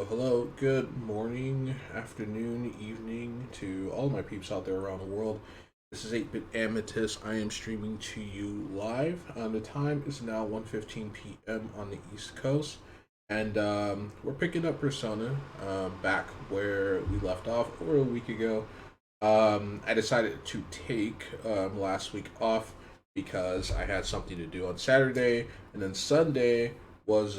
Hello. Good morning, afternoon, evening to all my peeps out there around the world. This is 8-Bit Amethyst. I am streaming to you live. The time is now 1:15 p.m. on the East Coast. And we're picking up Persona back where we left off over a week ago. I decided to take last week off because I had something to do on Saturday. And then Sunday was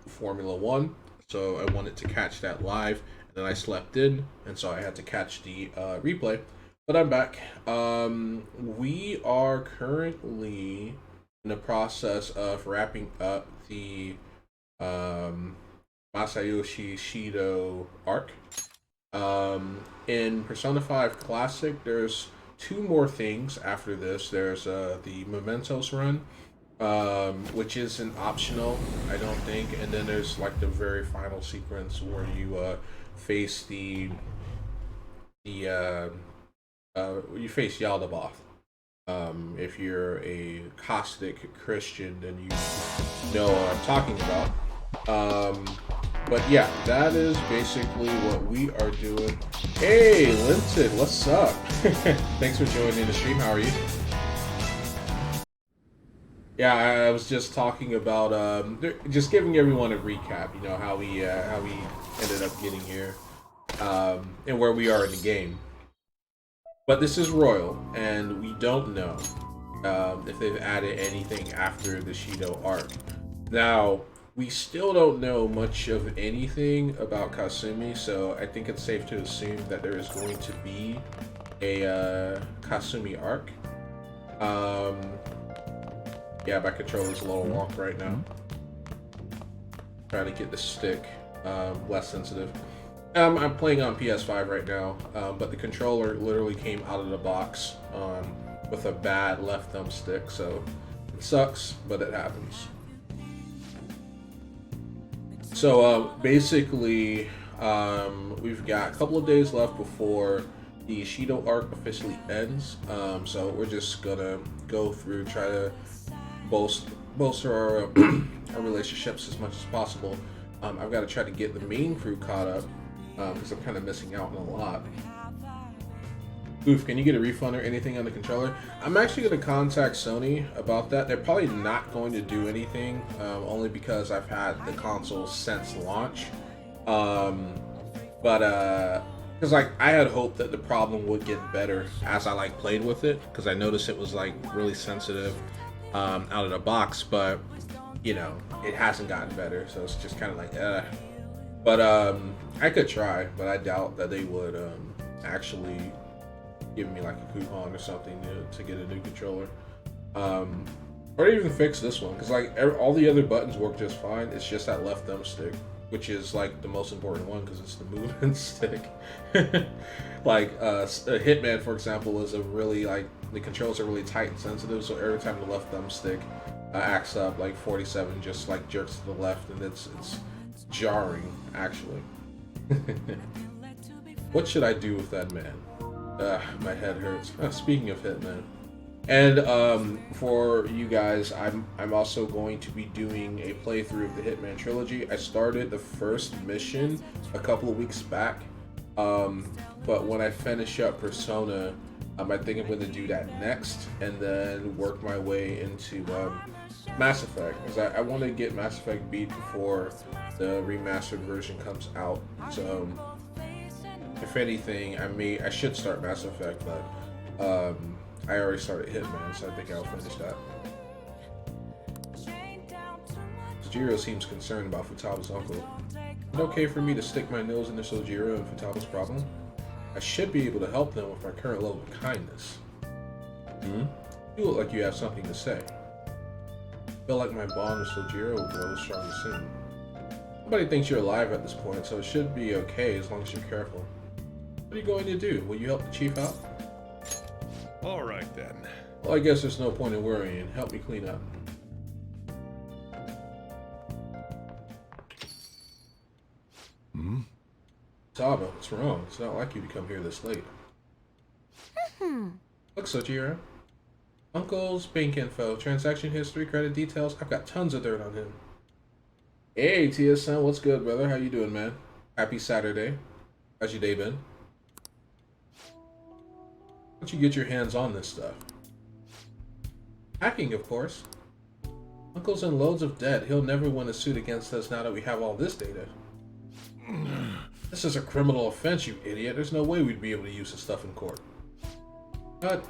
Formula One, so I wanted to catch that live. And then I slept in, and so I had to catch the replay. But I'm back. We are currently in the process of wrapping up the um, Masayoshi Shido arc. In Persona 5 Classic, there's two more things after this. There's the Mementos run, which isn't optional, I don't think. And then there's like the very final sequence where you face you face Yaldabaoth. If you're a caustic Christian, then you know what I'm talking about. But yeah, that is basically what we are doing. Hey, Linton, what's up? Thanks for joining the stream. How are you? Yeah, I was just talking about just giving everyone a recap. You know how we ended up getting here, and where we are in the game. But this is Royal, and we don't know if they've added anything after the Shido arc. Now, we still don't know much of anything about Kasumi, so I think it's safe to assume that there is going to be a Kasumi arc. Um, yeah, my controller's a little wonk right now. Trying to get the stick less sensitive. I'm playing on PS5 right now, but the controller literally came out of the box with a bad left thumbstick, so it sucks, but it happens. So basically, we've got a couple of days left before the Shido arc officially ends. So we're just gonna go through, try to bolster our our relationships as much as possible. I've got to try to get the main crew caught up because I'm kind of missing out on a lot. Oof, can you get a refund or anything on the controller? I'm actually going to contact Sony about that. They're probably not going to do anything, only because I've had the console since launch. But because like I had hoped that the problem would get better as I like played with it, because I noticed it was like really sensitive out of the box, but you know it hasn't gotten better, so it's just kind of like But I could try, but I doubt that they would actually give me like a coupon or something to get a new controller, or even fix this one, because like all the other buttons work just fine. It's just that left thumbstick, which is like the most important one because it's the movement stick. Like Hitman, for example, is a really like the controls are really tight and sensitive, so every time the left thumbstick acts up, like 47 just like jerks to the left, and it's jarring actually. What should I do with that man? My head hurts. Speaking of Hitman, and for you guys, I'm also going to be doing a playthrough of the Hitman trilogy. I started the first mission a couple of weeks back, but when I finish up Persona, I think I'm going to do that next, and then work my way into Mass Effect, because I want to get Mass Effect beat before the remastered version comes out. So if anything, I should start Mass Effect, but I already started Hitman, so I think I'll finish that. Sojiro seems concerned about Futaba's uncle. Is it okay for me to stick my nose into Sojiro and Futaba's problem? I should be able to help them with my current level of kindness. You look like you have something to say. I feel like my bond with Sojiro will grow stronger soon. Nobody thinks you're alive at this point, so it should be okay as long as you're careful. What are you going to do? Will you help the chief out? All right then. Well, I guess there's no point in worrying. Help me clean up. Taba, what's wrong? It's not like you to come here this late. Look, Sojiro. Uncle's bank info, transaction history, credit details. I've got tons of dirt on him. Hey TSM, what's good, brother? How you doing, man? Happy Saturday. How's your day been? Why don't you get your hands on this stuff? Hacking, of course. Uncle's in loads of debt. He'll never win a suit against us now that we have all this data. This is a criminal offense, you idiot. There's no way we'd be able to use this stuff in court. But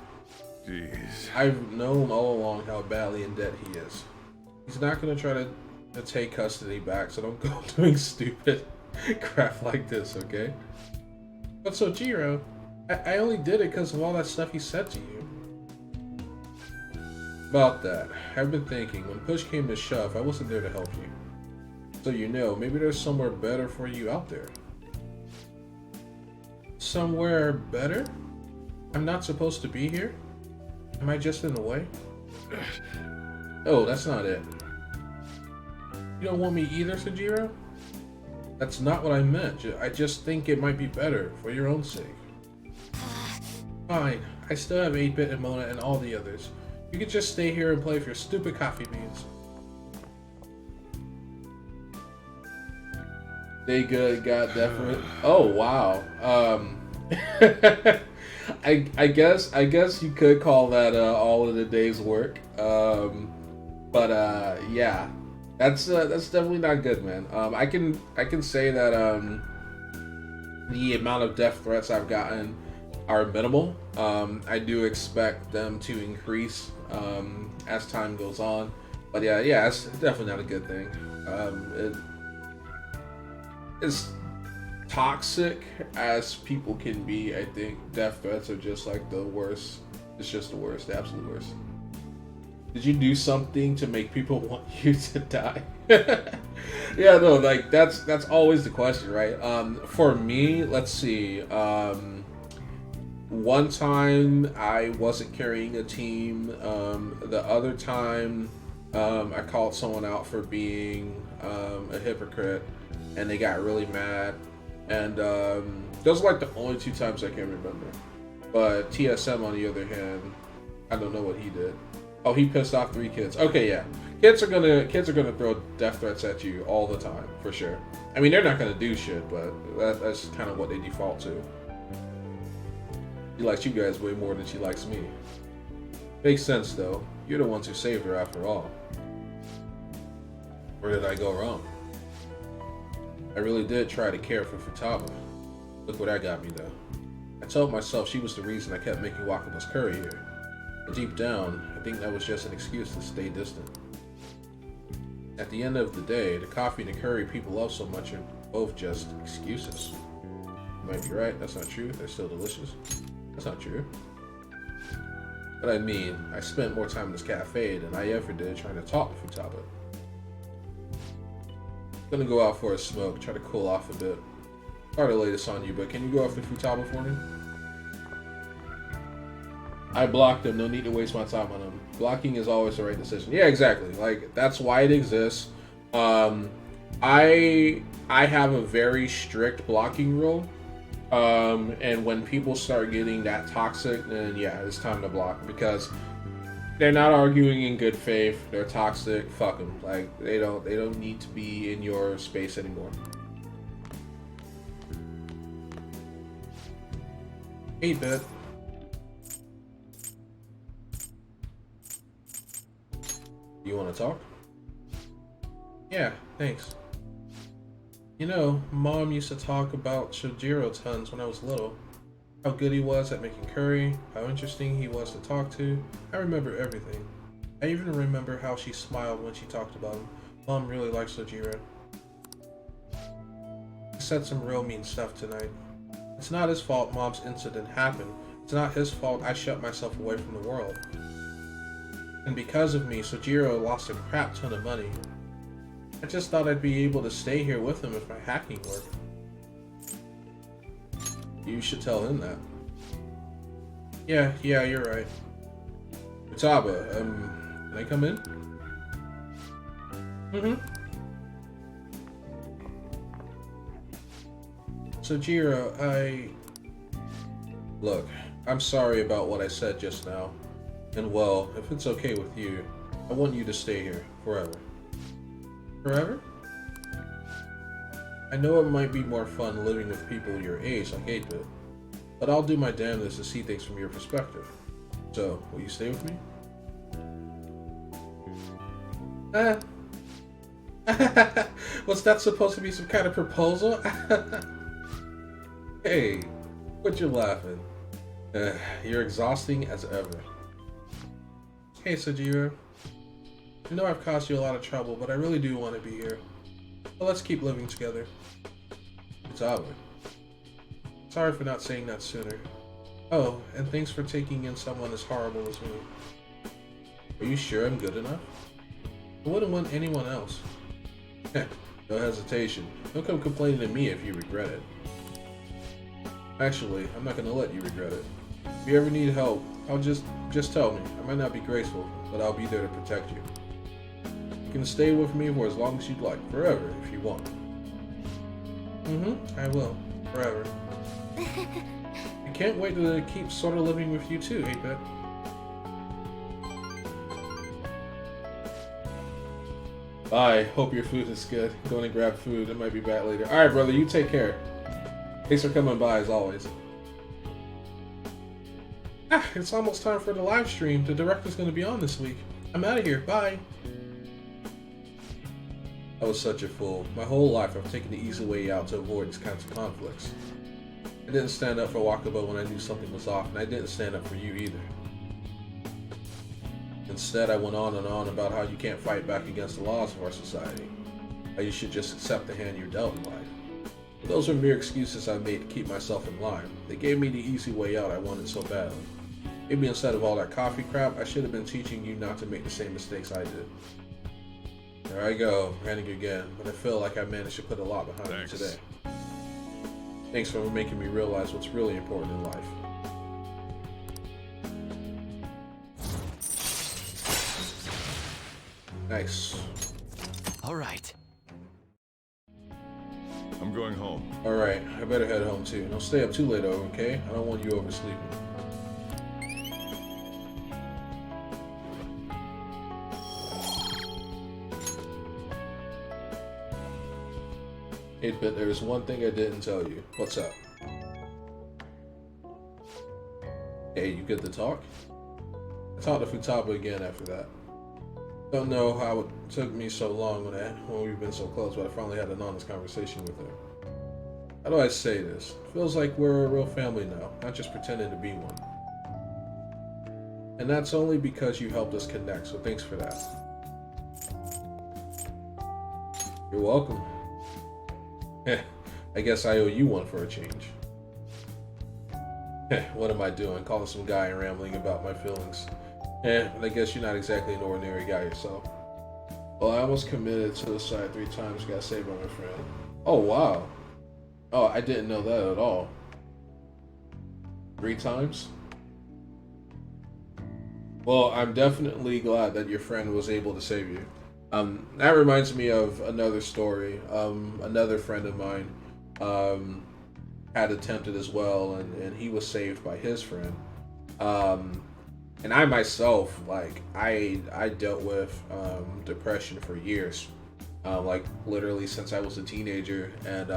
Jeez. I've known all along how badly in debt he is. He's not going to try to take custody back, so don't go doing stupid crap like this, okay? But Sojiro, I only did it because of all that stuff he said to you. About that, I've been thinking, when push came to shove, I wasn't there to help you. So you know, maybe there's somewhere better for you out there. Somewhere better? I'm not supposed to be here? Am I just in the way? Oh, that's not it. You don't want me either, Sojiro? That's not what I meant. I just think it might be better for your own sake. Fine. I still have 8-Bit and Mona and all the others. You could just stay here and play with your stupid coffee beans. They good, got definite. Oh wow. I guess you could call that all of the day's work. Yeah, that's definitely not good, man. I can say that the amount of death threats I've gotten are minimal. I do expect them to increase as time goes on, but yeah, it's definitely not a good thing. It's toxic as people can be. I think death threats are just like the worst. It's just the worst, the absolute worst. Did you do something to make people want you to die? Yeah, no, like that's always the question, right? For me, let's see. One time I wasn't carrying a team. The other time I called someone out for being a hypocrite, and they got really mad. And those are like the only 2 times I can remember. But TSM, on the other hand, I don't know what he did. Oh, he pissed off 3 kids. Okay, yeah, kids are gonna throw death threats at you all the time, for sure. I mean, they're not gonna do shit, but that's kind of what they default to. She likes you guys way more than she likes me. Makes sense though. You're the ones who saved her after all. Where did I go wrong? I really did try to care for Futaba. Look what that got me though. I told myself she was the reason I kept making Wakaba's curry here. But deep down, I think that was just an excuse to stay distant. At the end of the day, the coffee and the curry people love so much are both just excuses. You might be right, that's not true, they're still delicious. That's not true. But I mean, I spent more time in this cafe than I ever did trying to talk to Futaba. Gonna go out for a smoke, try to cool off a bit. Sorry to lay this on you, but can you go after Futaba for me? I blocked him, no need to waste my time on him. Blocking is always the right decision. Yeah, exactly. Like, that's why it exists. I have a very strict blocking rule. And when people start getting that toxic, then yeah, it's time to block, because they're not arguing in good faith. They're toxic. Fuck them. Like, they don't need to be in your space anymore. 8-Bit. You want to talk? Yeah, thanks. You know, Mom used to talk about Sojiro tons when I was little. How good he was at making curry, how interesting he was to talk to. I remember everything. I even remember how she smiled when she talked about him. Mom really likes Sojiro. He said some real mean stuff tonight. It's not his fault Mom's incident happened. It's not his fault I shut myself away from the world. And because of me, Sojiro lost a crap ton of money. I just thought I'd be able to stay here with him if my hacking worked. You should tell him that. Yeah, you're right. Futaba, can I come in? Sojiro, Look, I'm sorry about what I said just now. And well, if it's okay with you, I want you to stay here forever. Forever? I know it might be more fun living with people your age like 8-Bit, but I'll do my damnedest to see things from your perspective. So, will you stay with me? Was that supposed to be some kind of proposal? Hey, quit your laughing. You're exhausting as ever. Hey, Sajira. I know I've caused you a lot of trouble, but I really do want to be here. So let's keep living together. Utabe. Sorry for not saying that sooner. Oh, and thanks for taking in someone as horrible as me. Are you sure I'm good enough? I wouldn't want anyone else. No hesitation. Don't come complaining to me if you regret it. Actually, I'm not gonna let you regret it. If you ever need help, I'll just tell me. I might not be graceful, but I'll be there to protect you. You can stay with me for as long as you'd like, forever if you want. I will, forever. I can't wait to keep sort of living with you too, 8-Bit. Bye. Hope your food is good. Going to grab food. It might be back later. Alright, brother. You take care. Thanks for coming by, as always. It's almost time for the live stream. The director's going to be on this week. I'm out of here. Bye. I was such a fool. My whole life I've taken the easy way out to avoid these kinds of conflicts. I didn't stand up for Wakaba when I knew something was off, and I didn't stand up for you either. Instead, I went on and on about how you can't fight back against the laws of our society. How you should just accept the hand you're dealt in life. But those were mere excuses I made to keep myself in line. They gave me the easy way out I wanted so badly. Maybe instead of all that coffee crap, I should have been teaching you not to make the same mistakes I did. There I go, ranting again, but I feel like I managed to put a lot behind me today. Thanks for making me realize what's really important in life. Nice. Alright. I'm going home. Alright, I better head home too. Don't stay up too late, okay? I don't want you oversleeping. Hey, but there's one thing I didn't tell you. What's up? Hey, you good to talk? I talked to Futaba again after that. Don't know how it took me so long when we've been so close, but I finally had an honest conversation with her. How do I say this? Feels like we're a real family now, not just pretending to be one. And that's only because you helped us connect, so thanks for that. You're welcome. I guess I owe you one for a change. What am I doing? Calling some guy and rambling about my feelings. But I guess you're not exactly an ordinary guy yourself. Well, I almost committed suicide 3 times, got saved by my friend. Oh, wow. Oh, I didn't know that at all. 3 times? Well, I'm definitely glad that your friend was able to save you. That reminds me of another story. Another friend of mine had attempted as well, and he was saved by his friend. And I myself, like, I dealt with depression for years, like literally since I was a teenager, and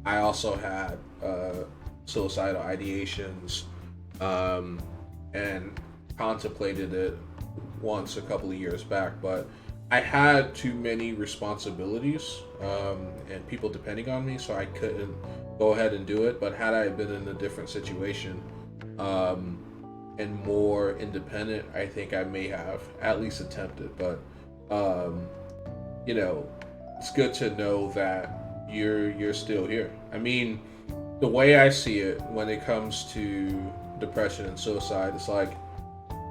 I also had suicidal ideations, and contemplated it once a couple of years back, but I had too many responsibilities and people depending on me, so I couldn't go ahead and do it. But had I been in a different situation and more independent, I think I may have at least attempted. But you know, it's good to know that you're still here. I mean, the way I see it when it comes to depression and suicide, it's like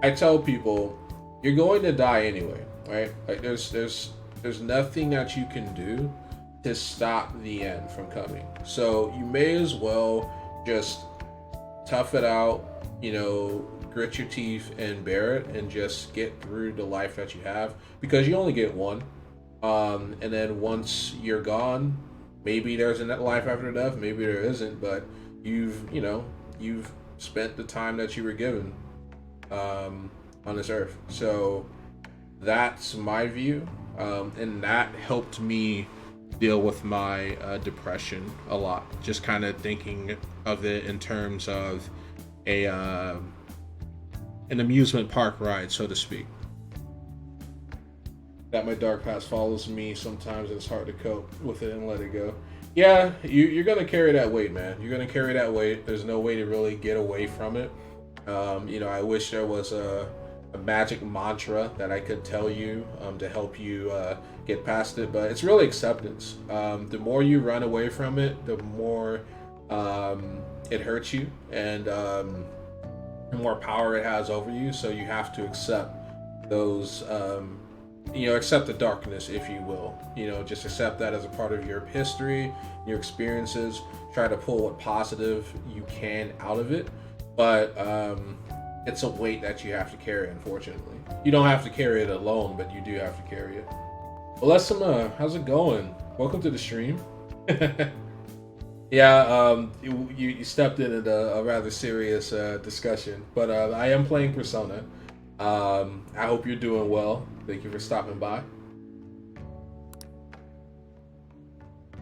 I tell people, you're going to die anyway, right? Like there's nothing that you can do to stop the end from coming. So you may as well just tough it out, you know, grit your teeth and bear it and just get through the life that you have, because you only get one. And then once you're gone, maybe there's a life after death, maybe there isn't, but you've spent the time that you were given on this earth. So that's my view, and that helped me deal with my depression a lot. Just kind of thinking of it in terms of a an amusement park ride, so to speak. That my dark past follows me sometimes, and it's hard to cope with it and let it go. Yeah, you're gonna carry that weight, man. You're gonna carry that weight. There's no way to really get away from it. I wish there was a magic mantra that I could tell you to help you get past it, but it's really acceptance. The more you run away from it, the more it hurts you, and the more power it has over you. So you have to accept those. Accept the darkness, if you will. Just accept that as a part of your history, your experiences. Try to pull what positive you can out of it, but it's a weight that you have to carry, unfortunately. You don't have to carry it alone, but you do have to carry it. Alessima, how's it going? Welcome to the stream. Yeah, you stepped in at a rather serious discussion, but I am playing Persona. I hope you're doing well. Thank you for stopping by.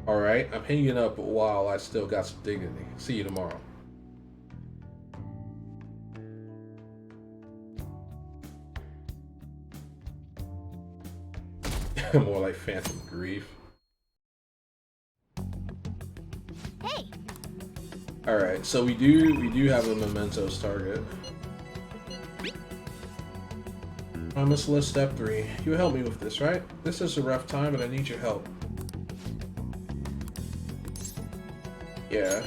Alright, I'm hanging up while I still got some dignity. See you tomorrow. More like Phantom Grief. Hey. Alright, so we do have a Mementos target. Promise list step 3. You help me with this, right? This is a rough time, but I need your help. Yeah.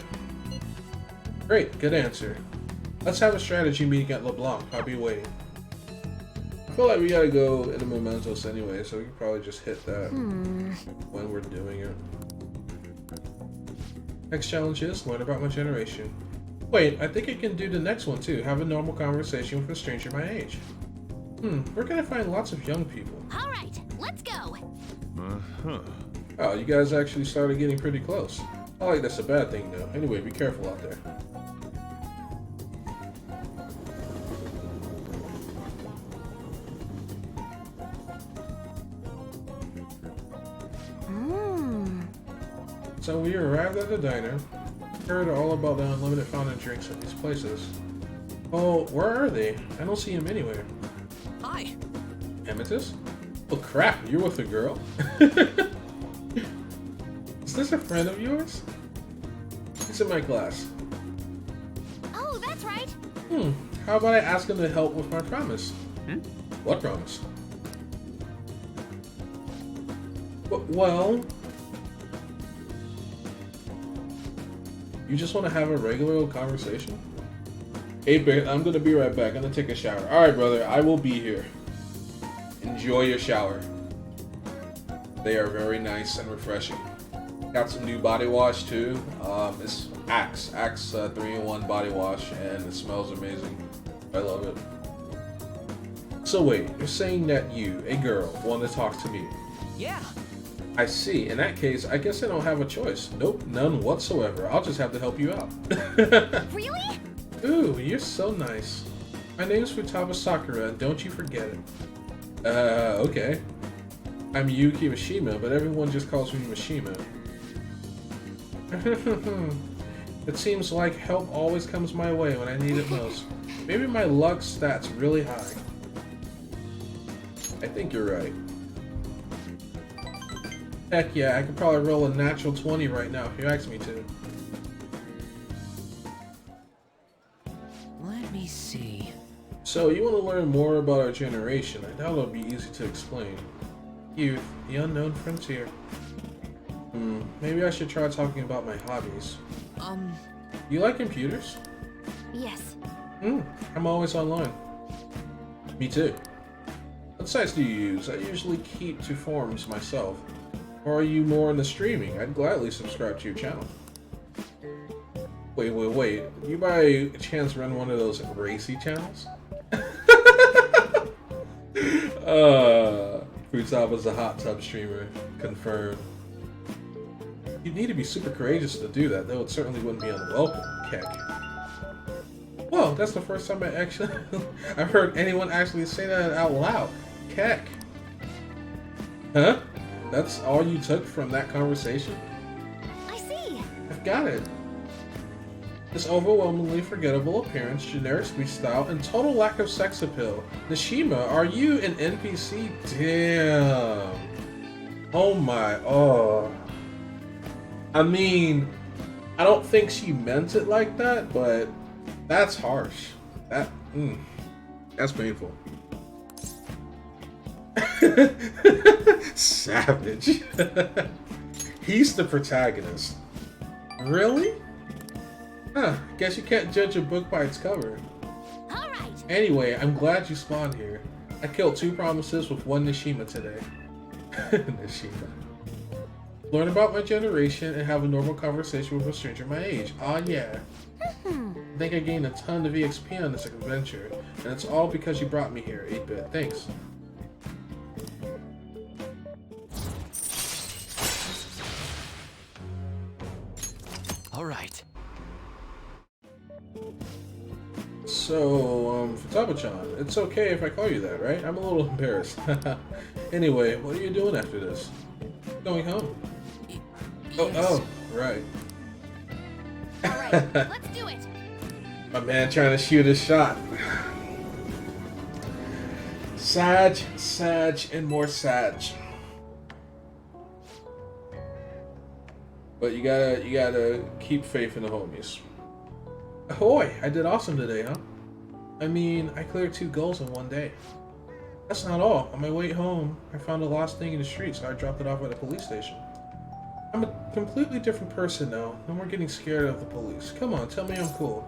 Great, good answer. Let's have a strategy meeting at LeBlanc. I'll be waiting. I feel like we gotta go into Mementos anyway, so we can probably just hit that when we're doing it. Next challenge is learn about my generation. Wait, I think I can do the next one too. Have a normal conversation with a stranger my age. We're gonna find lots of young people. All right, let's go. Uh-huh. Oh, you guys actually started getting pretty close. I like that's a bad thing though. Anyway, be careful out there. So we arrived at the diner. Heard all about the unlimited fountain drinks at these places. Oh, where are they? I don't see them anywhere. Hi. Amethyst? Oh crap, you're with a girl? Is this a friend of yours? He's in my class. Oh, that's right. How about I ask him to help with my promise? What promise? Well... You just want to have a regular old conversation? Hey, Bear, I'm gonna be right back. I'm gonna take a shower. Alright, brother, I will be here. Enjoy your shower. They are very nice and refreshing. Got some new body wash too. It's Axe 3-in-1 body wash, and it smells amazing. I love it. So wait, you're saying that you, a girl, want to talk to me? Yeah. I see. In that case, I guess I don't have a choice. Nope, none whatsoever. I'll just have to help you out. Really? Ooh, you're so nice. My name's Futaba Sakura, and don't you forget it. Okay. I'm Yuki Mishima, but everyone just calls me Mishima. It seems like help always comes my way when I need it most. Maybe my luck stat's really high. I think you're right. Heck yeah, I could probably roll a natural 20 right now if you ask me to. Let me see. So, you want to learn more about our generation. I doubt it'll be easy to explain. Youth, the unknown frontier. Maybe I should try talking about my hobbies. You like computers? Yes. I'm always online. Me too. What sites do you use? I usually keep to forums myself. Or are you more into streaming? I'd gladly subscribe to your channel. Wait. You by chance run one of those racy channels? Futaba's a hot tub streamer. Confirmed. You'd need to be super courageous to do that, though it certainly wouldn't be unwelcome, Keck. Whoa, that's the first time I've heard anyone actually say that out loud. Keck. Huh? That's all you took from that conversation? I see. I've got it. This overwhelmingly forgettable appearance, generic speech style, and total lack of sex appeal. Nishima, are you an NPC? Damn. Oh my, oh. I mean, I don't think she meant it like that, but that's harsh. That's painful. Savage. He's the protagonist. Really? Huh, guess you can't judge a book by its cover. Alright. Anyway, I'm glad you spawned here. I killed 2 promises with 1 Nishima today. Nishima. Learn about my generation and have a normal conversation with a stranger my age. Aw, yeah. I think I gained a ton of EXP on this adventure, and it's all because you brought me here, 8-Bit. Thanks. Alright. So, Futaba-chan, it's okay if I call you that, right? I'm a little embarrassed. Anyway, what are you doing after this? Going home. Oh, right. Alright, let's do it. My man trying to shoot his shot. Sag, and more Sag. But you gotta keep faith in the homies. Ahoy! I did awesome today, huh? I mean, I cleared 2 goals in 1 day. That's not all. On my way home, I found a lost thing in the street, so I dropped it off at a police station. I'm a completely different person now. No more getting scared of the police. Come on, tell me I'm cool.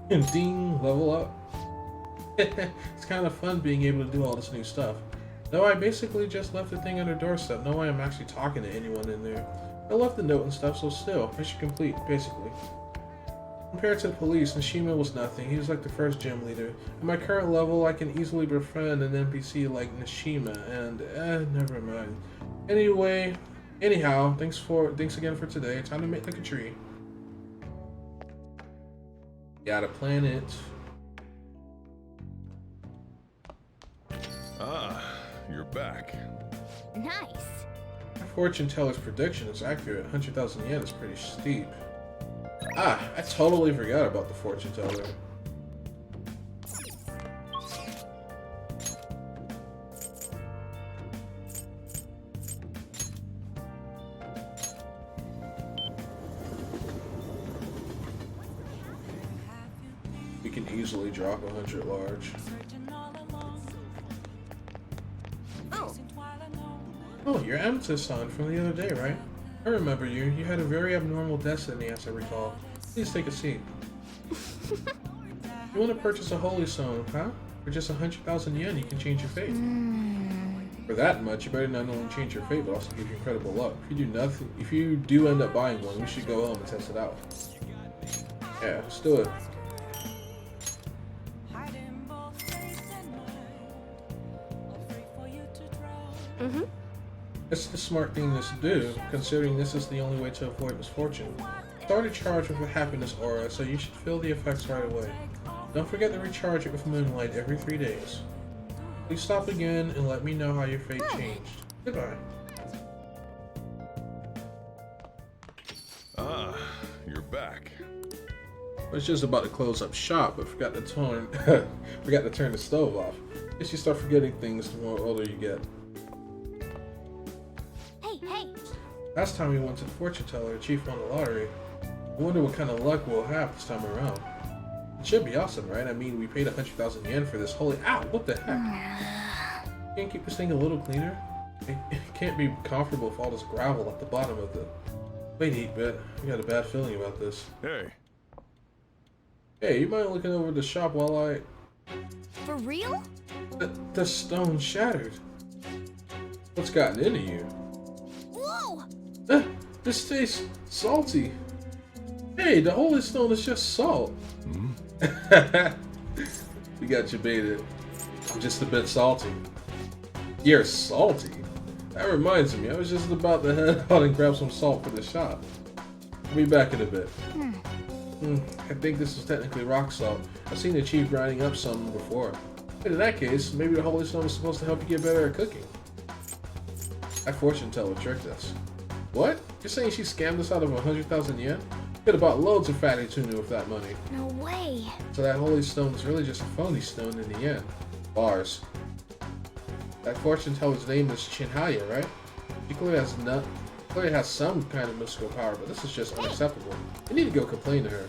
And ding, level up. It's kind of fun being able to do all this new stuff. Though I basically just left the thing on her doorstep. No way I'm actually talking to anyone in there. I left the note and stuff, so still, mission complete, basically. Compared to the police, Nishima was nothing. He was like the first gym leader. At my current level, I can easily befriend an NPC like Nishima, and never mind. Anyhow, thanks again for today. Time to make like a tree. Gotta plan it. Ah, you're back. Nice. My fortune teller's prediction is accurate. 100,000 yen is pretty steep. Ah, I totally forgot about the fortune teller. We can easily drop 100 large. Oh, you're Amethyst-san from the other day, right? I remember you. You had a very abnormal destiny, as I recall. Please take a seat. You want to purchase a holy stone, huh? For just 100,000 yen, you can change your fate. For that much, you better not only change your fate, but also give you incredible luck. If you do end up buying one, we should go home and test it out. Yeah, let's do it. It's the smart thing to do, considering this is the only way to avoid misfortune. Start a charge with a happiness aura, so you should feel the effects right away. Don't forget to recharge it with moonlight every 3 days. Please stop again and let me know how your fate changed. Goodbye. Ah, you're back. I was just about to close up shop, but forgot to turn the stove off. Guess you start forgetting things the more older you get. Hey. Last time we went to the fortune teller, Chief won the lottery. I wonder what kind of luck we'll have this time around. It should be awesome, right? I mean, we paid 100,000 yen for this holy— Ow! What the heck? Can't keep this thing a little cleaner? It can't be comfortable with all this gravel at the bottom of the— Wait, 8-Bit. I got a bad feeling about this. Hey. Hey, you mind looking over the shop while I— For real? The stone shattered. What's gotten into you? Whoa! This tastes salty. Hey, the holy stone is just salt. We got you baited. I'm just a bit salty. You're salty? That reminds me, I was just about to head out and grab some salt for the shop. I'll be back in a bit. I think this is technically rock salt. I've seen the chief grinding up some before. But in that case, maybe the holy stone is supposed to help you get better at cooking. That fortune teller tricked us. What? You're saying she scammed us out of 100,000 yen? Could have bought loads of fatty tuna with that money. No way. So that holy stone is really just a phony stone in the end. Bars. That fortune teller's name is Chinhaya, right? She clearly has some kind of mystical power, but this is just unacceptable. We need to go complain to her.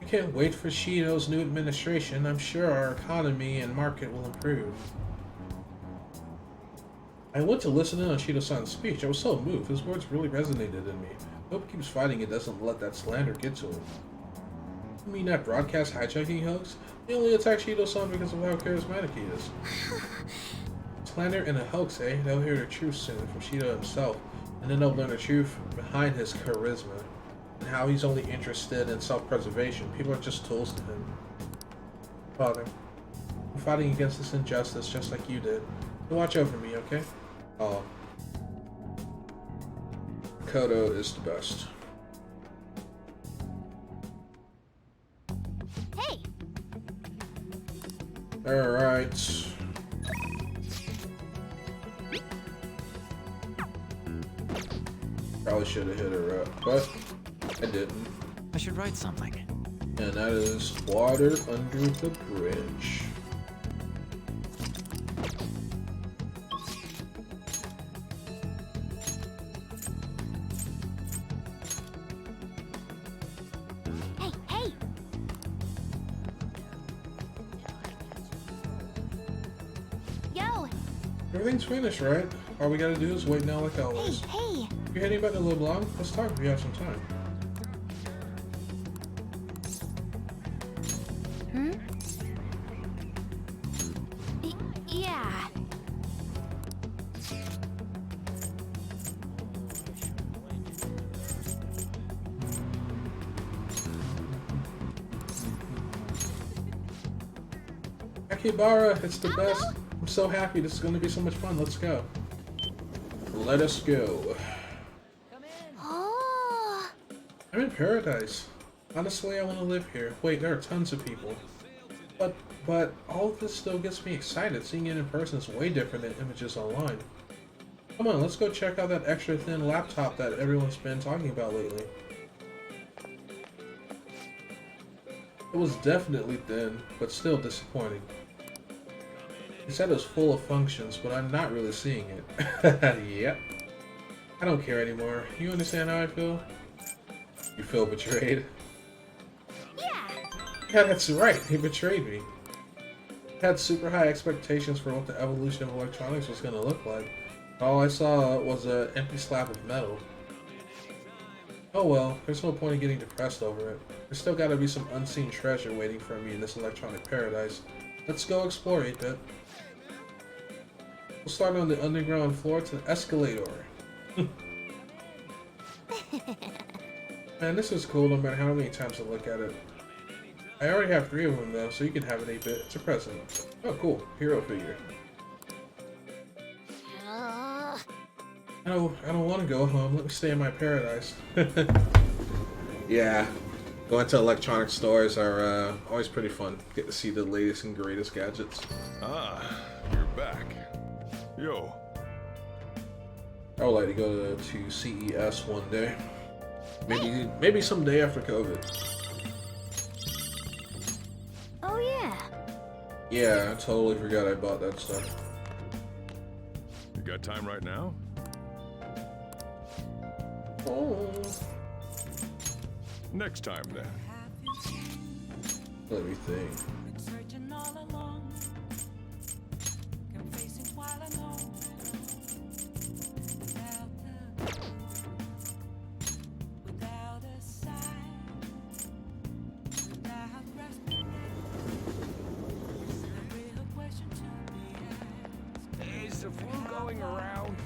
We can't wait for Shido's new administration. I'm sure our economy and market will improve. I went to listen in on Shido-san's speech. I was so moved. His words really resonated in me. Hope keeps fighting and doesn't let that slander get to him. You mean that broadcast hijacking hoax? They only attack Shido-san because of how charismatic he is. Slander and a hoax, eh? They'll hear the truth soon from Shido himself, and then they'll learn the truth behind his charisma, and how he's only interested in self-preservation. People are just tools to him. Father, I'm fighting against this injustice just like you did. So watch over me, okay? Oh. Kodo is the best. Hey. Alright. Probably should have hit her up, but I didn't. I should write something. And that is water under the bridge. Hey, hey. Yo. Everything's finished, right? All we gotta do is wait now like Hey, always. hey. You're heading back to LeBlanc? Let's talk if you have some time. Hmm? Yeah. Akibara, it's the best. I'm so happy. This is going to be so much fun. Let's go. Let us go. Oh. I'm in paradise. Honestly, I want to live here. Wait, there are tons of people. But all of this still gets me excited. Seeing it in person is way different than images online. Come on, let's go check out that extra thin laptop that everyone's been talking about lately. It was definitely thin, but still disappointing. He said it was full of functions, but I'm not really seeing it. Yep. I don't care anymore. You understand how I feel? You feel betrayed? Yeah. Yeah, that's right. He betrayed me. I had super high expectations for what the evolution of electronics was going to look like. All I saw was an empty slab of metal. Oh well, there's no point in getting depressed over it. There's still gotta be some unseen treasure waiting for me in this electronic paradise. Let's go explore 8-bit. We'll start on the underground floor to the escalator. Man, this is cool no matter how many times I look at it. I already have 3 of them though, so you can have an 8-bit. It's a present. Oh cool, hero figure. I don't want to go home. Let me stay in my paradise. Yeah, going to electronic stores are always pretty fun. Get to see the latest and greatest gadgets. Ah, you're back. Yo, I would like to go to CES one day. Maybe someday after COVID. Oh yeah. Yeah, I totally forgot I bought that stuff. you got time right now? Oh. Next time then. Let me think. Searching all along, confessing while I know without a sign, without grasping the real question to be asked. Is the flu going around?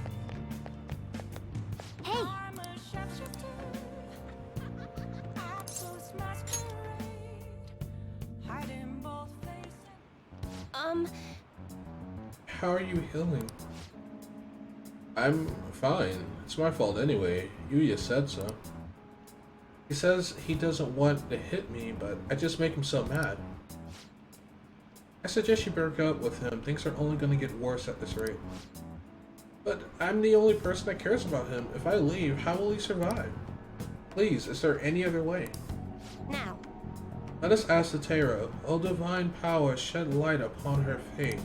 Hey. I'm a sharpshooter, absolute masquerade, hiding both faces. How are you healing? I'm fine. It's my fault anyway. Yuya said so. He says he doesn't want to hit me, but I just make him so mad. I suggest you break up with him. Things are only going to get worse at this rate. But I'm the only person that cares about him. If I leave, how will he survive? Please, is there any other way? Now. Let us ask the Tarot. O divine power, shed light upon her fate.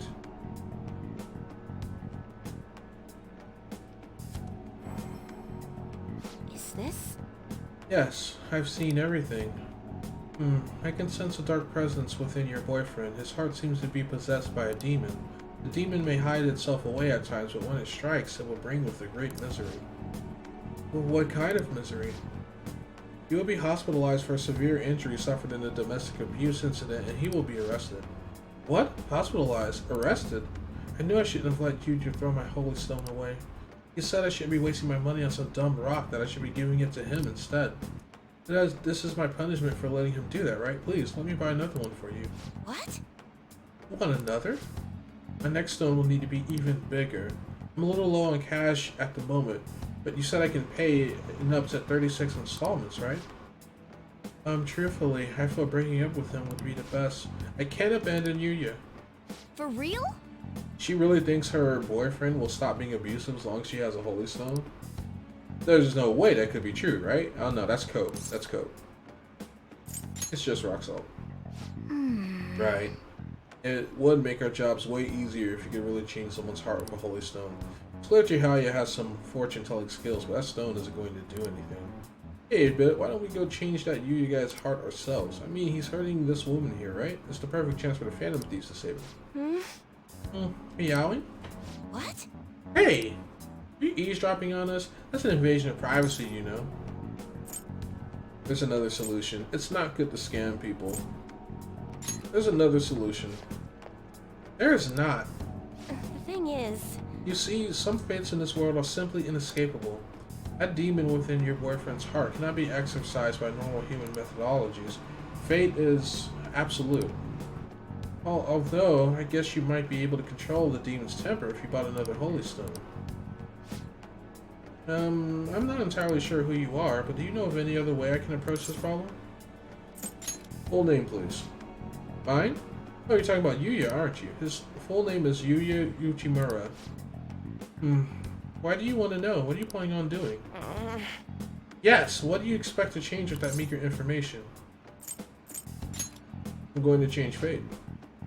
Is this? Yes, I've seen everything. I can sense a dark presence within your boyfriend. His heart seems to be possessed by a demon. The demon may hide itself away at times, but when it strikes, it will bring with it great misery. Well, what kind of misery? He will be hospitalized for a severe injury suffered in a domestic abuse incident, and he will be arrested. What? Hospitalized? Arrested? I knew I shouldn't have let you throw my holy stone away. He said I shouldn't be wasting my money on some dumb rock, that I should be giving it to him instead. This is my punishment for letting him do that, right? Please, let me buy another one for you. What? Want another? My next stone will need to be even bigger. I'm a little low on cash at the moment, but you said I can pay in up to 36 installments, right? Truthfully, I feel breaking up with him would be the best. I can't abandon Yuya. For real? She really thinks her boyfriend will stop being abusive as long as she has a holy stone? There's no way that could be true, right? Oh no, that's cope. That's cope. It's just rock salt. Right. It would make our jobs way easier if you could really change someone's heart with a holy stone. It's clear Chihaya has some fortune-telling skills, but that stone isn't going to do anything. Hey, Bit, why don't we go change that Yuya guy's heart ourselves? I mean, he's hurting this woman here, right? It's the perfect chance for the Phantom Thieves to save him. Meowing? What? Hey! Are you eavesdropping on us? That's an invasion of privacy, you know. There's another solution. It's not good to scam people. There's another solution. There is not. The thing is... You see, some fates in this world are simply inescapable. That demon within your boyfriend's heart cannot be exorcised by normal human methodologies. Fate is absolute. Although, I guess you might be able to control the demon's temper if you bought another holy stone. I'm not entirely sure who you are, but do you know of any other way I can approach this problem? Full name, please. Mine? Oh, you're talking about Yuya, aren't you? His full name is Yuya Uchimura. Why do you want to know? What are you planning on doing? Yes, what do you expect to change with that meager information? I'm going to change fate.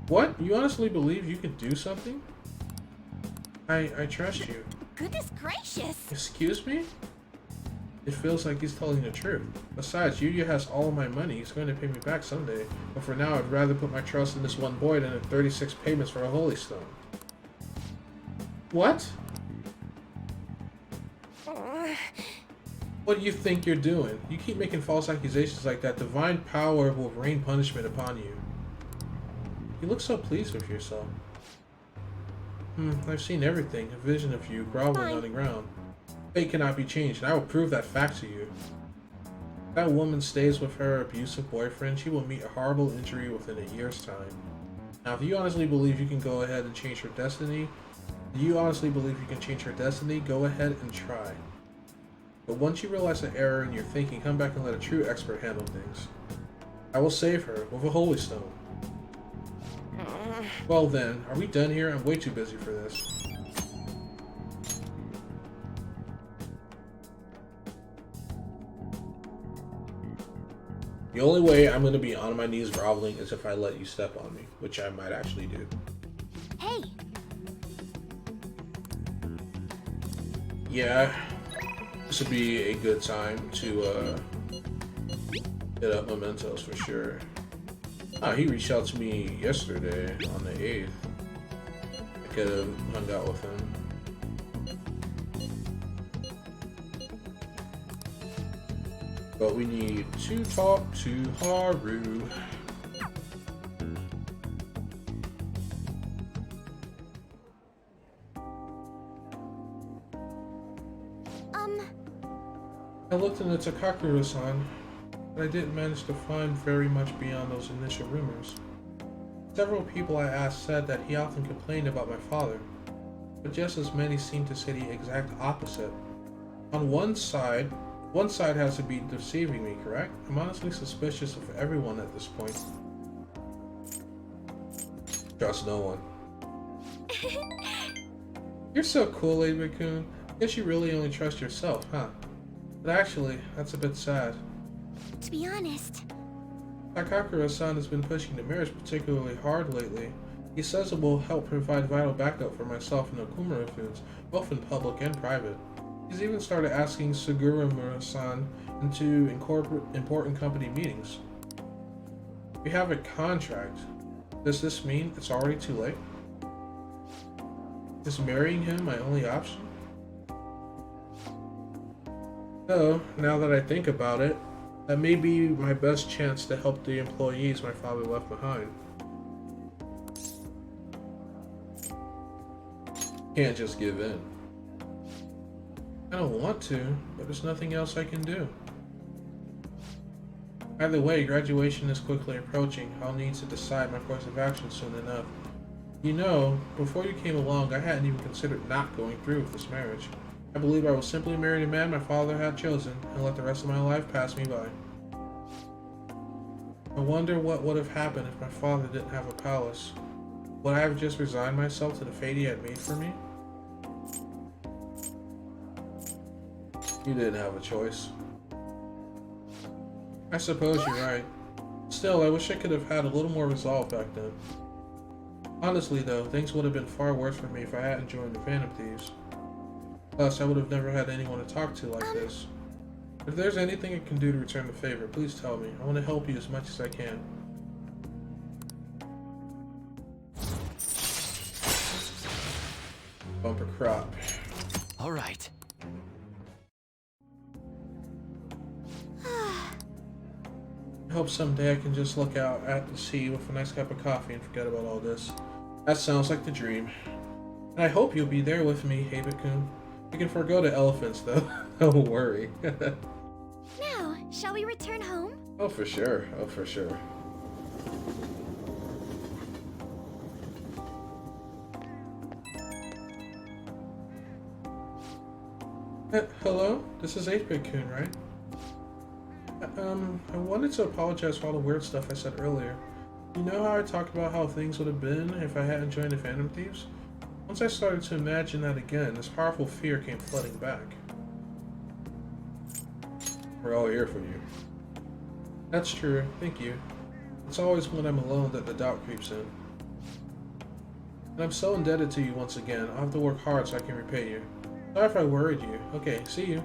What? You honestly believe you can do something? I trust you. Goodness gracious! Excuse me? It feels like he's telling the truth. Besides, Yuya has all of my money. He's going to pay me back someday. But for now, I'd rather put my trust in this one boy than in 36 payments for a holy stone. What? What do you think you're doing? You keep making false accusations like that. Divine power will rain punishment upon you. You look so pleased with yourself. I've seen everything. A vision of you groveling on the ground. Fate cannot be changed, and I will prove that fact to you. If that woman stays with her abusive boyfriend, she will meet a horrible injury within a year's time. Now, if you honestly believe you can go ahead and change her destiny, go ahead and try. But once you realize the error in your thinking, come back and let a true expert handle things. I will save her with a holy stone. Well then, are we done here? I'm way too busy for this. The only way I'm going to be on my knees groveling is if I let you step on me, which I might actually do. Hey! Yeah, this would be a good time to hit up Mementos for sure. He reached out to me yesterday on the 8th. I could have hung out with him. But we need to talk to Haru. I looked into Takakura-san, but I didn't manage to find very much beyond those initial rumors. Several people I asked said that he often complained about my father. but just as many seem to say the exact opposite. On one side has to be deceiving me, correct? I'm honestly suspicious of everyone at this point. Trust no one. You're so cool, Lady Raccoon. Guess you really only trust yourself, huh? But actually, that's a bit sad. To be honest, Takakura-san has been pushing the marriage particularly hard lately. He says it will help provide vital backup for myself and Okumura foods, both in public and private. He's even started asking Sugurumura-san into important company meetings. We have a contract. Does this mean it's already too late? Is marrying him my only option? Though, now that I think about it, that may be my best chance to help the employees my father left behind. Can't just give in. I don't want to, but there's nothing else I can do. Either way, graduation is quickly approaching. I'll need to decide my course of action soon enough. You know, before you came along, I hadn't even considered not going through with this marriage. I believe I will simply marry the man my father had chosen and let the rest of my life pass me by. I wonder what would have happened if my father didn't have a palace. Would I have just resigned myself to the fate he had made for me? You didn't have a choice. I suppose you're right. Still, I wish I could have had a little more resolve back then. Honestly though, things would have been far worse for me if I hadn't joined the Phantom Thieves. Plus, I would have never had anyone to talk to like this. If there's anything I can do to return the favor, please tell me. I want to help you as much as I can. Bumper crop. All right. I hope someday I can just look out at the sea with a nice cup of coffee and forget about all this. That sounds like the dream. And I hope you'll be there with me, Heibikun. We can forego the elephants, though. Don't worry. now, shall we return home? Oh, for sure. Oh, for sure. Hello? This is 8-Bit-kun, right? I wanted to apologize for all the weird stuff I said earlier. You know how I talked about how things would have been if I hadn't joined the Phantom Thieves? Once I started to imagine that again, this powerful fear came flooding back. We're all here for you. That's true, thank you. It's always when I'm alone that the doubt creeps in. And I'm so indebted to you once again. I'll have to work hard so I can repay you. Sorry if I worried you. Okay, see you.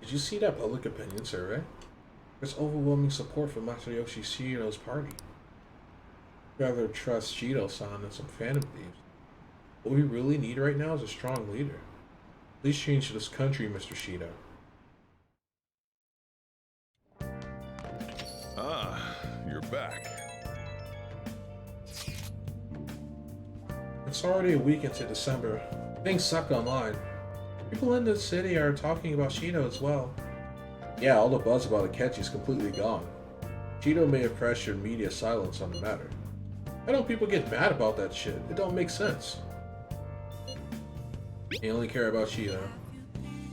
Did you see that public opinion survey? There's overwhelming support for Masayoshi Shido's party. I'd rather trust Shido-san than some Phantom Thieves. What we really need right now is a strong leader. Please change this country, Mr. Shido. Ah, you're back. It's already a week into December. Things suck online. People in the city are talking about Shido as well. Yeah, all the buzz about Akechi is completely gone. Shido may have pressured media silence on the matter. Why don't people get mad about that shit? It don't make sense. They only care about Shido.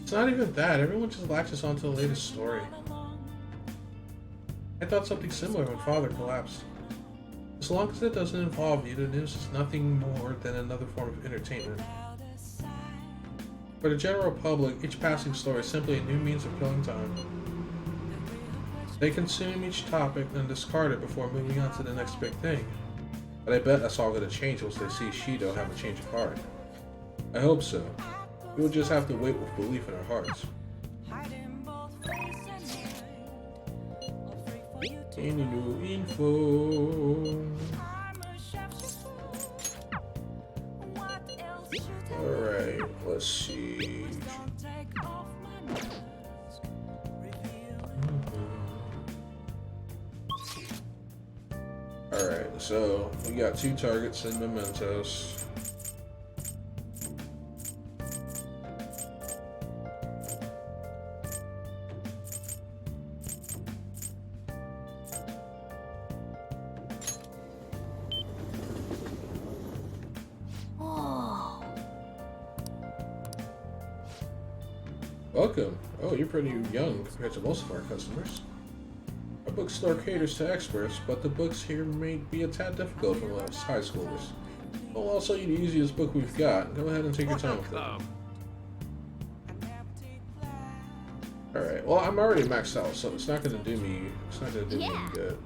It's not even that, everyone just latches onto the latest story. I thought something similar when Father collapsed. As long as it doesn't involve you, the news is nothing more than another form of entertainment. For the general public, each passing story is simply a new means of killing time. They consume each topic and discard it before moving on to the next big thing. But I bet that's all going to change once they see Shido have a change of heart. I hope so. We will just have to wait with belief in our hearts. Any new info? Alright, let's see. Alright, so we got 2 targets in mementos. Welcome. Oh, you're pretty young compared to most of our customers. Our bookstore caters to experts, but the books here may be a tad difficult for us high schoolers. Well, I'll sell you the easiest book we've got. Go ahead and take your time with it. Alright, well, I'm already maxed out, so it's not gonna do me, any good.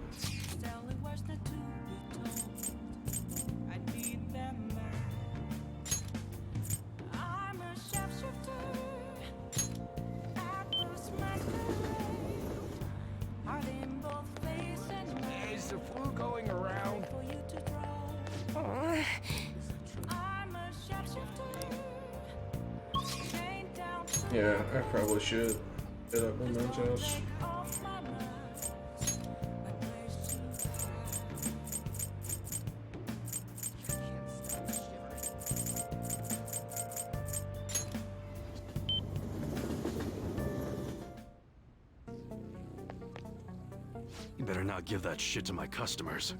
Is the flu going around? Yeah, I probably should hit up my mom's house. You better not give that shit to my customers.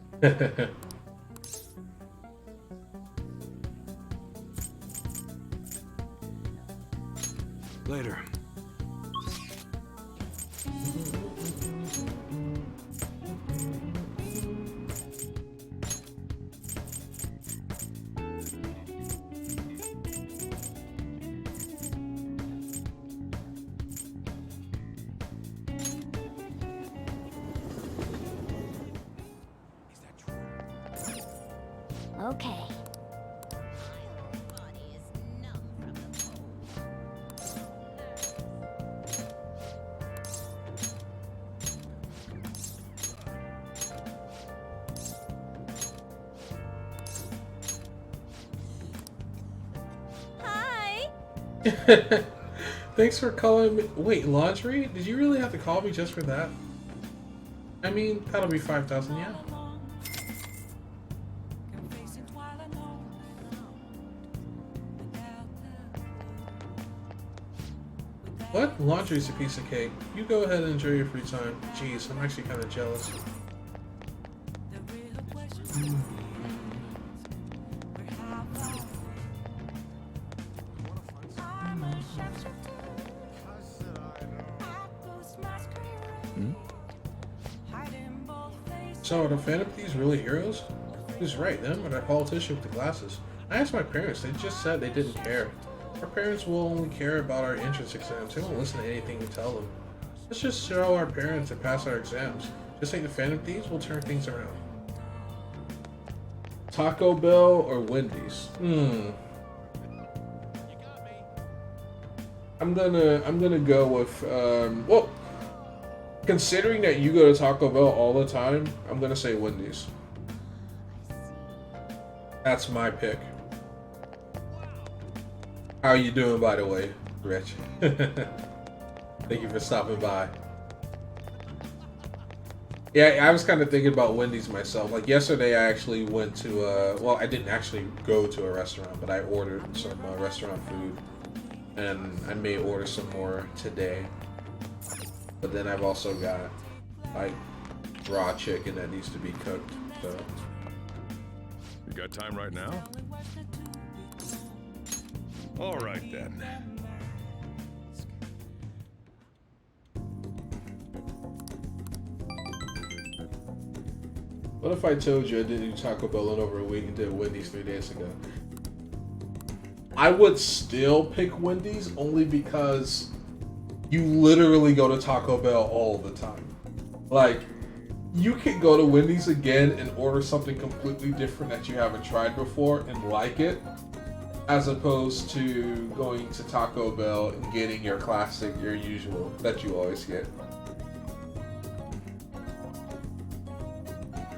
Later. Okay. Hi. Thanks for calling me. Wait, laundry? Did you really have to call me just for that? I mean, that'll be 5,000 yen. What? Laundry's a piece of cake. You go ahead and enjoy your free time. Jeez, I'm actually kind of jealous. So, are the Phantom Thieves really heroes? Who's right, them or that politician with the glasses? I asked my parents, they just said they didn't care. Our parents will only care about our entrance exams. They won't listen to anything we tell them. Let's just show our parents and pass our exams. Just like the Phantom Thieves, we'll turn things around. Taco Bell or Wendy's? I'm gonna go with well, considering that you go to Taco Bell all the time, I'm gonna say Wendy's. That's my pick. How you doing, by the way, Rich? Thank you for stopping by. Yeah, I was kind of thinking about Wendy's myself. Like yesterday, I actually went to well, I didn't actually go to a restaurant, but I ordered some restaurant food, and I may order some more today. But then I've also got like raw chicken that needs to be cooked. So. You got time right now? All right then. What if I told you I didn't do Taco Bell in over a week and did Wendy's 3 days ago? I would still pick Wendy's only because you literally go to Taco Bell all the time. Like, you can go to Wendy's again and order something completely different that you haven't tried before and like it, as opposed to going to Taco Bell and getting your classic, your usual, that you always get.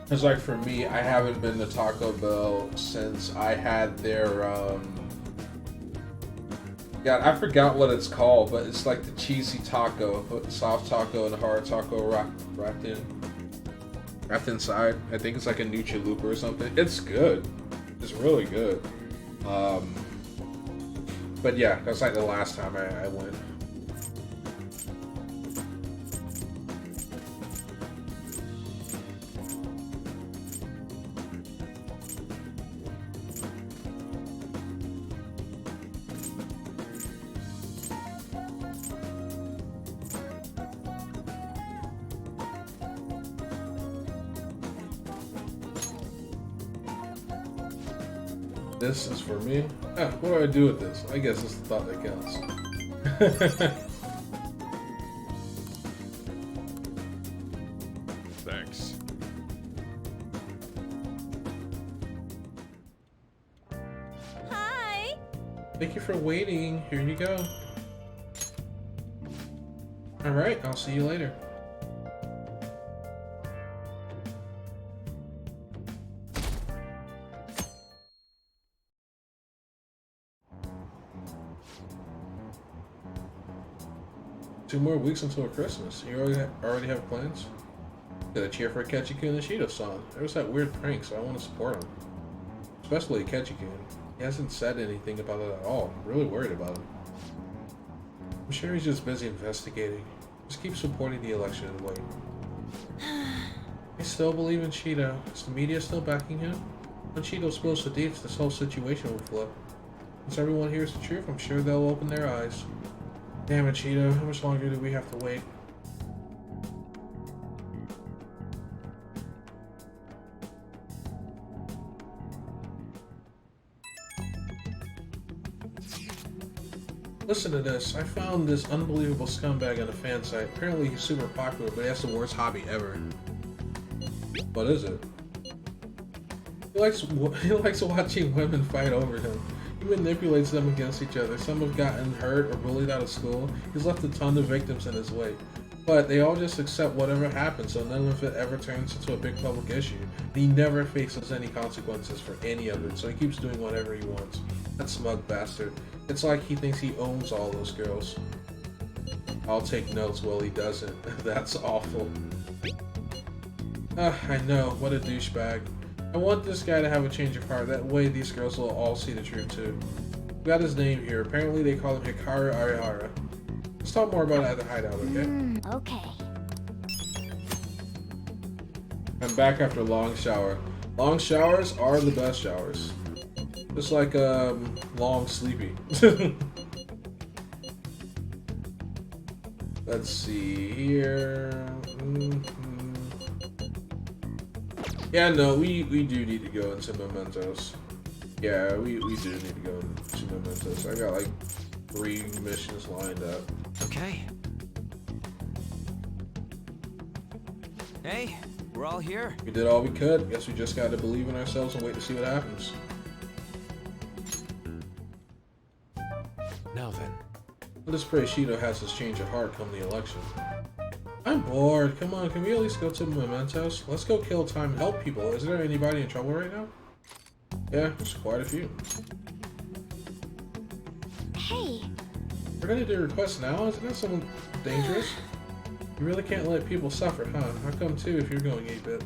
Because like for me, I haven't been to Taco Bell since I had their, God, I forgot what it's called, but it's like the cheesy taco, put the soft taco and the hard taco wrapped inside. I think it's like a Nucha Loop or something. It's good. It's really good. But yeah, that's like the last time I went. This is for me. Ah, what do I do with this? I guess it's the thought that counts. Thanks. Hi. Thank you for waiting. Here you go. Alright, I'll see you later. Two more weeks until Christmas. You already have plans? Gotta cheer for Ketchikun and Shido-san. There was that weird prank, so I want to support him. Especially Ketchikun. He hasn't said anything about it at all. I'm really worried about him. I'm sure he's just busy investigating. Just keep supporting the election and wait. I still believe in Shido. Is the media still backing him? When Shido spills the deeds, this whole situation will flip. Once everyone hears the truth, I'm sure they'll open their eyes. Damn it, Shido. How much longer do we have to wait? Listen to this. I found this unbelievable scumbag on a fan site. Apparently he's super popular, but he has the worst hobby ever. What is it? He likes watching women fight over him. He manipulates them against each other. Some have gotten hurt or bullied out of school. He's left a ton of victims in his wake. But they all just accept whatever happens, so none of it ever turns into a big public issue. And he never faces any consequences for any of it, so he keeps doing whatever he wants. That smug bastard. It's like he thinks he owns all those girls. I'll take notes while he doesn't. That's awful. I know. What a douchebag. I want this guy to have a change of heart. That way these girls will all see the truth too. We got his name here. Apparently they call him Hikaru Arihara. Let's talk more about it at the hideout, okay? Okay. I'm back after a long shower. Long showers are the best showers. Just like long sleepy. Let's see here. Yeah, no, we do need to go into mementos. Yeah, we do need to go into mementos. I got like 3 missions lined up. Okay. Hey, we're all here. We did all we could. Guess we just gotta believe in ourselves and wait to see what happens. Now then. Let's pray Shido has his change of heart come the election. I'm bored. Come on, can we at least go to mementos? Let's go kill time and help people. Is there anybody in trouble right now? Yeah, there's quite a few. Hey. We're gonna do a request now? Isn't that someone dangerous? You really can't let people suffer, huh? How come too if you're going 8-bit?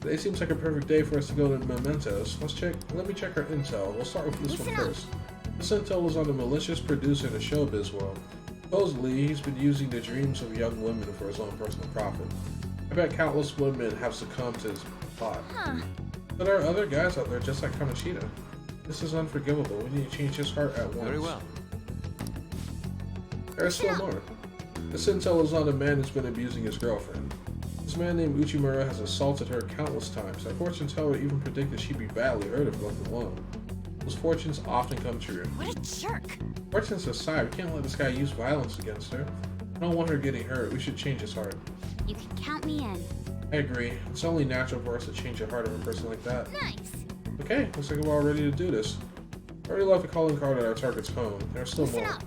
Today seems like a perfect day for us to go to mementos. Let me check our intel. We'll start with this one first. This intel is on the malicious producer in the showbiz world. Supposedly, he's been using the dreams of young women for his own personal profit. I bet countless women have succumbed to his plot. But there are other guys out there just like Kamoshida. This is unforgivable. We need to change his heart at once. Very well. There's still more. This intel is on a man who's been abusing his girlfriend. This man named Uchimura has assaulted her countless times. That fortune teller even predicted she'd be badly hurt if left alone. Those fortunes often come true. What a jerk. Fortunes aside, we can't let this guy use violence against her. I don't want her getting hurt. We should change his heart. You can count me in. I agree. It's only natural for us to change the heart of a person like that. Nice. Okay, looks like we're all ready to do this. I already left a calling card at our target's home. There's still Listen more. up.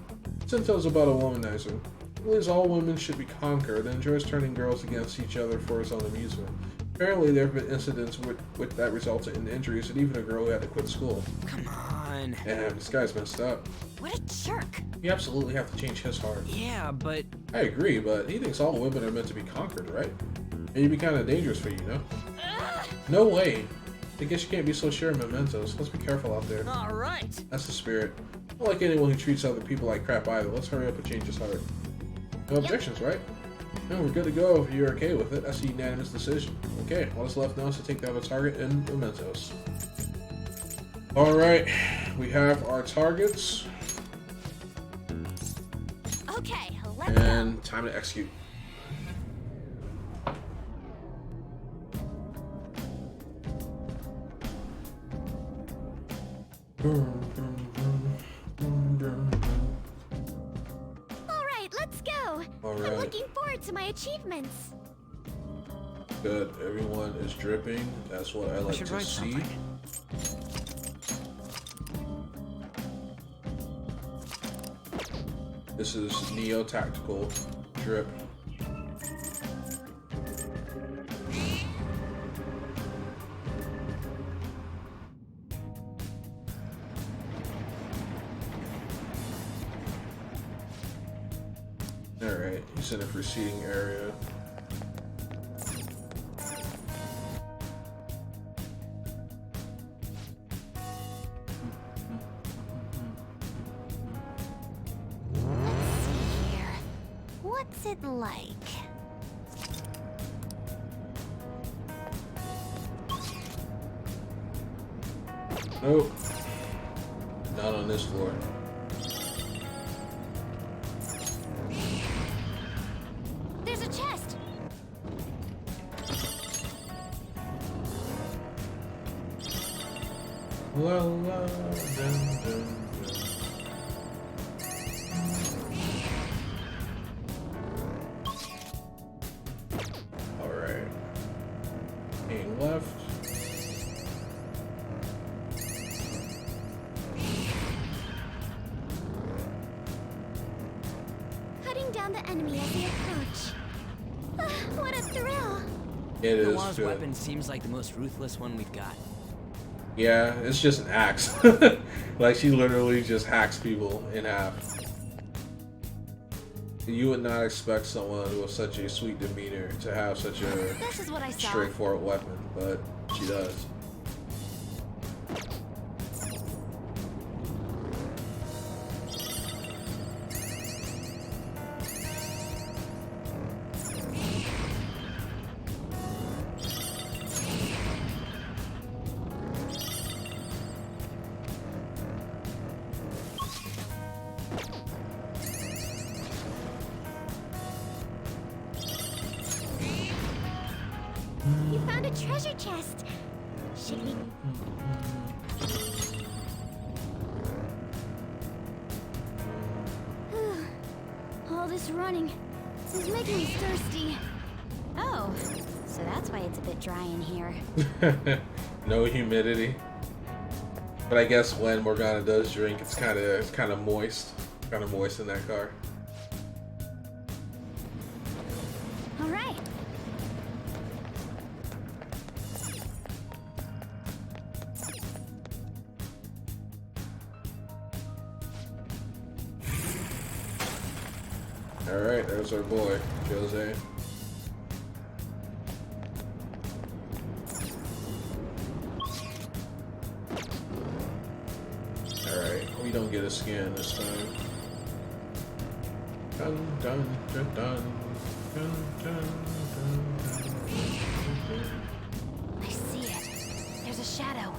This intel's about a womanizer. He believes all women should be conquered and enjoys turning girls against each other for his own amusement. Apparently, there have been incidents with that resulted in injuries and even a girl who had to quit school. Come on. Damn, this guy's messed up. What a jerk. You absolutely have to change his heart. Yeah, but I agree, but he thinks all women are meant to be conquered, right? It'd be kind of dangerous for you, no? No way. I guess you can't be so sure of mementos. Let's be careful out there. all right. That's the spirit. I don't like anyone who treats other people like crap either. Let's hurry up and change his heart. No objections, right? No, we're good to go if you're okay with it. That's a unanimous decision. Okay, all that's left now is to take down the target in mementos. Alright, we have our targets. Okay, let's go. And time to execute. All right, let's go. All I'm right. looking forward to my achievements. Good. Everyone is dripping. That's what I I like should to write see. something. This is Neo Tactical drip. Alright, he's in a proceeding area. Here. What's it like? Nope. Not on this floor. There's a chest. La la dun dun. Alright. Aim left. Cutting down the enemy as they approach. What a thrill! It is Noah's good. weapon seems like the most ruthless one we've got. Yeah, it's just an axe. Like, she literally just hacks people in half. You would not expect someone with such a sweet demeanor to have such a This is what I saw. straightforward weapon, but she does. You found a treasure chest. Should we? All this running, this is making me thirsty. Oh, so that's why it's a bit dry in here. No humidity. But I guess when Morgana does drink, it's kind of moist, in that car. All right. All right, there's our boy, Jose. All right, we don't get a scan this time. Dun dun dun dun dun dun dun. I see it. There's a shadow.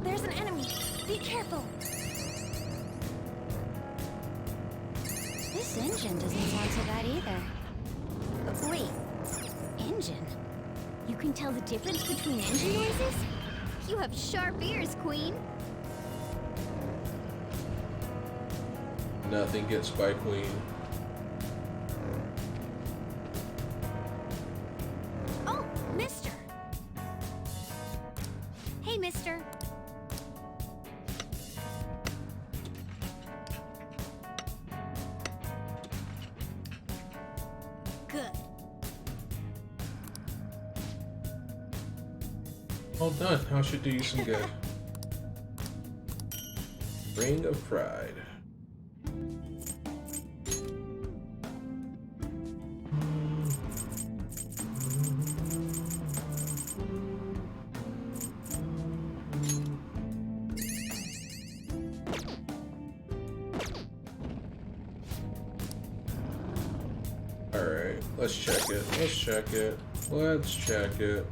There's an enemy. Be careful. This engine doesn't sound so bad either. Wait, engine? You can tell the difference between engine noises? You have sharp ears, Queen. Nothing gets by Queen. Oh, mister. Hey, mister. Good. Well done. How should do you some good? Ring of Pride. Alright, let's check it. Let's check it. Let's check it.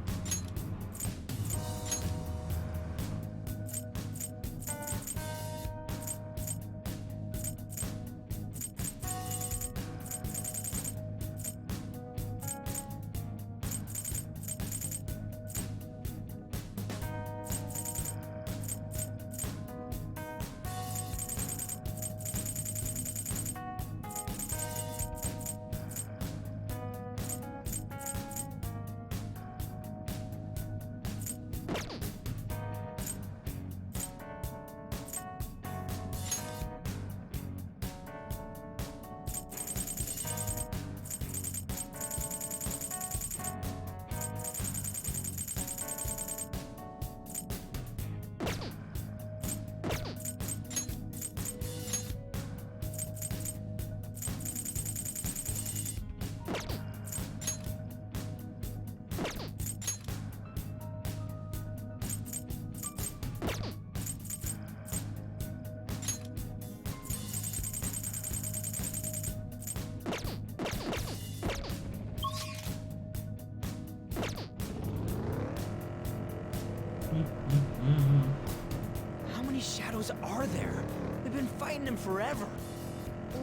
How many shadows are there? They've been fighting him forever.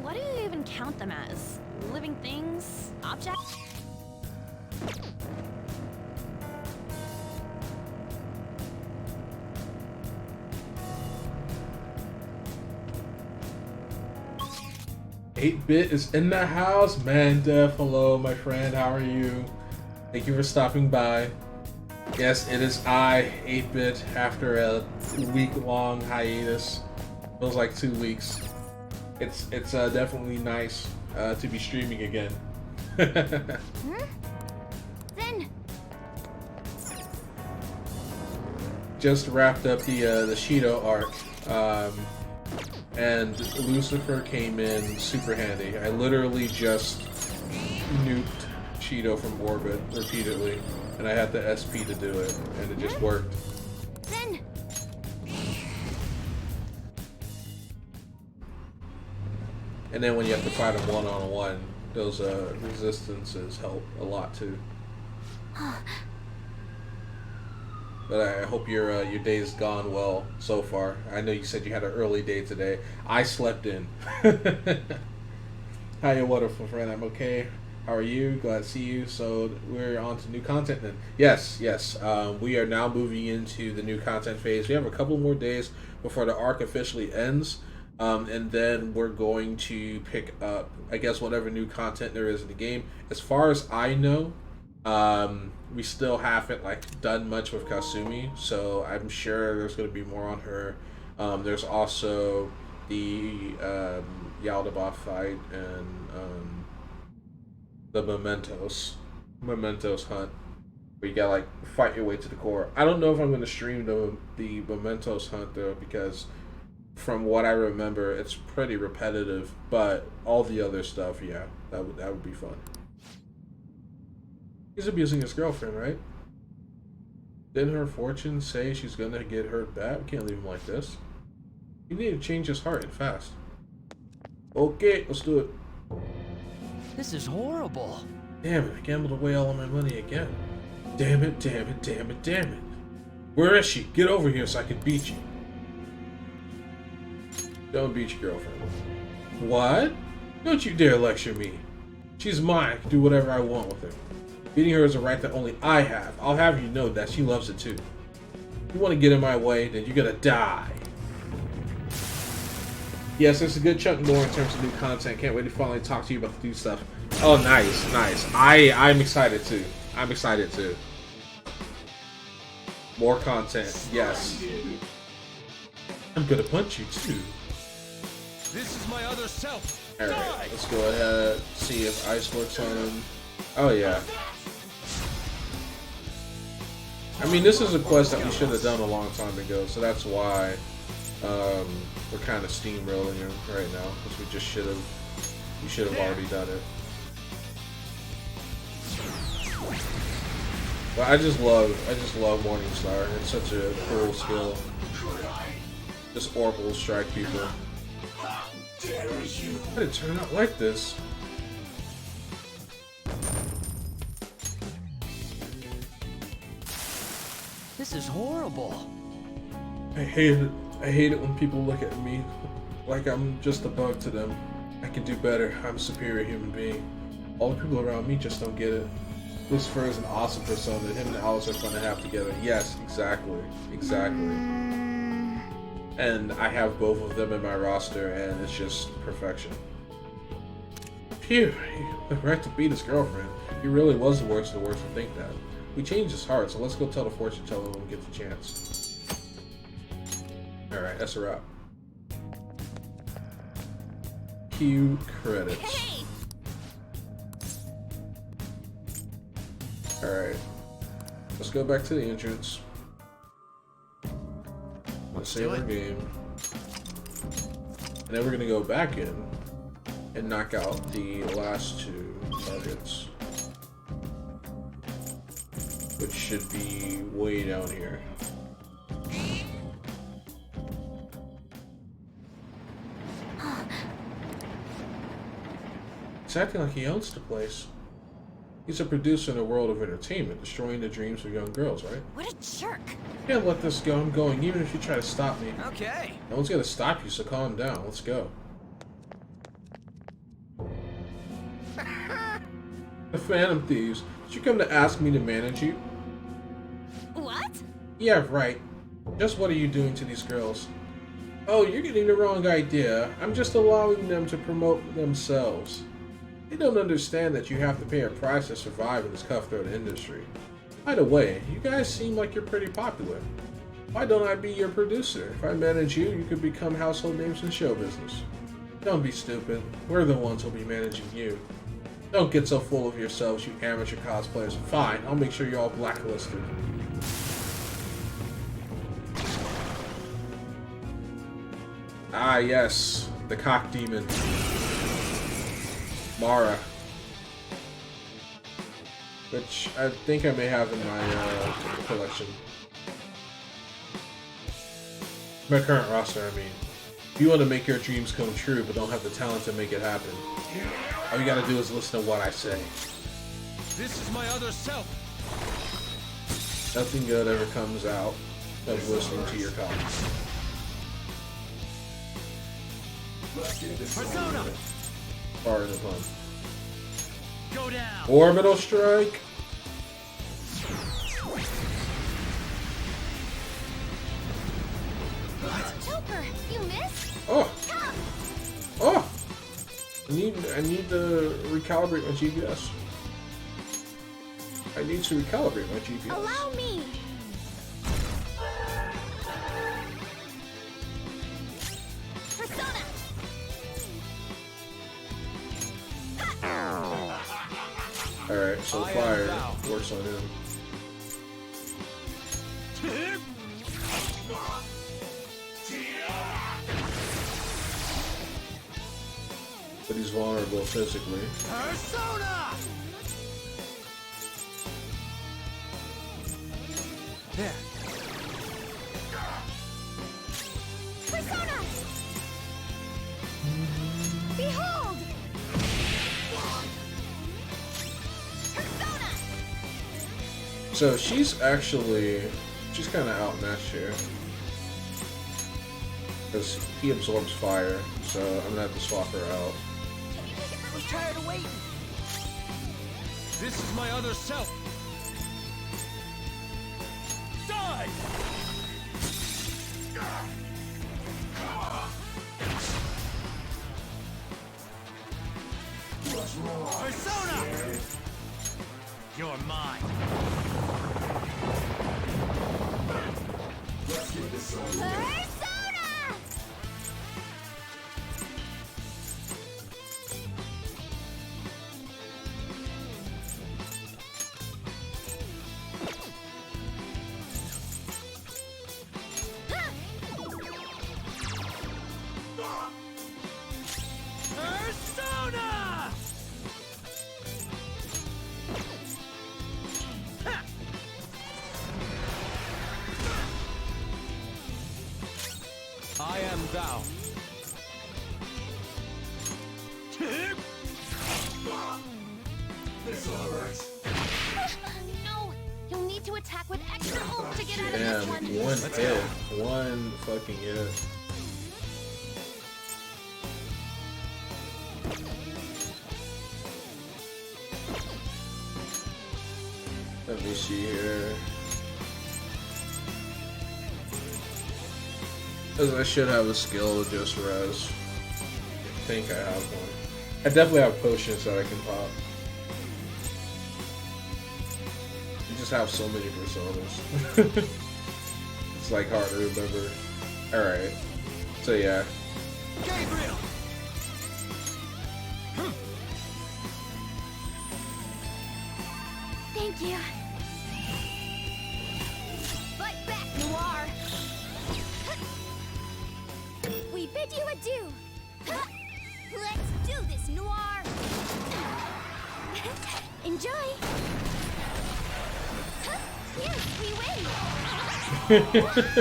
What do you even count them as? Living things? Objects? Eight Bit is in the house. Man, Def, hello, my friend. How are you? Thank you for stopping by. Yes, it is I, 8 Bit, after a week-long hiatus. Feels like 2 weeks. It's definitely nice to be streaming again. Then Just wrapped up the Shido arc, and Lucifer came in super handy. I literally just nuked Shido from orbit repeatedly, and I had the SP to do it, and it just worked. then And then when you have to fight them one-on-one, those resistances help a lot too. But I hope your day's gone well so far. I know you said you had an early day today. I slept in. Hi, you wonderful friend. I'm okay. How are you? Glad to see you. So we're on to new content then. Yes. We are now moving into the new content phase. We have a couple more days before the arc officially ends. And then we're going to pick up, I guess, whatever new content there is in the game. As far as I know, we still haven't done much with Kasumi, so I'm sure there's going to be more on her. There's also the Yaldabaoth fight and the Mementos hunt, where you gotta fight your way to the core. I don't know if I'm going to stream the Mementos hunt though, because from what I remember, it's pretty repetitive. But all the other stuff, yeah, that would be fun. He's abusing his girlfriend, right? Didn't her fortune say she's gonna get hurt bad? We can't leave him like this. You need to change his heart and fast. Okay, let's do it. This is horrible. Damn it, I gambled away all of my money again. Damn it. Where is she? Get over here so I can beat you. Don't beat your girlfriend. What? Don't you dare lecture me. She's mine. I can do whatever I want with her. Beating her is a right that only I have. I'll have you know that she loves it too. If you want to get in my way, then you're gonna die. Yes, there's a good chunk more in terms of new content. Can't wait to finally talk to you about the new stuff. Oh, nice. I'm excited too. More content, yes. I'm gonna punch you too. This is my other self. Alright, let's go ahead, see if ice works on him. Oh yeah. I mean, this is a quest that we should have done a long time ago, so that's why we're kind of steamrolling him right now, because we should have already done it. But I just love Morningstar. It's such a cool skill. This orb will strike people. Why did it turn out like this? This is horrible. I hate it when people look at me like I'm just a bug to them. I can do better. I'm a superior human being. All the people around me just don't get it. Lucifer is an awesome persona that him and Alice are fun to have together. Yes, exactly. And I have both of them in my roster, and it's just perfection. Phew, right to beat his girlfriend. He really was the worst of the worst to think that. We changed his heart, so let's go tell the fortune teller when we get the chance. Alright, that's a wrap. Cue credits. hey! Alright. Let's go back to the entrance. Let's save our game. And then we're gonna go back in and knock out the last two targets, which should be way down here. It's acting like he owns the place. He's a producer in the world of entertainment, destroying the dreams of young girls, right? What a jerk. Can't let this go. I'm going, even if you try to stop me. Okay. No one's gonna stop you, so calm down. Let's go. The Phantom Thieves. Did you come to ask me to manage you? What? Yeah, right. Just what are you doing to these girls? Oh, you're getting the wrong idea. I'm just allowing them to promote themselves. They don't understand that you have to pay a price to survive in this cutthroat industry. By the way, you guys seem like you're pretty popular. Why don't I be your producer? If I manage you, you could become household names in show business. Don't be stupid. We're the ones who'll be managing you. Don't get so full of yourselves, you amateur cosplayers. Fine, I'll make sure you're all blacklisted. Ah, yes. The cock demon. Mara. Which I think I may have in my collection. My current roster, I mean. If you want to make your dreams come true but don't have the talent to make it happen, all you gotta do is listen to what I say. This is my other self. Nothing good ever comes out of listening to your comments. Persona! Pardon the pun. Go down! Orbital strike! Joker, you missed? Oh! Oh! I need to recalibrate my GPS. I need to recalibrate my GPS. Allow me. Persona. Alright, so I am fire thou. works on him. But he's vulnerable physically. Persona! There. Persona. Behold. Persona. So she's kind of outmatched here. Because he absorbs fire, so I'm gonna have to swap her out. I was tired of waiting. This is my other self. Die! Persona! You're mine. Persona. Persona! I am thou. No, you'll need to attack with extra oomph to get out of Damn, this one. one hit. One fucking hit. Let me see here. 'Cause I should have a skill to just res. I think I have one. I definitely have potions that I can pop. You just have so many personas. It's like hard to remember. Alright. So yeah. Gabriel! Thank you. Fight back, Noir. We bid you adieu. Let's do this, Noir. Enjoy. Yes, we win.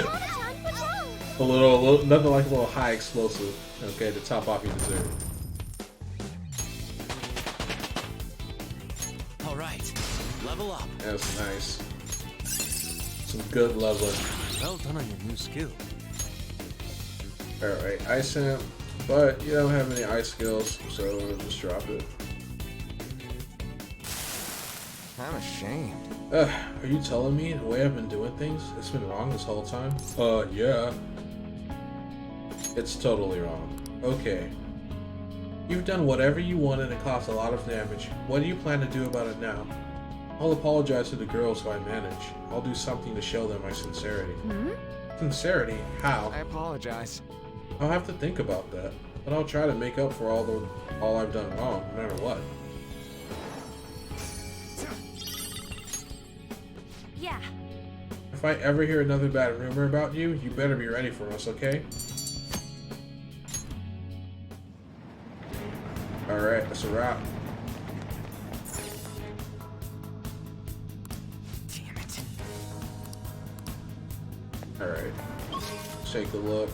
Photon patrol. A little, nothing like a little high explosive. Okay, to top off your dessert. All right. That's nice. Some good leveling. Well done on your new skill. Alright, Ice Amp. But you don't have any ice skills, so we'll just drop it. I'm ashamed. Are you telling me the way I've been doing things, it's been wrong this whole time? Yeah. It's totally wrong. Okay. You've done whatever you wanted and caused a lot of damage. What do you plan to do about it now? I'll apologize to the girls who I manage. I'll do something to show them my sincerity. Sincerity? How? I apologize. I'll have to think about that. But I'll try to make up for all I've done wrong, no matter what. Yeah. If I ever hear another bad rumor about you, you better be ready for us, okay? Alright, that's a wrap. Damn it. Alright. Let's take a look.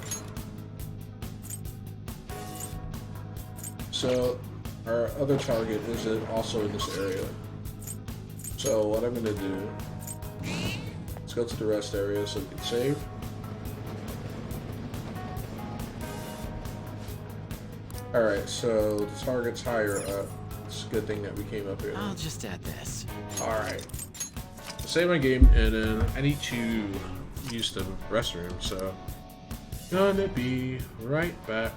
So, our other target is also in this area. So, what I'm gonna do, let's go to the rest area so we can save. Alright, so the target's higher up. It's a good thing that we came up here. I'll just add this. Alright. Save my game, and then I need to use the restroom, so gonna be right back.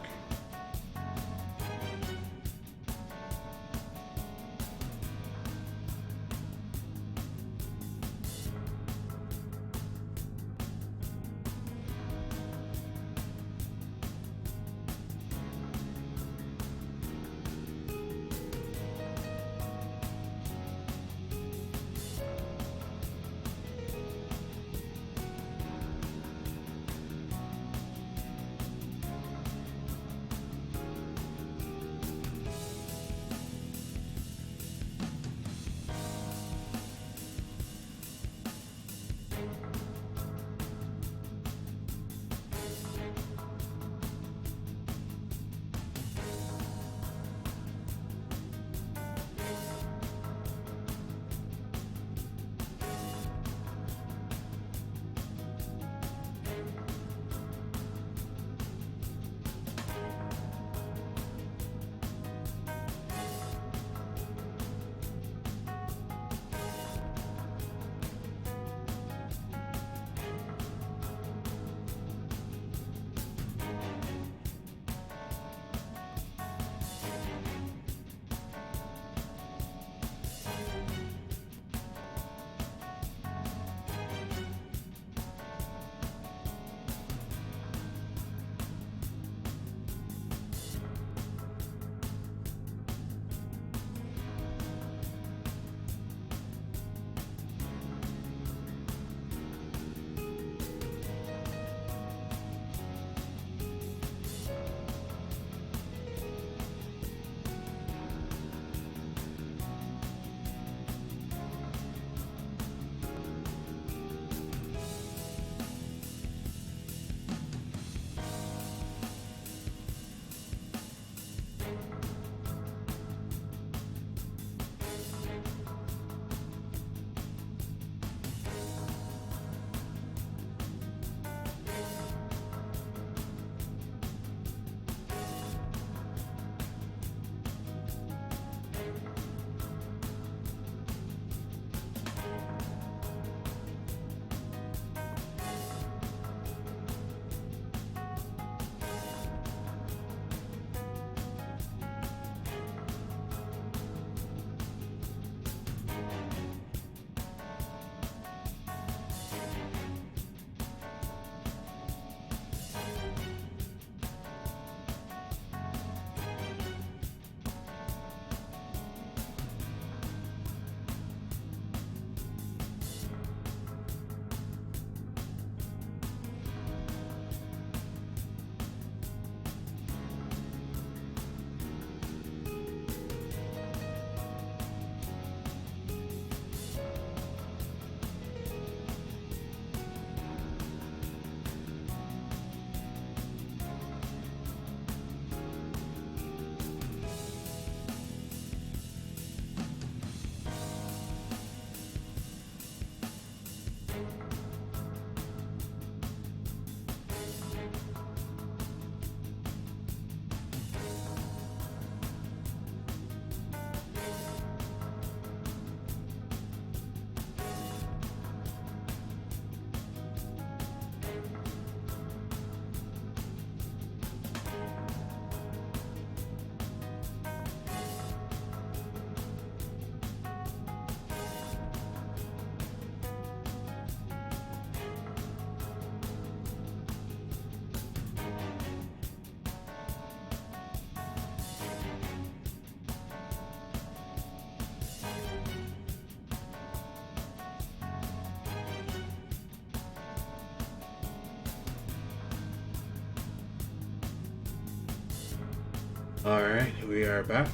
Alright, we are back.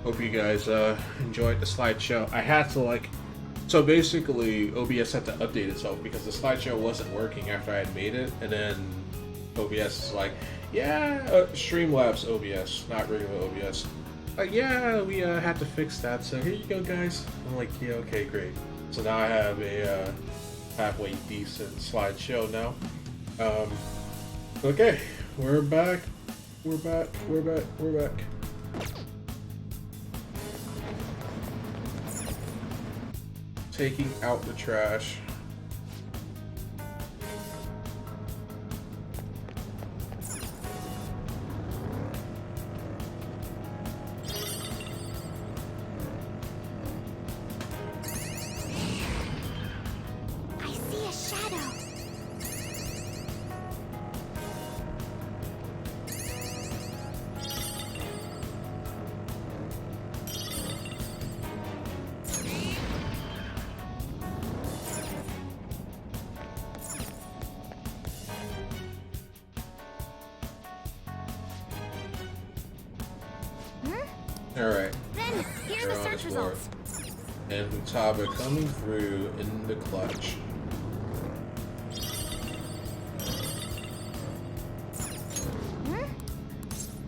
Hope you guys enjoyed the slideshow. I had to so basically OBS had to update itself because the slideshow wasn't working after I had made it, and then OBS is like, yeah, Streamlabs OBS, not regular OBS. Like, yeah, we had to fix that, so here you go, guys. I'm like, yeah, okay, great. So now I have a halfway decent slideshow now. Okay, we're back. We're back. Taking out the trash. I see a shadow. Alright. Then, here are They're the on search his board. results. And Futaba coming through in the clutch.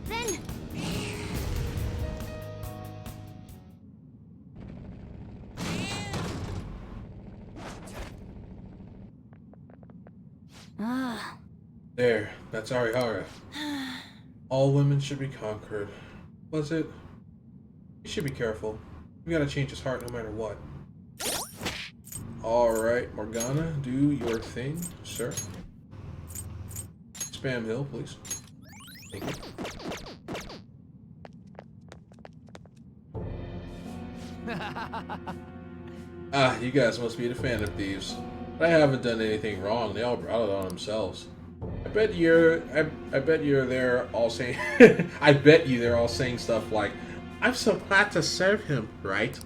Then, ah, There, that's Arihara. All women should be conquered. Was it? You should be careful. We gotta change his heart no matter what. Alright, Morgana, do your thing, sir. Spam hill, please. Thank you. Ah, you guys must be the fan of thieves. But I haven't done anything wrong. They all brought it on themselves. I bet you're there all saying I bet you they're all saying stuff like, I'm so glad to serve him, right?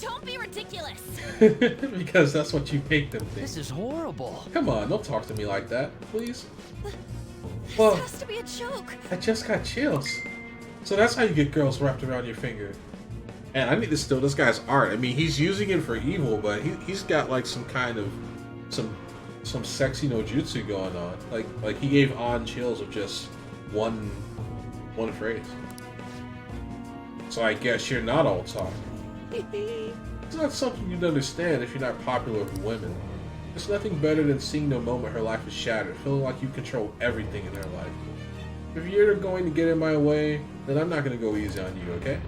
don't be ridiculous. Because that's what you make them think. This is horrible. Come on, don't talk to me like that, please. This Well, has to be a joke. I just got chills. So that's how you get girls wrapped around your finger. And I need to steal this guy's art. I mean, he's using it for evil, but he's got like some kind of some sexy no jutsu going on. Like he gave On chills with just one phrase. So I guess you're not all talk. It's not something you'd understand if you're not popular with women. There's nothing better than seeing the moment her life is shattered, feeling like you control everything in her life. If you're going to get in my way, then I'm not going to go easy on you, okay?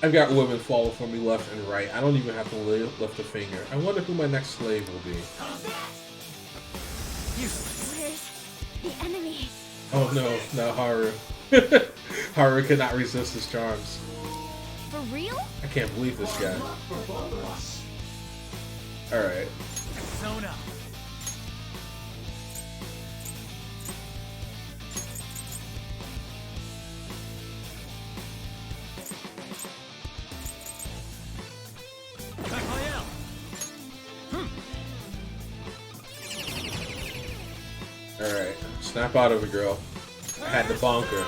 I've got women falling for me left and right. I don't even have to lift a finger. I wonder who my next slave will be. Where's the enemy? Oh no, not Haru. Haru cannot resist his charms. For real? I can't believe this guy. Alright. Sona. Alright. Snap out of it, girl. I had to bonk her.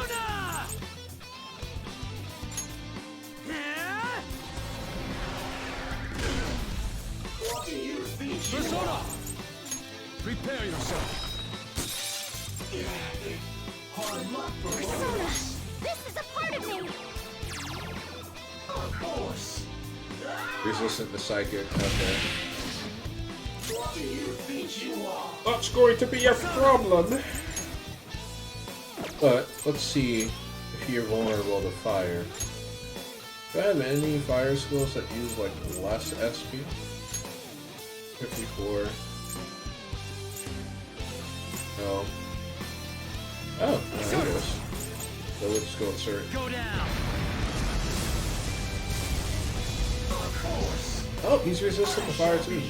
Persona! Prepare yourself. Persona! This is a part of me! Resistant to psychic. Okay. That's going to be a problem. But let's see if you're vulnerable to fire. Do I have any fire skills that use like less SP? 54. No. Oh, there it is. So let's just go insert. Go down. Oh, he's resistant to fire too.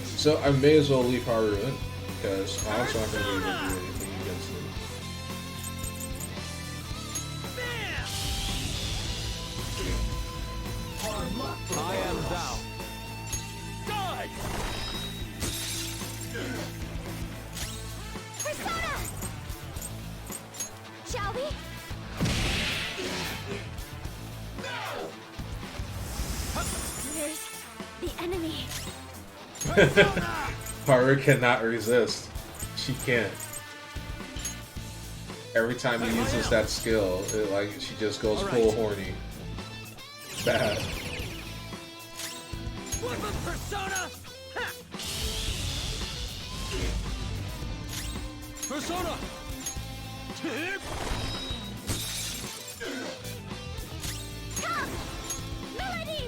So I may as well leave Haru in, because I'm not going to be able to do anything against him. shall we? Here's the enemy. Haru cannot resist. She can't. Every time he uses that skill, she just goes full horny. Bad. Weapon persona! Ha! Persona! Come! Melody!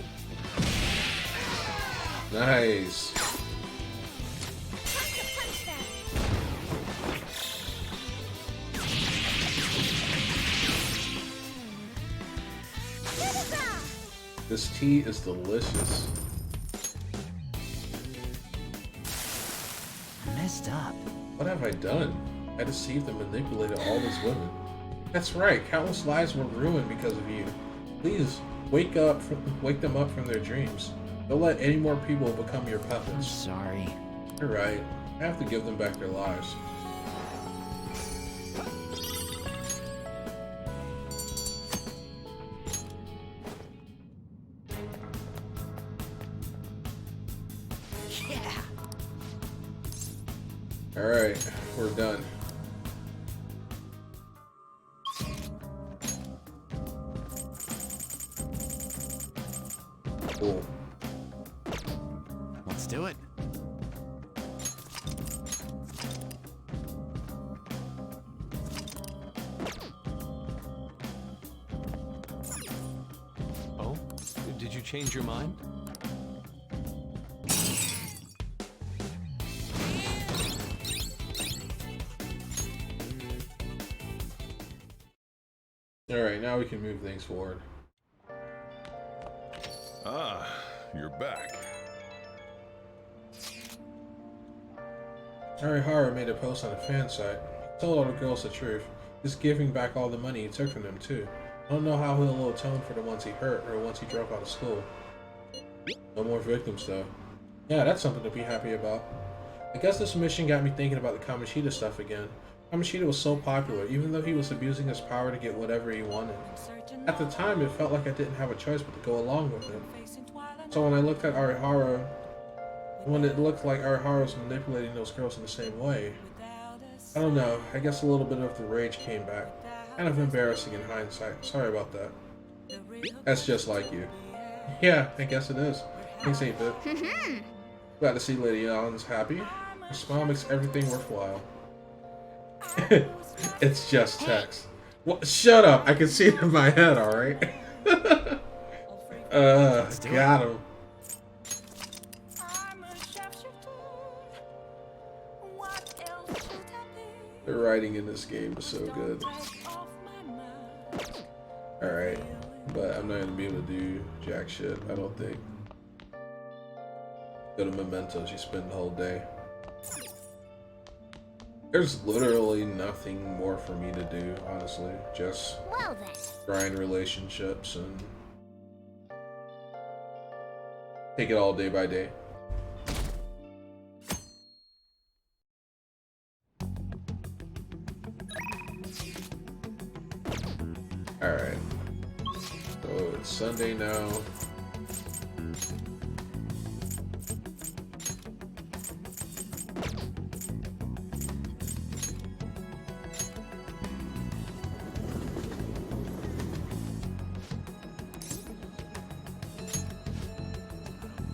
Nice. Time to punch them! This tea is delicious. Messed up. What have I done? I deceived and manipulated all these women. That's right, countless lives were ruined because of you. Please, wake them up from their dreams. Don't let any more people become your I'm puppets. sorry. You're right. I have to give them back their lives. Yeah. Alright, we're done. Cool. Let's do it. Oh? Did you change your mind? Alright, now we can move things forward. Ah, you're back. Arihara made a post on a fan site. He told all the girls the truth. He's giving back all the money he took from them too. I don't know how he'll atone for the ones he hurt or once he dropped out of school. No more victims though. Yeah, that's something to be happy about. I guess this mission got me thinking about the Kamoshida stuff again. Kamoshida was so popular, even though he was abusing his power to get whatever he wanted. At the time, it felt like I didn't have a choice but to go along with him. So when I looked at Arihara, when it looked like Arihara was manipulating those girls in the same way, I don't know, I guess a little bit of the rage came back. Kind of embarrassing in hindsight, sorry about that. That's just like you. Yeah, I guess it is. Thanks, 8-Bit. Glad to see Lady Allen's happy. Her smile makes everything worthwhile. It's just text. What? Shut up! I can see it in my head, alright? Got him. The writing in this game is so good. Alright, but I'm not gonna be able to do jack shit, I don't think. Go to Mementos, you spend the whole day. There's literally nothing more for me to do, honestly. Just Well then. grind relationships and take it all day by day. Alright. So it's Sunday now.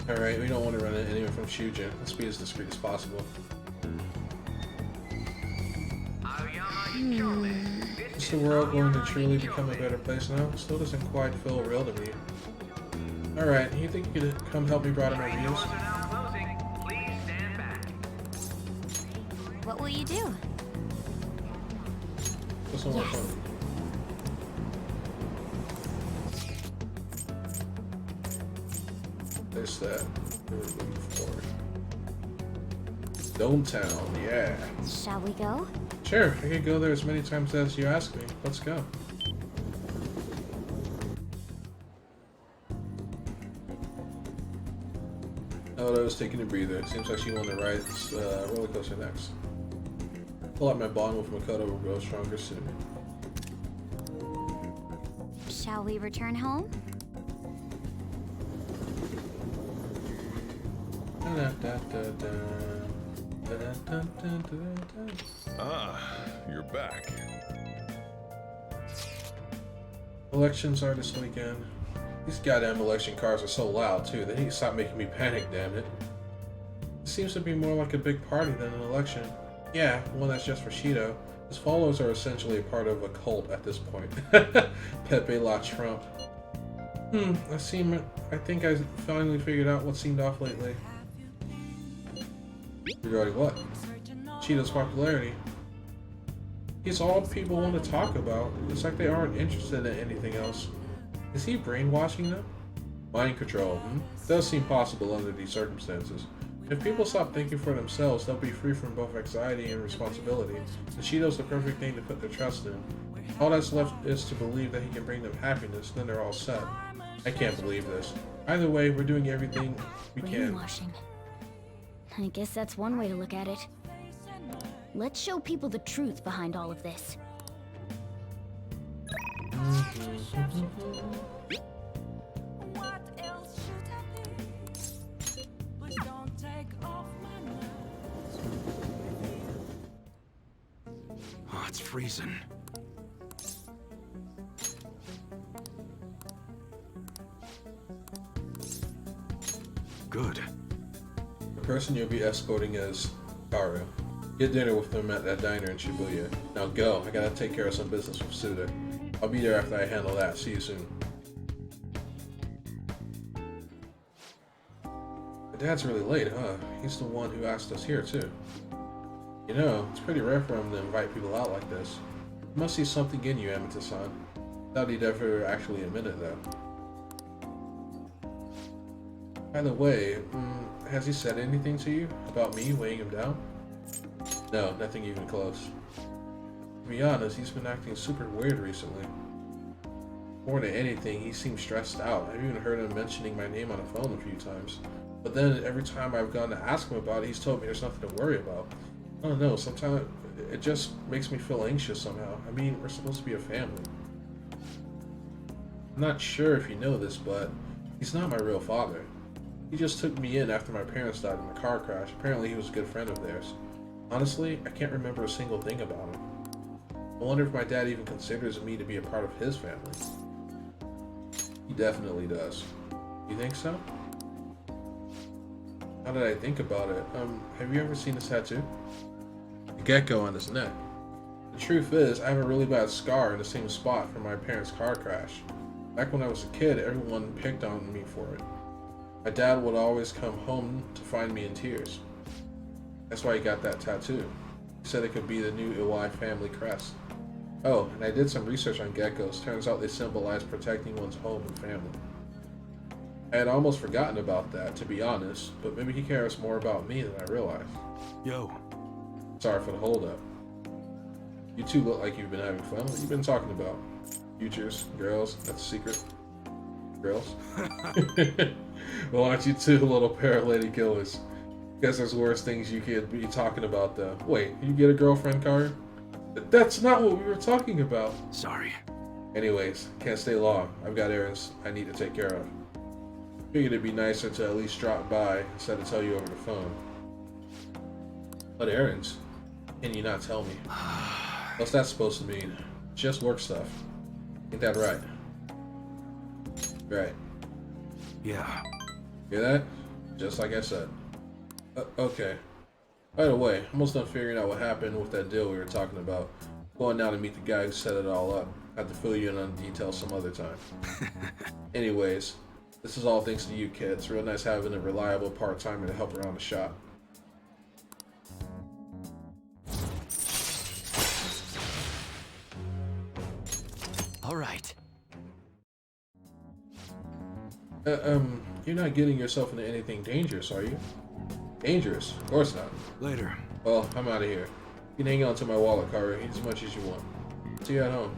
Alright, we don't want to run into anyone from Shujin. Let's be as discreet as possible. Is the world going to truly become a better place now? Still doesn't quite feel real to me. Alright, you think you could come help me broaden my views? What will you do? This one more fun. There's that. We're looking for Dome Town, yeah. Shall we go? Sure, I could go there as many times as you ask me. Let's go. Odo's taking a breather. Seems like she wanted to ride this roller coaster next. Pull out my bond with Makoto will grow stronger soon. Shall we return home? Ah, you're back. Elections are this weekend. These goddamn election cars are so loud too. They need to stop making me panic, damn it. It seems to be more like a big party than an election. Yeah, one that's just for Shido. His followers are essentially a part of a cult at this point. Pepe La Trump. I think I finally figured out what seemed off lately. Regarding what? Cheetah's popularity. He's all people want to talk about. It's like they aren't interested in anything else. Is he brainwashing them? Mind control, Does seem possible under these circumstances. If people stop thinking for themselves, they'll be free from both anxiety and responsibility. And Shido's the perfect thing to put their trust in. All that's left is to believe that he can bring them happiness, then they're all set. I can't believe this. Either way, we're doing everything we can. Brainwashing. I guess that's one way to look at it. Let's show people the truth behind all of this. What else should I be? Please don't take off my mask. Oh, it's freezing. Good. The person you'll be escorting is Karu. Get dinner with them at that diner in Shibuya. Now go, I gotta take care of some business with Suda. I'll be there after I handle that. See you soon. My dad's really late, huh? He's the one who asked us here, too. You know, it's pretty rare for him to invite people out like this. He must see something in you, Amethyst-san. Doubt he'd ever actually admit it, though. By the way, has he said anything to you about me weighing him down? No, nothing even close. To be honest, he's been acting super weird recently. More than anything, he seems stressed out. I've even heard him mentioning my name on the phone a few times. But then every time I've gone to ask him about it, he's told me there's nothing to worry about. I don't know, sometimes it just makes me feel anxious somehow. I mean, we're supposed to be a family. I'm not sure if you know this, but he's not my real father. He just took me in after my parents died in a car crash. Apparently he was a good friend of theirs. Honestly, I can't remember a single thing about him. I wonder if my dad even considers me to be a part of his family. He definitely does. You think so? Now that I think about it, have you ever seen this tattoo? A gecko on his neck. The truth is, I have a really bad scar in the same spot from my parents' car crash. Back when I was a kid, everyone picked on me for it. My dad would always come home to find me in tears. That's why he got that tattoo. He said it could be the new Iwai family crest. Oh, and I did some research on geckos. Turns out they symbolize protecting one's home and family. I had almost forgotten about that, to be honest, but maybe he cares more about me than I realized. Yo. Sorry for the holdup. You two look like you've been having fun. What you been talking about? Futures, girls, that's a secret. Girls? Well, aren't you two little pair of lady killers? Guess there's worse things you could be talking about though. Wait, you get a girlfriend card? That's not what we were talking about. Sorry. Anyways, can't stay long. I've got errands I need to take care of. Figured it'd be nicer to at least drop by instead of tell you over the phone. What errands? Can you not tell me? What's that supposed to mean? Just work stuff. Ain't that right? Right. Yeah. Hear that? Just like I said. Okay. By the way, I'm almost done figuring out what happened with that deal we were talking about. Going down to meet the guy who set it all up. Have to fill you in on details some other time. Anyways, this is all thanks to you, kid. It's real nice having a reliable part-timer to help around the shop. All right. You're not getting yourself into anything dangerous, are you? Dangerous? Of course not. Later. Well, I'm out of here. You can hang on to my wallet, Karu. Eat as much as you want. See you at home.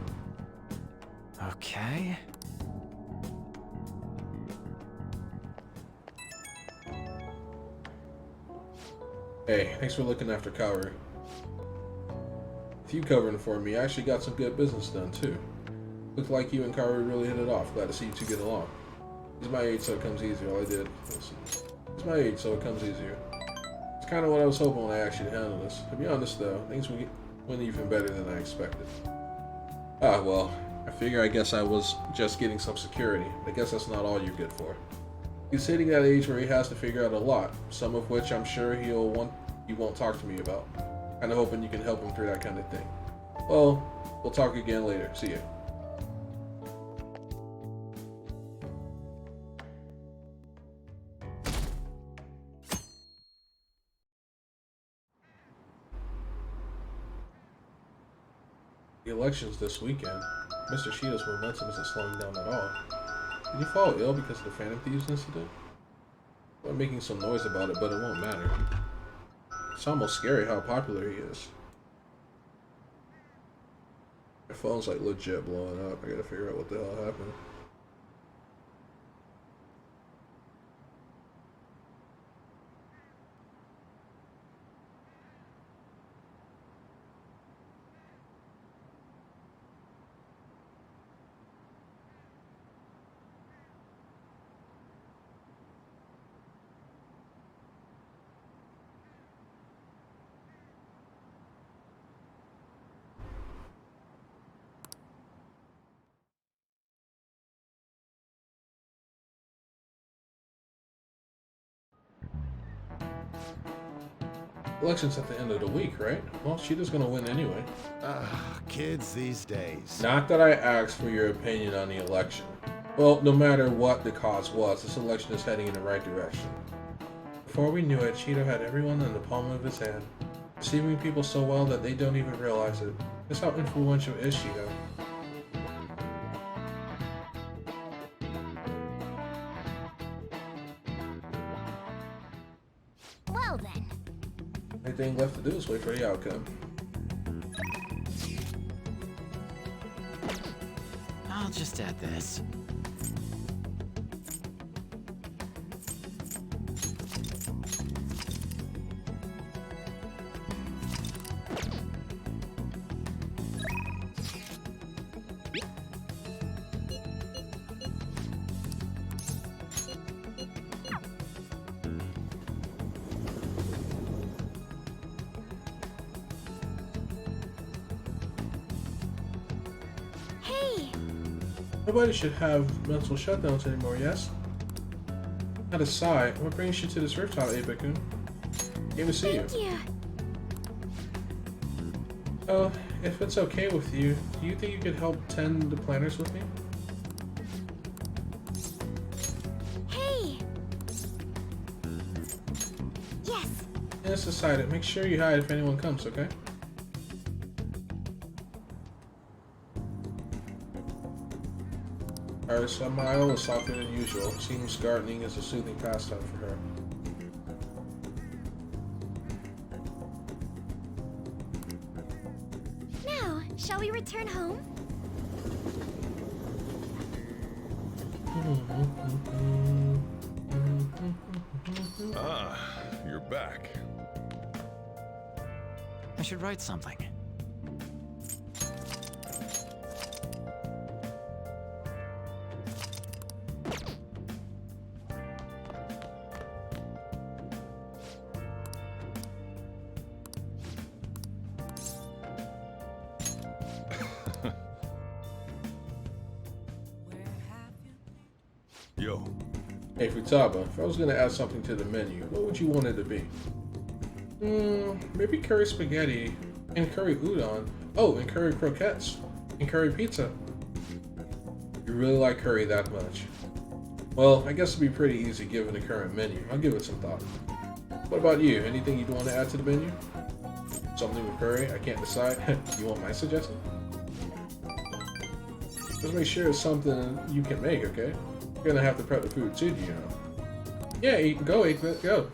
Okay. Hey, thanks for looking after Karu. With you covering for me, I actually got some good business done, too. Looked like you and Karu really hit it off. Glad to see you two get along. He's my age, so it comes easier. All I did. He's my age, so it comes easier. It's kind of what I was hoping when I asked you to handle this. To be honest, though, things went even better than I expected. Ah, well, I guess I was just getting some security. I guess that's not all you're good for. He's hitting that age where he has to figure out a lot, some of which I'm sure he won't talk to me about. Kinda hoping you can help him through that kind of thing. Well, we'll talk again later. See ya. The election's this weekend. Mr. Shido's momentum isn't slowing down at all. Did he fall ill because of the Phantom Thieves incident? I'm making some noise about it, but it won't matter. It's almost scary how popular he is. My phone's like legit blowing up. I gotta figure out what the hell happened. Election's at the end of the week, right? Well, Shido's gonna win anyway. Kids these days. Not that I asked for your opinion on the election. Well, no matter what the cause was, this election is heading in the right direction. Before we knew it, Shido had everyone in the palm of his hand, deceiving people so well that they don't even realize it. Just how influential is Shido? Well then. Everything left to do is wait for the outcome. I'll just add this. Hey! Nobody should have mental shutdowns anymore, yes? Not a sigh. What brings you to this rooftop, Abekun? Came to see you. Thank you. Oh, if it's okay with you, do you think you could help tend the planters with me? Hey! Yes! And it's decided. Make sure you hide if anyone comes, okay? Alright, so Mile is softer than usual. Seems gardening is a soothing pastime for her. Now, shall we return home? You're back. I should write something. Yo, Hey, Futaba, if I was gonna add something to the menu, what would you want it to be? Maybe curry spaghetti and curry udon. Oh, and curry croquettes and curry pizza. You really like curry that much? Well, I guess it'd be pretty easy given the current menu. I'll give it some thought. What about you? Anything you'd want to add to the menu? Something with curry? I can't decide. You want my suggestion? Just make sure it's something you can make, okay? You're gonna have to prep the food too, you know. Yeah, go, go.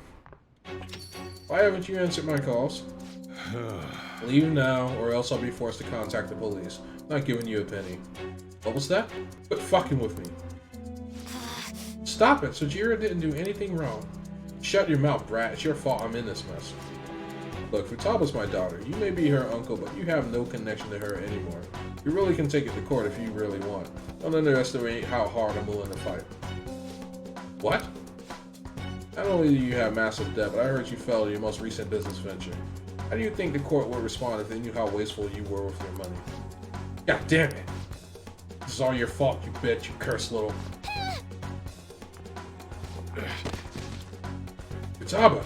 Why haven't you answered my calls? Leave now, or else I'll be forced to contact the police. Not giving you a penny. What was that? Quit fucking with me. Stop it, Sojiro didn't do anything wrong. Shut your mouth, brat. It's your fault I'm in this mess. Look, Futaba's my daughter. You may be her uncle, but you have no connection to her anymore. You really can take it to court if you really want. Don't underestimate how hard I'm willing to fight. What? Not only do you have massive debt, but I heard you failed in your most recent business venture. How do you think the court would respond if they knew how wasteful you were with your money? God damn it! This is all your fault, you bitch, you cursed little... Futaba!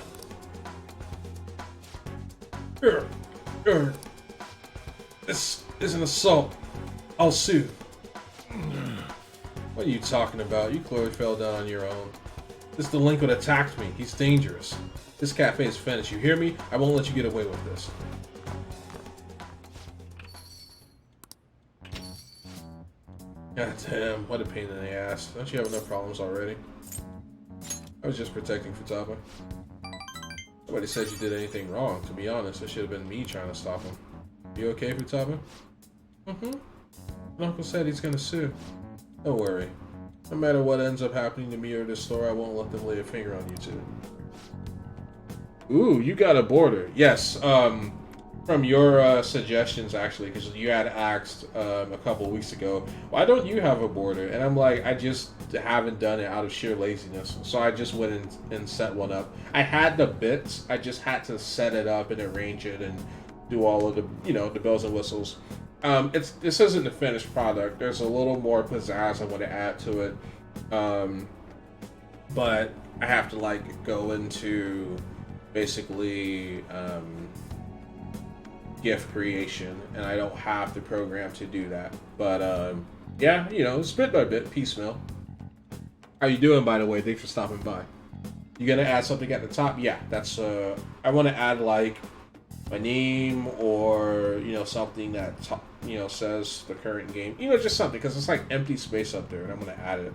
This is an assault. I'll sue. What are you talking about? You clearly fell down on your own. This delinquent attacked me. He's dangerous. This cafe is finished. You hear me? I won't let you get away with this. God damn, what a pain in the ass. Don't you have enough problems already? I was just protecting Futaba. Nobody said you did anything wrong. To be honest, it should have been me trying to stop him. You okay, Futaba? Mm-hmm. My uncle said he's gonna sue. Don't worry. No matter what ends up happening to me or this store, I won't let them lay a finger on you two. Ooh, you got a border. Yes, from your suggestions, actually, because you had asked a couple of weeks ago, why don't you have a border? And I'm like, I just haven't done it out of sheer laziness. So I just went and set one up. I had the bits, I just had to set it up and arrange it and do all of the, you know, the bells and whistles. This isn't the finished product. There's a little more pizzazz I want to add to it. But I have to like go into basically gift creation, and I don't have the program to do that. But yeah, you know, it's bit by bit, piecemeal. How you doing, by the way? Thanks for stopping by. You gonna add something at the top? Yeah, that's I want to add like my name, or you know, something that you know, says the current game, you know, just something, because it's like empty space up there and I'm gonna add it.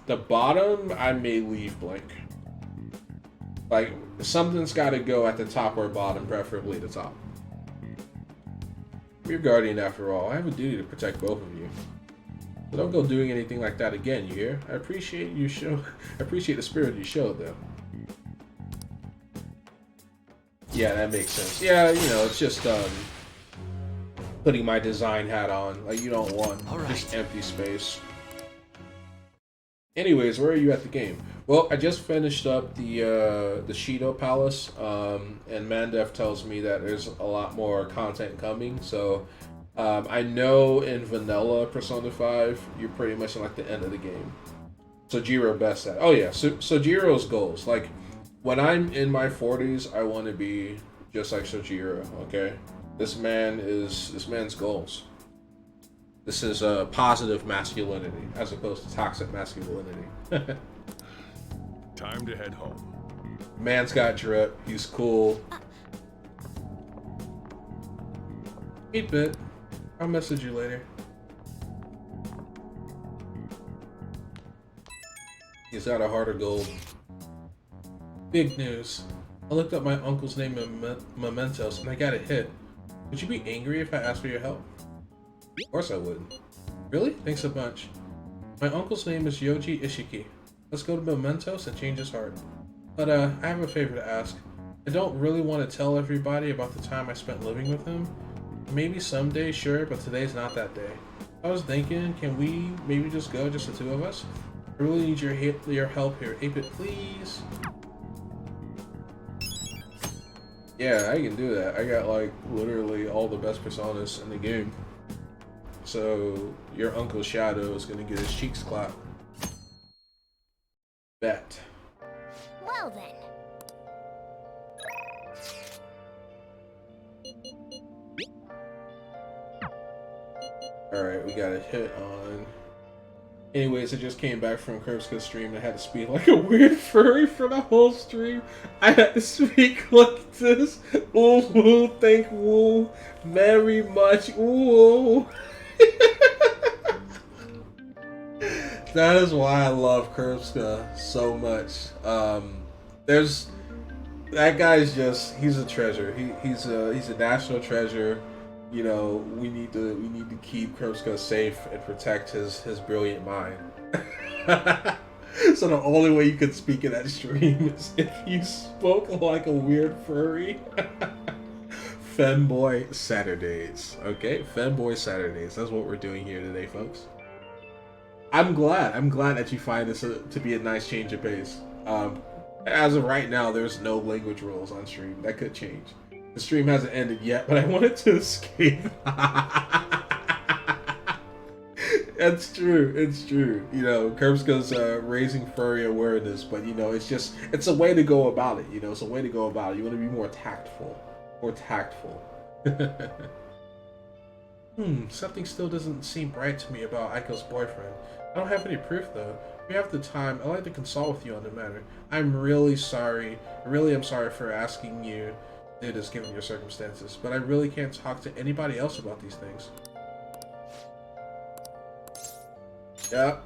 The bottom I may leave blank. Like something's got to go at the top or bottom, preferably the top. I'm your guardian after all. I have a duty to protect both of you. So don't go doing anything like that again, you hear? I appreciate I appreciate the spirit you showed though. Yeah, that makes sense. Yeah, you know, it's just putting my design hat on. Like, you don't want just empty space. Anyways, where are you at the game? Well, I just finished up the Shido Palace, and Mandev tells me that there's a lot more content coming. So I know in vanilla Persona 5, you're pretty much in like the end of the game. Sojiro best at. Oh yeah, Sojiro's goals. Like when I'm in my 40s, I want to be just like Sojiro. Okay, this man's goals. This is positive masculinity as opposed to toxic masculinity. Time to head home. Man's got drip. He's cool. 8-bit. I'll message you later. He's got a heart of gold. Big news. I looked up my uncle's name in Mementos and I got a hit. Would you be angry if I asked for your help? Of course I wouldn't. Really? Thanks a bunch. My uncle's name is Yoji Ishiki. Let's go to Mementos and change his heart. But I have a favor to ask. I don't really want to tell everybody about the time I spent living with him. Maybe someday, sure, but today's not that day. I was thinking, can we maybe just go, just the two of us? I really need your help here. 8-bit, please. Yeah, I can do that. I got like literally all the best personas in the game. So your Uncle Shadow is gonna get his cheeks clapped. Bet. Well then. Alright, we got a hit on. Anyways, I just came back from Curbscutt's stream and I had to speak like a weird furry for the whole stream. I had to speak like this. Ooh, ooh, thank woo very much. Ooh. That is why I love Curbscut so much. There's that guy's just—he's a treasure. He's a national treasure. You know, we need to keep Curbscut safe and protect his brilliant mind. So the only way you could speak in that stream is if you spoke like a weird furry. Femboy Saturdays. Okay, Femboy Saturdays. That's what we're doing here today, folks. I'm glad that you find this to be a nice change of pace. As of right now, there's no language rules on stream. That could change. The stream hasn't ended yet, but I wanted to escape. It's true. It's true. You know, Kurbska's raising furry awareness, but you know, it's a way to go about it. You know, it's a way to go about it. You want to be more tactful. More tactful. Something still doesn't seem right to me about Aiko's boyfriend. I don't have any proof though. If you have the time, I'd like to consult with you on the matter. I'm really sorry. I really am sorry for asking you to do this given your circumstances, but I really can't talk to anybody else about these things. Yeah.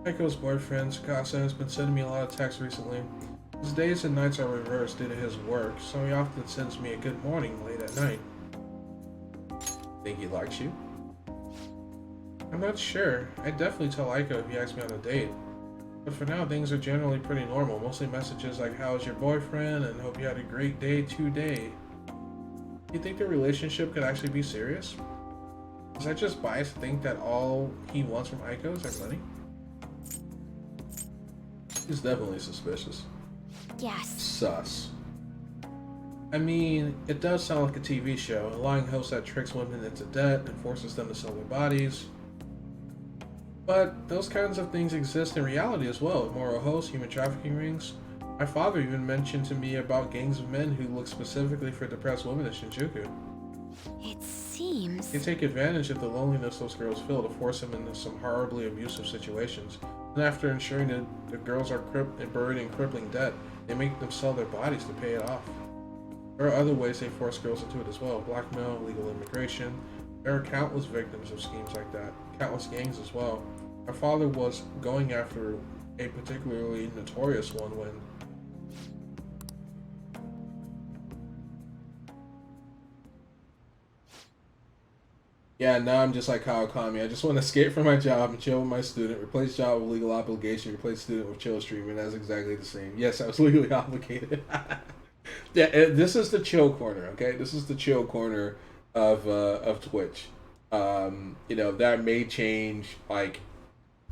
Aiko's boyfriend, Tsukasa, has been sending me a lot of texts recently. His days and nights are reversed due to his work, so he often sends me a good morning late at night. Think he likes you? I'm not sure. I'd definitely tell Aiko if he asks me on a date. But for now, things are generally pretty normal. Mostly messages like, how's your boyfriend, and hope you had a great day today. Do you think the relationship could actually be serious? Is that just biased to think that all he wants from Aiko is her money? He's definitely suspicious. Yes. Sus. I mean, it does sound like a TV show, a lying host that tricks women into debt and forces them to sell their bodies. But those kinds of things exist in reality as well. Immoral hosts, human trafficking rings. My father even mentioned to me about gangs of men who look specifically for depressed women in Shinjuku. It seems... They take advantage of the loneliness those girls feel to force them into some horribly abusive situations. And after ensuring that the girls are buried in crippling debt, they make them sell their bodies to pay it off. There are other ways they force girls into it as well. Blackmail, illegal immigration. There are countless victims of schemes like that. Countless gangs as well. My father was going after a particularly notorious one when... Yeah, now I'm just like Kawakami. I just want to escape from my job and chill with my student. Replace job with legal obligation. Replace student with chill stream. And that's exactly the same. Yes, I was legally obligated. Yeah, this is the chill corner, okay? This is the chill corner of Twitch. You know, that may change, like,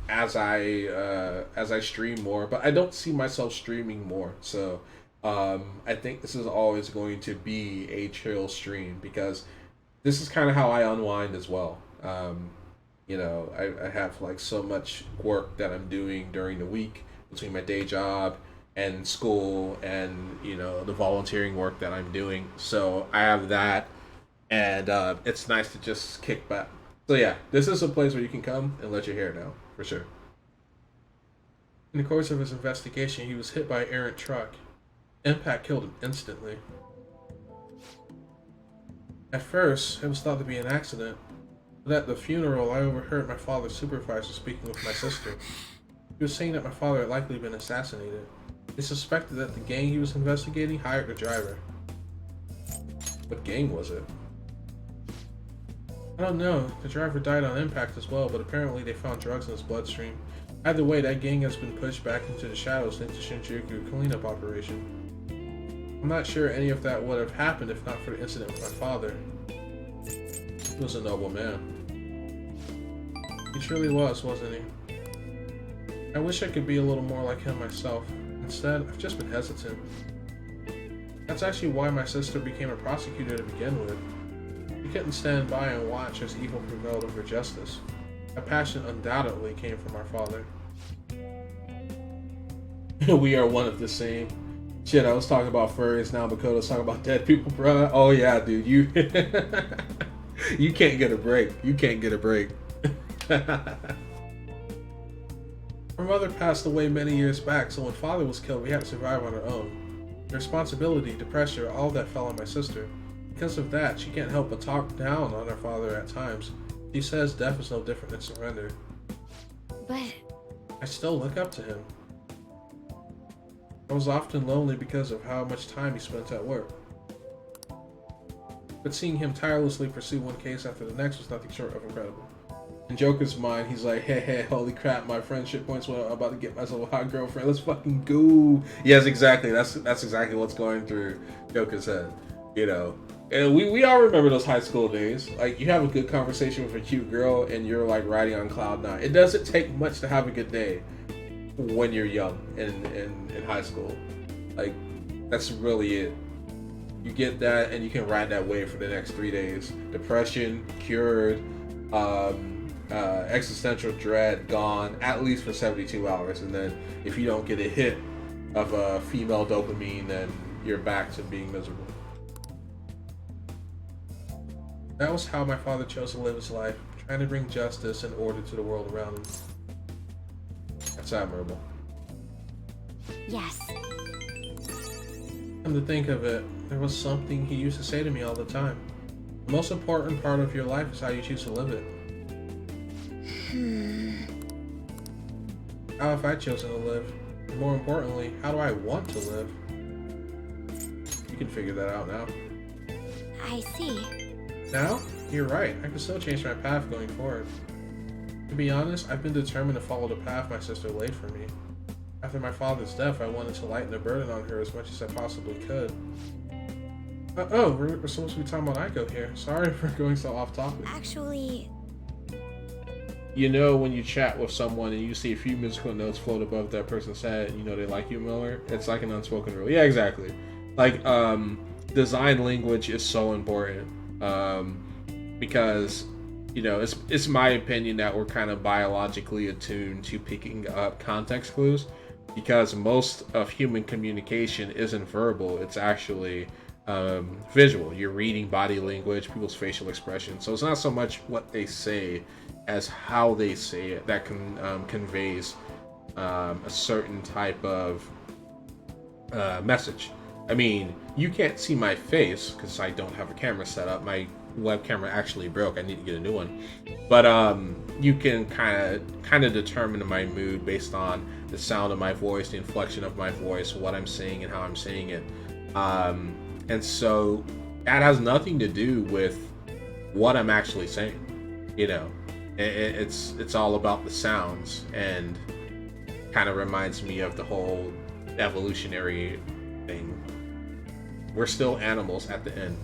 as I stream more, but I don't see myself streaming more. So, I think this is always going to be a chill stream because this is kind of how I unwind as well. You know, I have like so much work that I'm doing during the week between my day job and school and, you know, the volunteering work that I'm doing. So I have that, and it's nice to just kick back. So yeah, this is a place where you can come and let your hair down, for sure. In the course of his investigation, he was hit by an errant truck. Impact killed him instantly. At first, it was thought to be an accident, but at the funeral, I overheard my father's supervisor speaking with my sister. He was saying that my father had likely been assassinated. They suspected that the gang he was investigating hired the driver. What gang was it? I don't know. The driver died on impact as well, but apparently they found drugs in his bloodstream. Either way, that gang has been pushed back into the shadows thanks to Shinjuku cleanup operation. I'm not sure any of that would have happened if not for the incident with my father. He was a noble man. He truly was, wasn't he? I wish I could be a little more like him myself. Instead, I've just been hesitant. That's actually why my sister became a prosecutor to begin with. She couldn't stand by and watch as evil prevailed over justice. That passion undoubtedly came from our father. We are one of the same. Shit, I was talking about furries, now Makoto's talking about dead people, bro. Oh yeah, dude, you you can't get a break. You can't get a break. Our mother passed away many years back, so when father was killed, we had to survive on our own. The responsibility, the pressure, all that fell on my sister. Because of that, she can't help but talk down on our father at times. She says death is no different than surrender. But... I still look up to him. I was often lonely because of how much time he spent at work. but seeing him tirelessly pursue one case after the next was nothing short of incredible. In Joker's mind, he's like, hey, holy crap, my friendship points when I'm about to get myself a hot girlfriend. Let's fucking go. Yes, exactly. That's exactly what's going through Joker's head. You know, and we all remember those high school days. Like, you have a good conversation with a cute girl and you're like riding on cloud nine. It doesn't take much to have a good day when you're young in high school. Like, that's really it. You get that and you can ride that wave for the next 3 days. Depression cured, existential dread gone, at least for 72 hours. And then if you don't get a hit of female dopamine, then you're back to being miserable. That was how my father chose to live his life, trying to bring justice and order to the world around him. That's admirable. Yes. Come to think of it, there was something he used to say to me all the time. The most important part of your life is how you choose to live it. How have I chosen to live? And more importantly, how do I want to live? You can figure that out now. I see. Now? You're right. I can still change my path going forward. To be honest, I've been determined to follow the path my sister laid for me. After my father's death, I wanted to lighten the burden on her as much as I possibly could. We're supposed to be talking about Aiko here. Sorry for going so off topic. Actually, You know, when you chat with someone and you see a few musical notes float above that person's head, you know they like you, Miller. It's like an unspoken rule. Yeah, exactly. Like, design language is so important. Because, you know, it's my opinion that we're kind of biologically attuned to picking up context clues, because most of human communication isn't verbal. It's actually visual. You're reading body language, people's facial expression. So it's not so much what they say as how they say it that conveys a certain type of message. I mean, you can't see my face because I don't have a camera set up. My web camera actually broke. I need to get a new one. But you can kind of determine my mood based on the sound of my voice, the inflection of my voice, what I'm saying and how I'm saying it. And so that has nothing to do with what I'm actually saying. You know, it's all about the sounds, and kind of reminds me of the whole evolutionary thing. We're still animals at the end.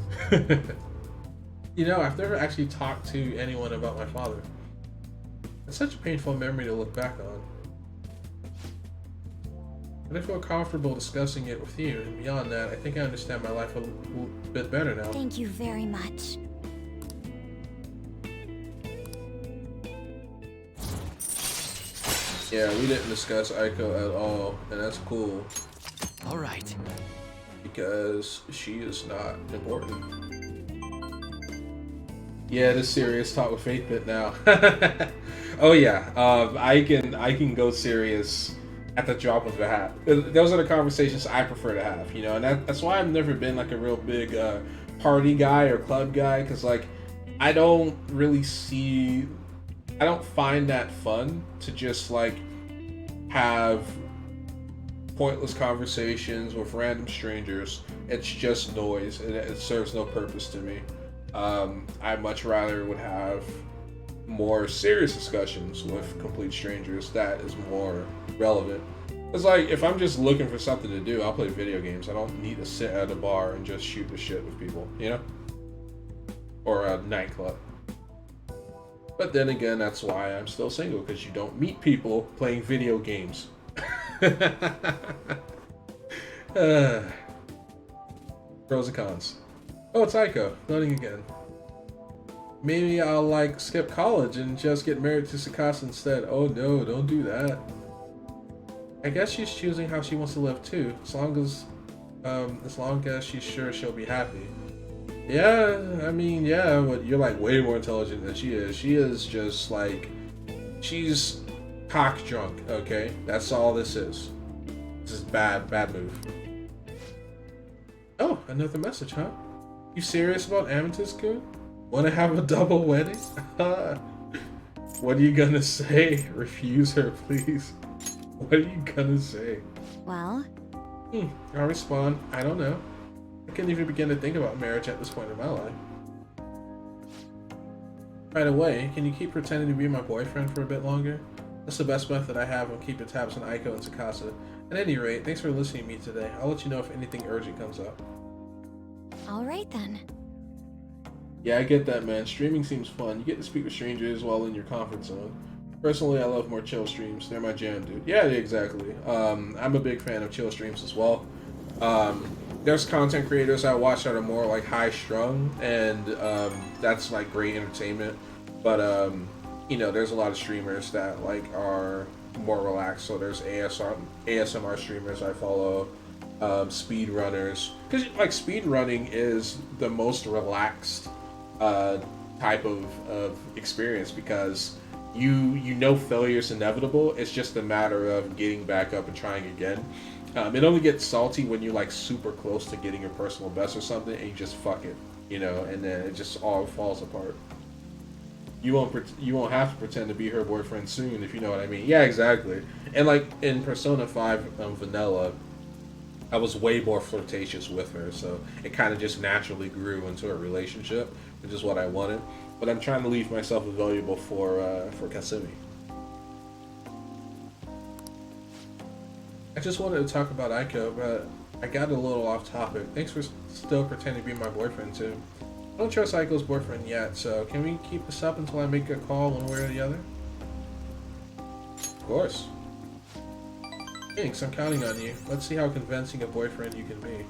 You know, I've never actually talked to anyone about my father. It's such a painful memory to look back on. But I feel comfortable discussing it with you, and beyond that, I think I understand my life a little bit better now. thank you very much. Yeah, we didn't discuss Aiko at all, and that's cool, All right. because she is not important. Yeah, this serious talk with 8-Bit now. Oh yeah, I can go serious at the drop of a hat. Those are the conversations I prefer to have, you know, and that's why I've never been like a real big party guy or club guy, because like I don't find that fun to just like have pointless conversations with random strangers. It's just noise, and it serves no purpose to me. I much rather would have more serious discussions with complete strangers. That is more relevant. It's like, if I'm just looking for something to do, I'll play video games. I don't need to sit at a bar and just shoot the shit with people, you know? Or a nightclub. But then again, that's why I'm still single, because you don't meet people playing video games. Pros and cons. Oh, it's Aiko. Loading again. Maybe I'll like skip college and just get married to Tsukasa instead. Oh no, don't do that. I guess she's choosing how she wants to live too, as long as she's sure she'll be happy. Yeah, I mean, yeah, but you're like way more intelligent than she is. She is just like, she's cock drunk, okay? That's all this is. This is bad move. Oh, another message, huh? You serious about Amethyst-kun? Wanna have a double wedding? What are you gonna say? Refuse her, please. What are you gonna say? Well, I'll respond, I don't know. I couldn't even begin to think about marriage at this point in my life. Right away, can you keep pretending to be my boyfriend for a bit longer? That's the best method I have of keeping tabs on Aiko and Tsukasa. At any rate, thanks for listening to me today. I'll let you know if anything urgent comes up. Alright then. Yeah, I get that, man. Streaming seems fun. You get to speak with strangers while in your comfort zone. Personally, I love more chill streams. They're my jam, dude. Yeah, exactly. I'm a big fan of chill streams as well. There's content creators I watch that are more like high strung, and that's like great entertainment. But you know, there's a lot of streamers that like are more relaxed. So there's ASMR streamers I follow, speed runners, because like speed running is the most relaxed type of experience, because you know failure's inevitable. It's just a matter of getting back up and trying again. It only gets salty when you're like super close to getting your personal best or something and you just fuck it, you know, and then it just all falls apart. You won't have to pretend to be her boyfriend soon, if you know what I mean. Yeah, exactly. And like in Persona 5 Vanilla, I was way more flirtatious with her, so it kind of just naturally grew into a relationship, which is what I wanted. But I'm trying to leave myself available for Kasumi. I just wanted to talk about Aiko, but I got a little off topic. Thanks for still pretending to be my boyfriend too. I don't trust Aiko's boyfriend yet, so can we keep this up until I make a call one way or the other? Of course. Thanks, I'm counting on you. Let's see how convincing a boyfriend you can be.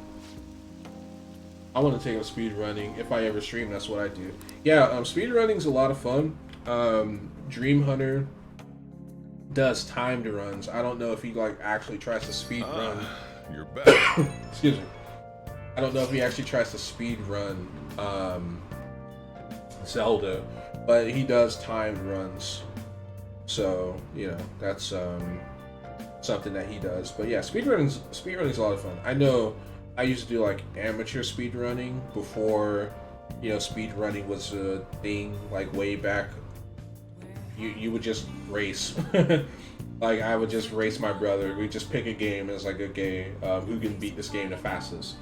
I want to take up speed running. If I ever stream, that's what I do. Yeah, speed running's a lot of fun. Dream Hunter does timed runs. I don't know if he like actually tries to speed run. You're back. Excuse me. I don't know if he actually tries to speed run Zelda, but he does timed runs. So you know that's something that he does. But yeah, speedrunning's a lot of fun. I know I used to do like amateur speedrunning before, you know, speedrunning was a thing, like way back. You would just race. Like I would just race my brother. We'd just pick a game as like, okay, who can beat this game the fastest?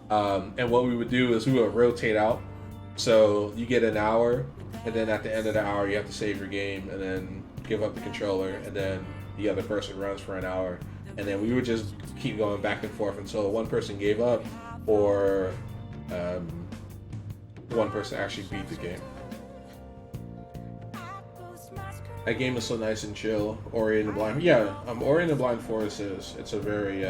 And what we would do is we would rotate out. So you get an hour, and then at the end of the hour you have to save your game and then give up the controller, and then the other person runs for an hour. And then we would just keep going back and forth until one person gave up or one person actually beat the game. That game is so nice and chill. Ori and the Blind, yeah, Ori and the Blind Forest is. It's a very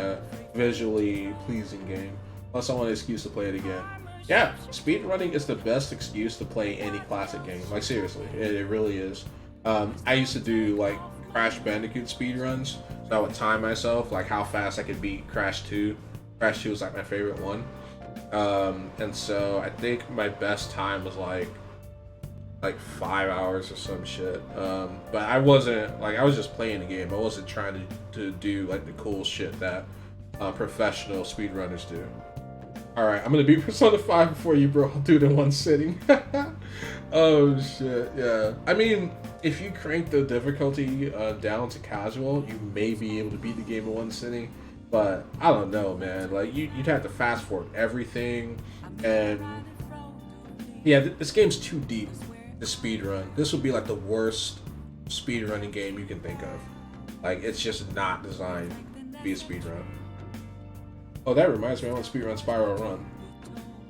visually pleasing game. Plus, I want an excuse to play it again. Yeah, speedrunning is the best excuse to play any classic game. Like seriously, it really is. I used to do like Crash Bandicoot speedruns, so I would time myself like how fast I could beat Crash 2. Crash 2 was like my favorite one, and so I think my best time was like 5 hours or some shit. But I wasn't like, I was just playing the game. I wasn't trying to do like the cool shit that professional speedrunners do. Alright, I'm gonna beat Persona 5 before you, bro. I'll do it in one sitting. Oh shit, yeah. I mean, if you crank the difficulty down to casual, you may be able to beat the game in one sitting. But I don't know, man. Like you'd have to fast forward everything, and yeah, this game's too deep to speedrun. This would be like the worst speedrunning game you can think of. Like it's just not designed to be a speedrun. Oh, that reminds me, I want to speedrun Spyro Run.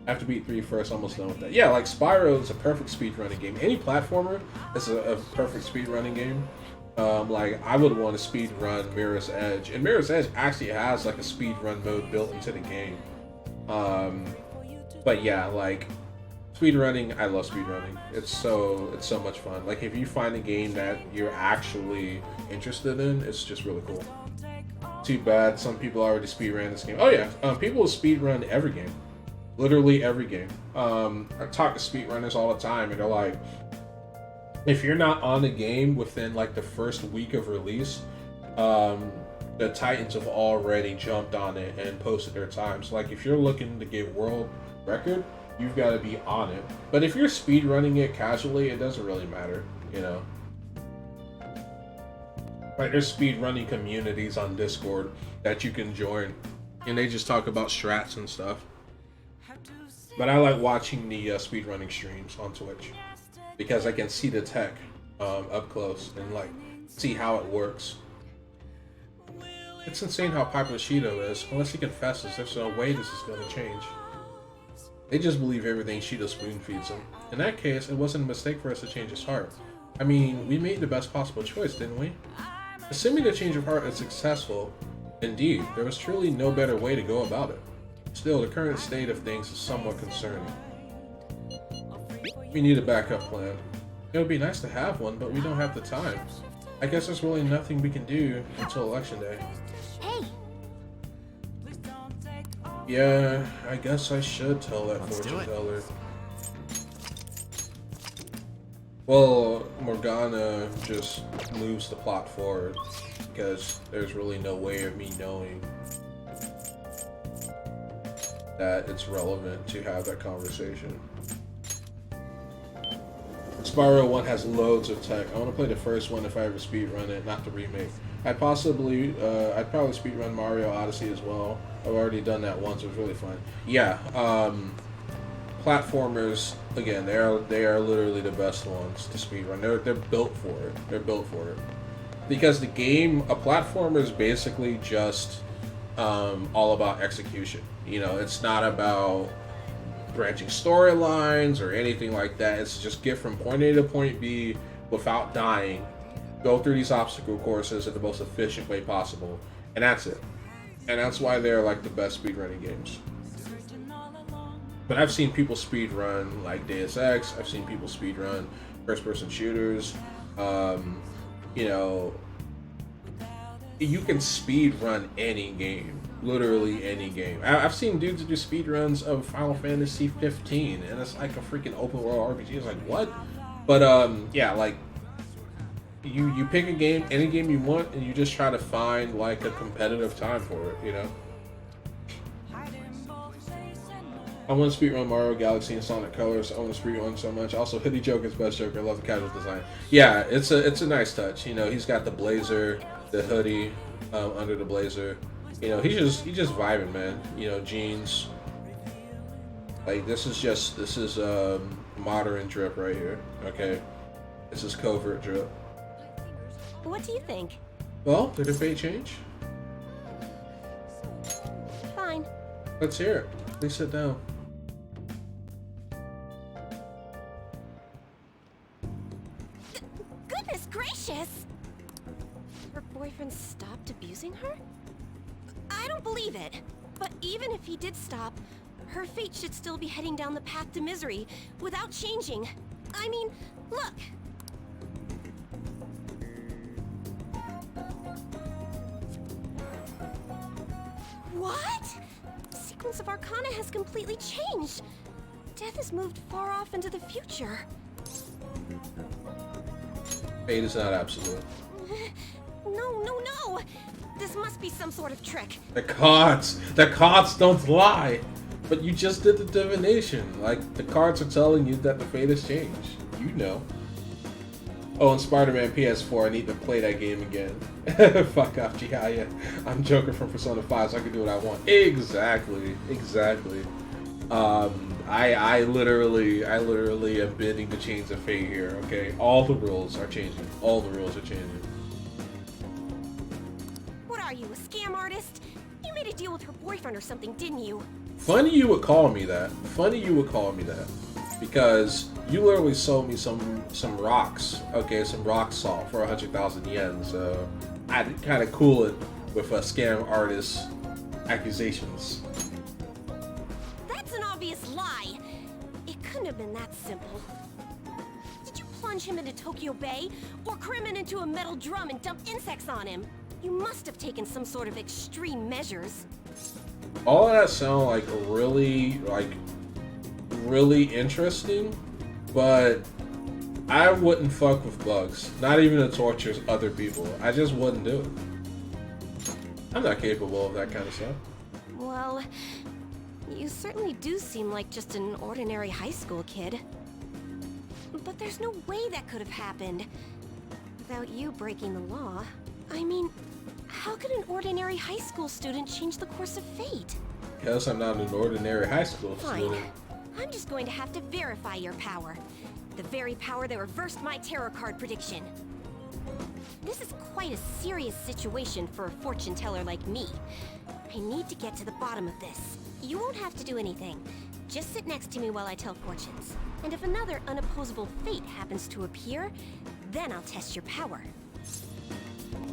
I have to beat 3 first, almost done with that. Yeah, like Spyro is a perfect speedrunning game. Any platformer is a perfect speedrunning game. Like I would want to speedrun Mirror's Edge, and Mirror's Edge actually has like a speedrun mode built into the game. But yeah, like speedrunning, I love speedrunning. It's so much fun. Like if you find a game that you're actually interested in, it's just really cool. Too bad some people already speedrun this game. Oh yeah, people speedrun every game. Literally every game. I talk to speedrunners all the time, and they're like, if you're not on the game within like the first week of release, the Titans have already jumped on it and posted their times. Like if you're looking to get world record, you've got to be on it. But if you're speedrunning it casually, it doesn't really matter, you know. Like there's speedrunning communities on Discord that you can join, and they just talk about strats and stuff. But I like watching the speedrunning streams on Twitch. because I can see the tech up close and like see how it works. It's insane how popular Shido is. Unless he confesses, there's no way this is going to change. They just believe everything Shido spoon feeds them. In that case, it wasn't a mistake for us to change his heart. I mean, we made the best possible choice, didn't we? Assuming the change of heart is successful, indeed, there was truly no better way to go about it. Still, the current state of things is somewhat concerning. We need a backup plan. It would be nice to have one, but we don't have the time. I guess there's really nothing we can do until election day. Hey, Yeah, I guess I should tell that Let's do fortune it. teller. Well, Morgana just moves the plot forward because there's really no way of me knowing that it's relevant to have that conversation. Spyro 1 has loads of tech. I want to play the first one if I ever speedrun it, not the remake. I'd probably speedrun Mario Odyssey as well. I've already done that once. It was really fun. Yeah, platformers again. They are literally the best ones to speedrun. They're built for it. They're built for it because the game, a platformer, is basically just all about execution. You know, it's not about branching storylines or anything like that. It's just get from point A to point B without dying, go through these obstacle courses in the most efficient way possible, and that's it. And that's why they're like the best speedrunning games. But I've seen people speedrun like Deus Ex. I've seen people speedrun first-person shooters. You know, you can speedrun any game. Literally any game. I've seen dudes do speedruns of Final Fantasy 15, and it's like a freaking open world RPG. It's like, what? But yeah, like you pick a game, any game you want, and you just try to find like a competitive time for it, you know? I want to speedrun Mario Galaxy and Sonic Colors. I want to speedrun so much. Also, Hoodie Joker's best Joker. I love the casual design. Yeah, it's a nice touch. You know, he's got the blazer, the hoodie under the blazer. You know, he's just vibing, man. You know, jeans. Like this is modern drip right here. Okay, this is covert drip. what do you think? Well, did the fate change? Fine. Let's hear it. Please sit down. Goodness gracious! Her boyfriend stopped abusing her? I don't believe it. But even if he did stop, her fate should still be heading down the path to misery without changing. I mean, look. What? The sequence of Arcana has completely changed. Death has moved far off into the future. Fate is not absolute. No. This must be some sort of trick. The cards don't lie. But you just did the divination. Like, the cards are telling you that the fate has changed. You know. Oh, and Spider-Man PS4, I need to play that game again. Fuck off, Jihaya. I'm Joker from Persona 5, so I can do what I want. Exactly. I literally am bending the chains of fate here, okay? All the rules are changing. What are you, a scam artist? You made a deal with her boyfriend or something, didn't you? Funny you would call me that. Because you literally sold me some rocks, okay, some rock salt for 100,000 yen, so I'd kind of cool it with scam artist accusations. That's an obvious lie. It couldn't have been that simple. Did you plunge him into Tokyo Bay or cram him into a metal drum and dump insects on him? You must have taken some sort of extreme measures. All of that sound like really interesting, but I wouldn't fuck with bugs. Not even to torture other people. I just wouldn't do it. I'm not capable of that kind of stuff. Well, you certainly do seem like just an ordinary high school kid. But there's no way that could have happened without you breaking the law. I mean, how could an ordinary high school student change the course of fate? Because I'm not an ordinary high school Fine. student. I'm just going to have to verify your power. the very power that reversed my tarot card prediction. This is quite a serious situation for a fortune teller like me. I need to get to the bottom of this. You won't have to do anything. Just sit next to me while I tell fortunes. And if another unopposable fate happens to appear, then I'll test your power.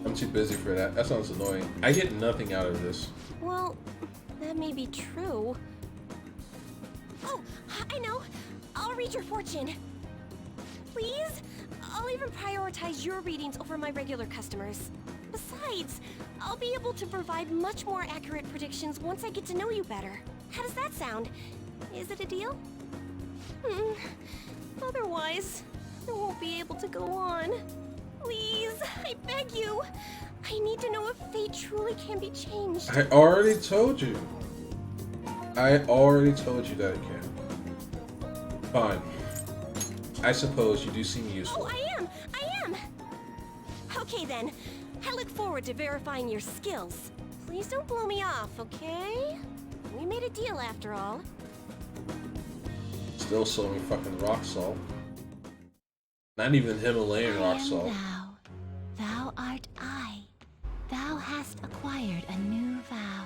I'm too busy for that. That sounds annoying. I get nothing out of this. Well, that may be true. Oh, I know. I'll read your fortune. Please? I'll even prioritize your readings over my regular customers. Besides, I'll be able to provide much more accurate predictions once I get to know you better. How does that sound? Is it a deal? Otherwise, I won't be able to go on. Please, I beg you. I need to know if fate truly can be changed. I already told you. I already told you that it can. Fine. I suppose you do seem useful. Oh, I am! Okay then. I look forward to verifying your skills. Please don't blow me off, okay? We made a deal after all. Still sold me fucking rock salt. Not even Himalayan rock salt. Thou. Thou art I. Thou hast acquired a new vow.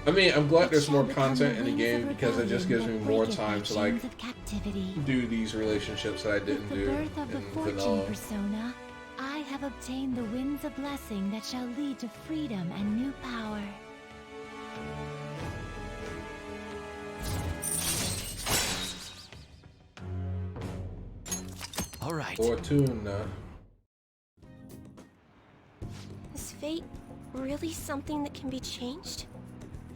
I mean, I'm glad It there's shall more become content the in the wings game of because it just gives me rebellion more that time breaketh to the like chains of captivity. do these relationships that I With didn't the do birth of the in fortune vanilla. persona, I have obtained the winds of blessing that shall lead to freedom and new power. All right. Fortuna. Is fate really something that can be changed?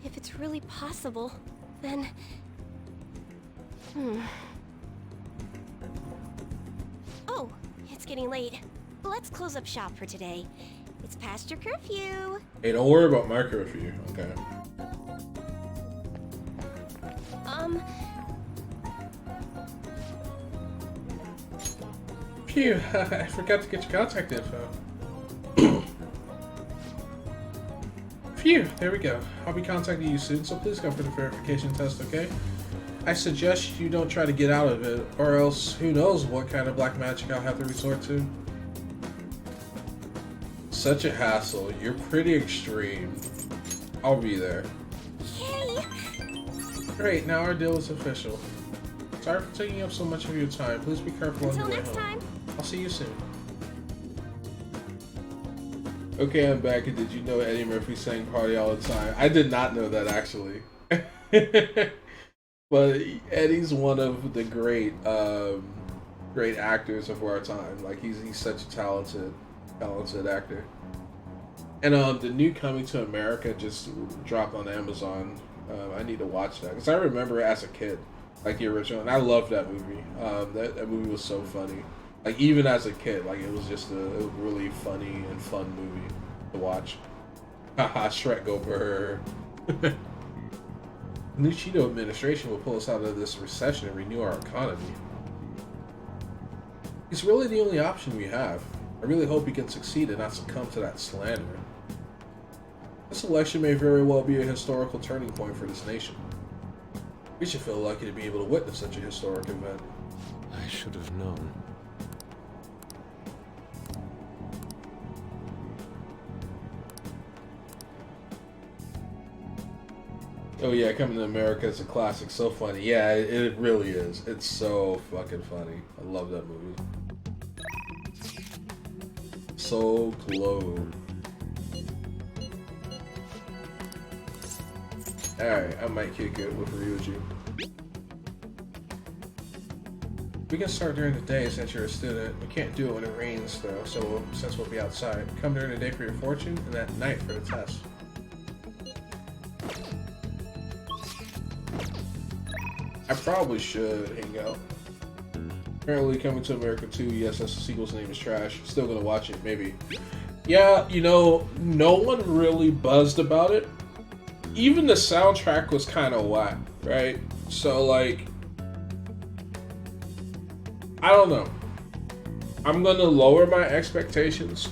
If it's really possible, then... Oh, it's getting late. Let's close up shop for today. It's past your curfew. Hey, don't worry about my curfew, okay? Phew, I forgot to get your contact info. Phew, there we go. I'll be contacting you soon, so please come for the verification test, okay? I suggest you don't try to get out of it, or else who knows what kind of black magic I'll have to resort to. Such a hassle. You're pretty extreme. I'll be there. Yay! Great, now our deal is official. Sorry for taking up so much of your time. Please be careful on Until the way next home. time. I'll see you soon. Okay, I'm back, and did you know Eddie Murphy sang Party All the Time? I did not know that, actually. But Eddie's one of the great actors of our time. Like, he's such a talented actor. And the new Coming to America just dropped on Amazon. I need to watch that, because I remember it as a kid, like the original, and I loved that movie. That movie was so funny. Like, even as a kid, like, it was just a really funny and fun movie to watch. Haha, Shrek go burr. The new Cheeto administration will pull us out of this recession and renew our economy. It's really the only option we have. I really hope he can succeed and not succumb to that slander. This election may very well be a historical turning point for this nation. We should feel lucky to be able to witness such a historic event. I should have known. Oh yeah, Coming to America is a classic. So funny. Yeah, it really is. It's so fucking funny. I love that movie. So close. Alright, I might kick it with Ryuji. We can start during the day since you're a student. We can't do it when it rains though, so since we'll be outside. Come during the day for your fortune, and at night for the test. I probably should hang out. Apparently Coming to America 2, yes, that's the sequel's name is trash. Still gonna watch it, maybe. Yeah, you know, no one really buzzed about it. Even the soundtrack was kind of whack, right? So, like, I don't know. I'm gonna lower my expectations,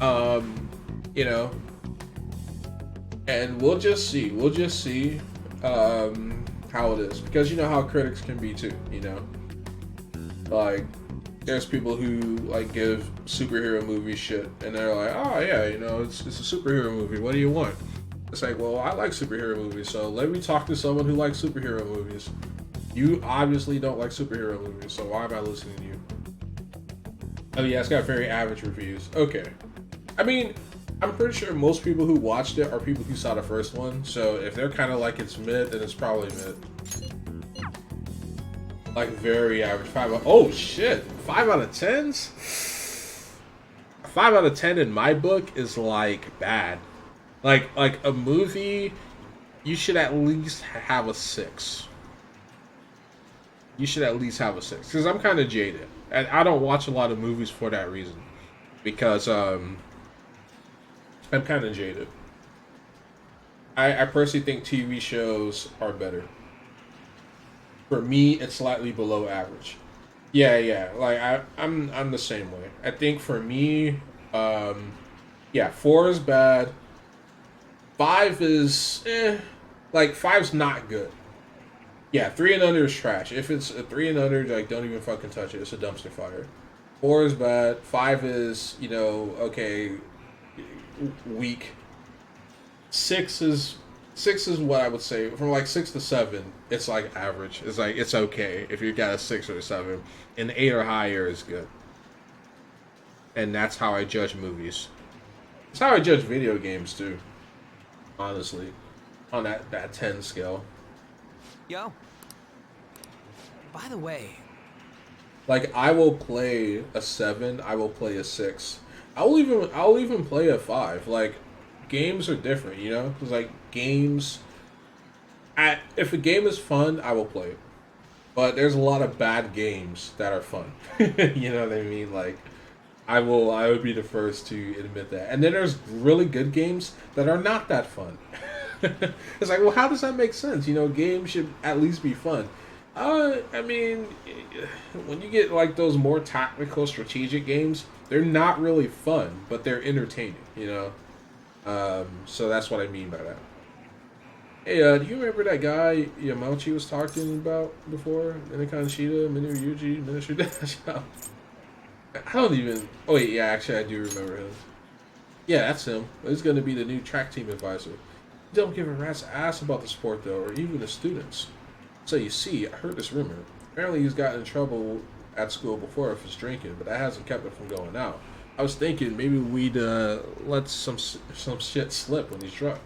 you know, and we'll just see. We'll just see how it is, because you know how critics can be too, you know. Like, there's people who like give superhero movie shit, and they're like, oh yeah, you know, it's a superhero movie. What do you want? It's like, well, I like superhero movies, so let me talk to someone who likes superhero movies. You obviously don't like superhero movies, so why am I listening to you? Oh yeah, it's got very average reviews. Okay. I mean, I'm pretty sure most people who watched it are people who saw the first one, so if they're kind of like it's mid, then it's probably mid. Like very average. Oh shit, 5 out of 10s? 5 out of 10 in my book is like bad. Like a movie, you should at least have a 6. You should at least have a 6, because I'm kind of jaded, and I don't watch a lot of movies for that reason, because I'm kind of jaded. I personally think TV shows are better. For me, it's slightly below average. Yeah, like I'm the same way. I think for me, yeah, 4 is bad. 5 is like 5's not good. Yeah, 3 and under is trash. If it's a 3 and under, like, don't even fucking touch it. It's a dumpster fire. 4 is bad. 5 is, you know, okay, weak. 6 is what I would say. From like 6 to 7, it's like average. It's like, it's okay if you got a 6 or a 7. And 8 or higher is good. And that's how I judge movies. That's how I judge video games too. Honestly, on that 10 scale. Yo. By the way, like, I will play a 7. I will play a 6. I'll even play a 5. Like, games are different, you know. Because like games, if a game is fun, I will play it. But there's a lot of bad games that are fun. You know what I mean? Like, I would be the first to admit that. And then there's really good games that are not that fun. It's like, well, how does that make sense? You know, games should at least be fun. I mean, when you get like those more tactical, strategic games, they're not really fun, but they're entertaining, you know? So that's what I mean by that. Hey, do you remember that guy Yamauchi was talking about before? Inikan Shida, Minu Yuji, Ministry Dash? I don't even... Oh, wait, yeah, actually, I do remember him. Yeah, that's him. He's going to be the new track team advisor. Don't give a rat's ass about the sport, though, or even the students. So, you see, I heard this rumor. Apparently, he's gotten in trouble at school before for his drinking, but that hasn't kept him from going out. I was thinking maybe we'd let some shit slip when he's drunk.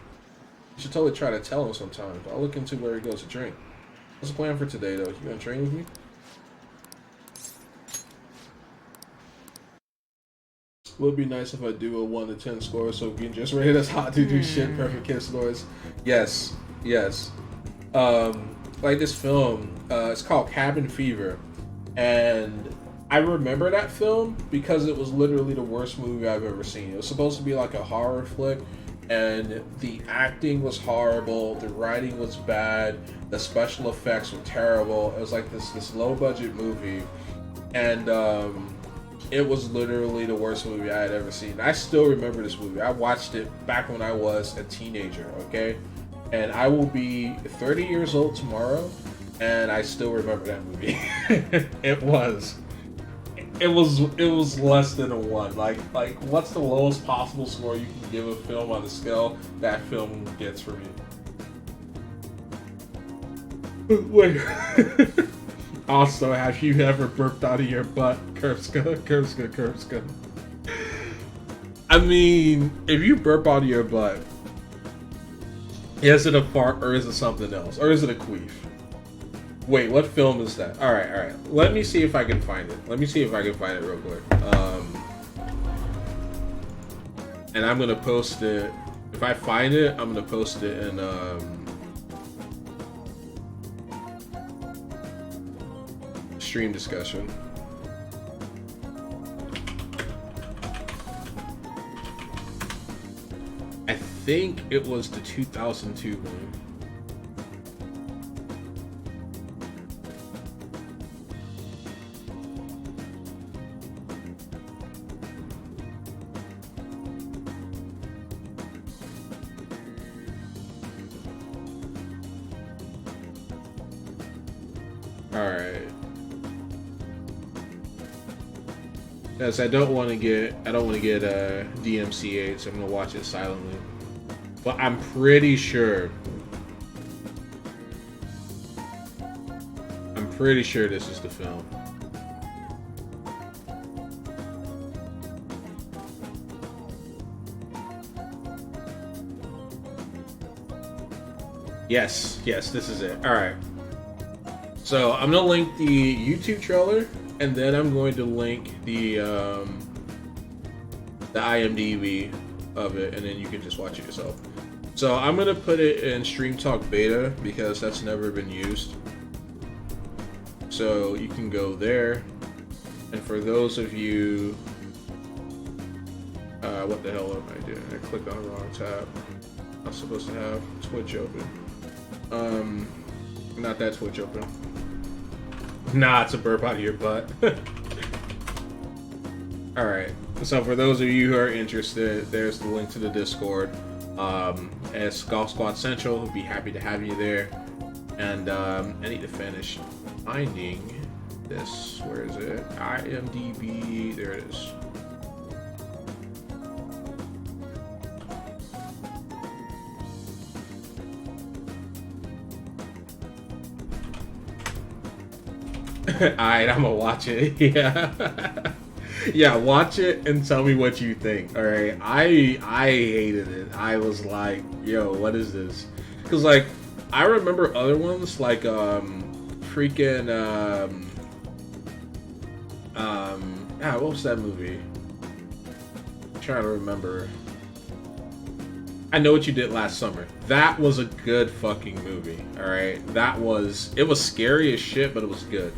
You should totally try to tell him sometime. I'll look into where he goes to drink. What's the plan for today, though? You gonna train with me? Would be nice if I do a 1 to 10 score so we can just rate us hot to do shit perfect kid scores. Yes. Like this film, it's called Cabin Fever, and I remember that film because it was literally the worst movie I've ever seen. It was supposed to be like a horror flick, and the acting was horrible, the writing was bad, the special effects were terrible. It was like this low budget movie, and it was literally the worst movie I had ever seen. I still remember this movie. I watched it back when I was a teenager, okay? And I will be 30 years old tomorrow, and I still remember that movie. It was less than a 1. Like what's the lowest possible score you can give a film on the scale that film gets for me? Wait. Also, have you ever burped out of your butt? Kurska. I mean, if you burp out of your butt, is it a fart or is it something else? Or is it a queef? Wait, what film is that? Alright. Let me see if I can find it. Let me see if I can find it real quick. And I'm gonna post it. If I find it, I'm gonna post it in stream discussion. I think it was the 2002 one. Alright. Yes, I don't want to get DMCA, so I'm gonna watch it silently. But I'm pretty sure this is the film. Yes, this is it. All right. So I'm gonna link the YouTube trailer, and then I'm going to link the IMDb of it, and then you can just watch it yourself. So I'm gonna put it in Stream Talk Beta because that's never been used. So you can go there, and for those of you, what the hell am I doing? I clicked on the wrong tab. I'm supposed to have Twitch open. Not that Twitch open. Nah, it's a burp out of your butt. Alright, so for those of you who are interested, there's the link to the Discord. As Golf Squad Central, we'll be happy to have you there. And I need to finish finding this. Where is it? IMDb. There it is. Alright, I'm gonna watch it. Yeah. Yeah, watch it and tell me what you think. Alright. I hated it. I was like, yo, what is this? Cause like I remember other ones like what was that movie? I'm trying to remember. I Know What You Did Last Summer. That was a good fucking movie. Alright. It was scary as shit, but it was good.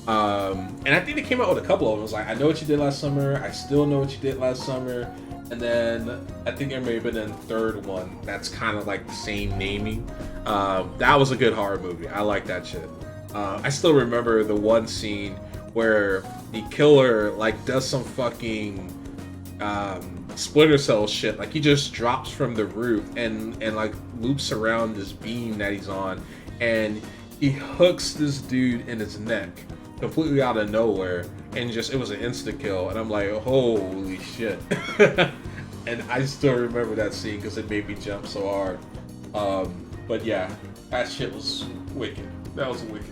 And I think they came out with a couple of them. It was like, I Know What You Did Last Summer, I Still Know What You Did Last Summer, and then I think there may have been a third one that's kind of like the same naming. That was a good horror movie. I like that shit. I still remember the one scene where the killer like does some fucking Splinter Cell shit. Like he just drops from the roof and like loops around this beam that he's on, and he hooks this dude in his neck completely out of nowhere, and it was an insta kill, and I'm like, holy shit. And I still remember that scene because it made me jump so hard. But yeah, that shit was wicked. That was wicked.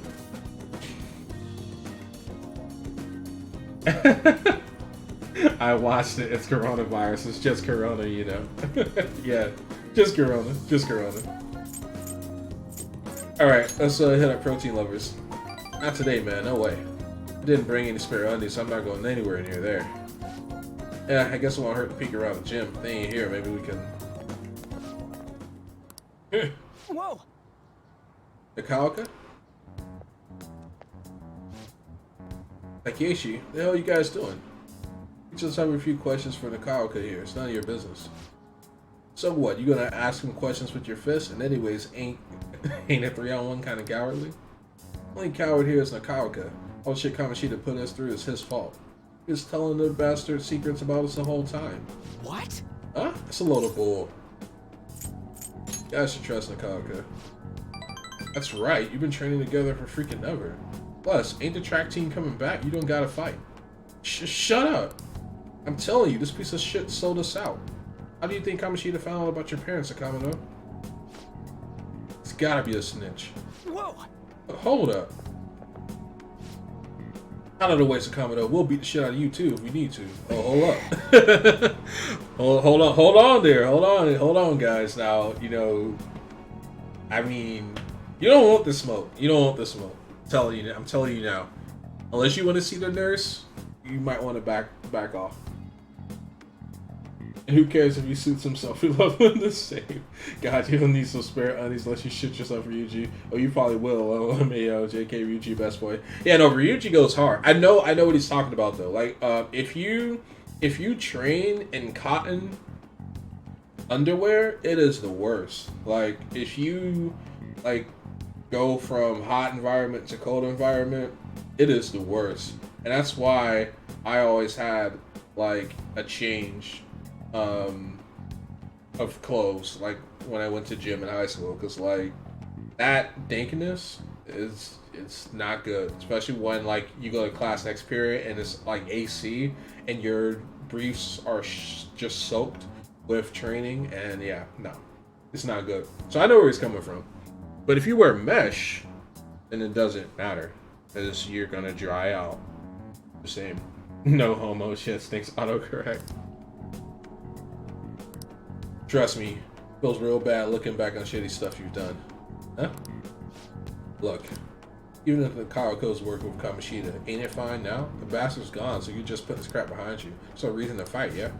I watched it. It's coronavirus. It's just corona, you know. Yeah, just corona. Alright, let's hit up Protein Lovers. Not today, man. No way. I didn't bring any spare undies, so I'm not going anywhere near there. Yeah, I guess it won't hurt to peek around the gym. If they ain't here, maybe we can... Whoa! The Kaoka? Takeshi, the hell are you guys doing? You just have a few questions for the Kaoka here. It's none of your business. So what, you gonna ask him questions with your fists? And anyways, ain't a 3-on-1 kind of cowardly? Only coward here is Nakaoka. All shit Kamoshida put us through is his fault. He was telling the bastard secrets about us the whole time. What? Huh? It's a load of bull. You guys should trust Nakaoka. That's right, you've been training together for freaking ever. Plus, ain't the track team coming back? You don't gotta fight. Shut up! I'm telling you, this piece of shit sold us out. How do you think Kamoshida found out about your parents, Akamado? It's gotta be a snitch. Whoa! Hold up. Out of the way, Sakamoto. We'll beat the shit out of you too if we need to. Oh, hold up. hold on there. Hold on, guys. Now, you know, I mean, you don't want the smoke. I'm telling you now. Unless you want to see the nurse, you might want to back off. And who cares if he suits himself? We love him the same. God, you don't need some spare undies unless you shit yourself, Ryuji. Oh, you probably will. LMAO, JK, Ryuji, best boy. Yeah, no, Ryuji goes hard. I know what he's talking about though. Like, if you train in cotton underwear, it is the worst. Like, if you like go from hot environment to cold environment, it is the worst. And that's why I always had like a change of clothes, like when I went to gym in high school, because like that dankness It's not good, especially when like you go to class next period and it's like AC and your briefs are just soaked with training, and yeah, no, it's not good. So I know where he's coming from, but if you wear mesh, then it doesn't matter because you're gonna dry out the same. No homo, shit stinks autocorrect. Trust me, feels real bad looking back on shitty stuff you've done. Huh? Look, even if the Kawako's working with Kamoshida, ain't it fine now? The bastard's gone, so you just put this crap behind you. There's no reason to fight, yeah?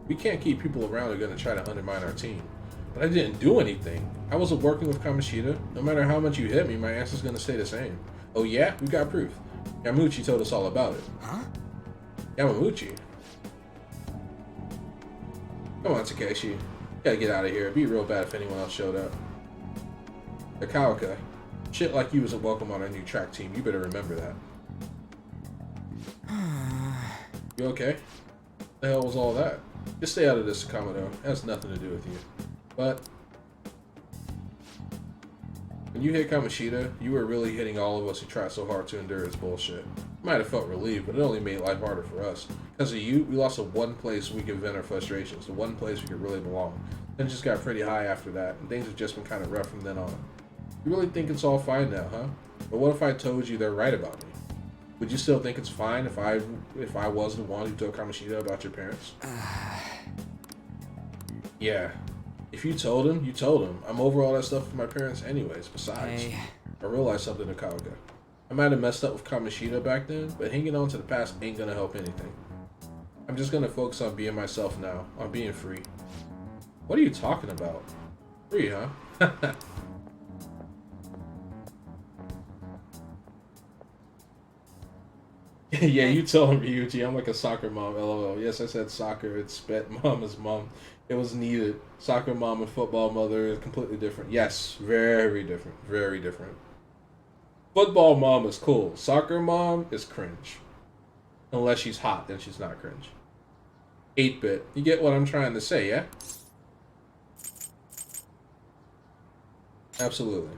We can't keep people around who are gonna try to undermine our team. But I didn't do anything. I wasn't working with Kamoshida. No matter how much you hit me, my answer's gonna stay the same. Oh yeah? We got proof. Yamauchi told us all about it. Huh? Yamauchi? Come on, Takeshi. You gotta get out of here. It'd be real bad if anyone else showed up. The Kawaka. Shit like you wasn't welcome on our new track team. You better remember that. You okay? The hell was all that? Just stay out of this, Sakamoto. It has nothing to do with you. But when you hit Kamoshida, you were really hitting all of us who tried so hard to endure his bullshit. Might have felt relieved, but it only made life harder for us. Because of you, we lost the one place we could vent our frustrations, the one place we could really belong. Then it just got pretty high after that, and things have just been kind of rough from then on. You really think it's all fine now, huh? But what if I told you they're right about me? Would you still think it's fine if I was the one who told Kamoshida about your parents? Yeah. If you told him, you told him. I'm over all that stuff with my parents anyways. Besides, I realized something to Kawaka. I might have messed up with Kamoshida back then, but hanging on to the past ain't gonna help anything. I'm just gonna focus on being myself now, on being free. What are you talking about? Free, huh? Yeah, you told him, Ryuji. I'm like a soccer mom, lol. Yes, I said soccer. It's spit. Mom is mom. It was needed. Soccer mom and football mother is completely different. Yes, very different. Very different. Football mom is cool. Soccer mom is cringe. Unless she's hot, then she's not cringe. 8-bit. You get what I'm trying to say, yeah? Absolutely.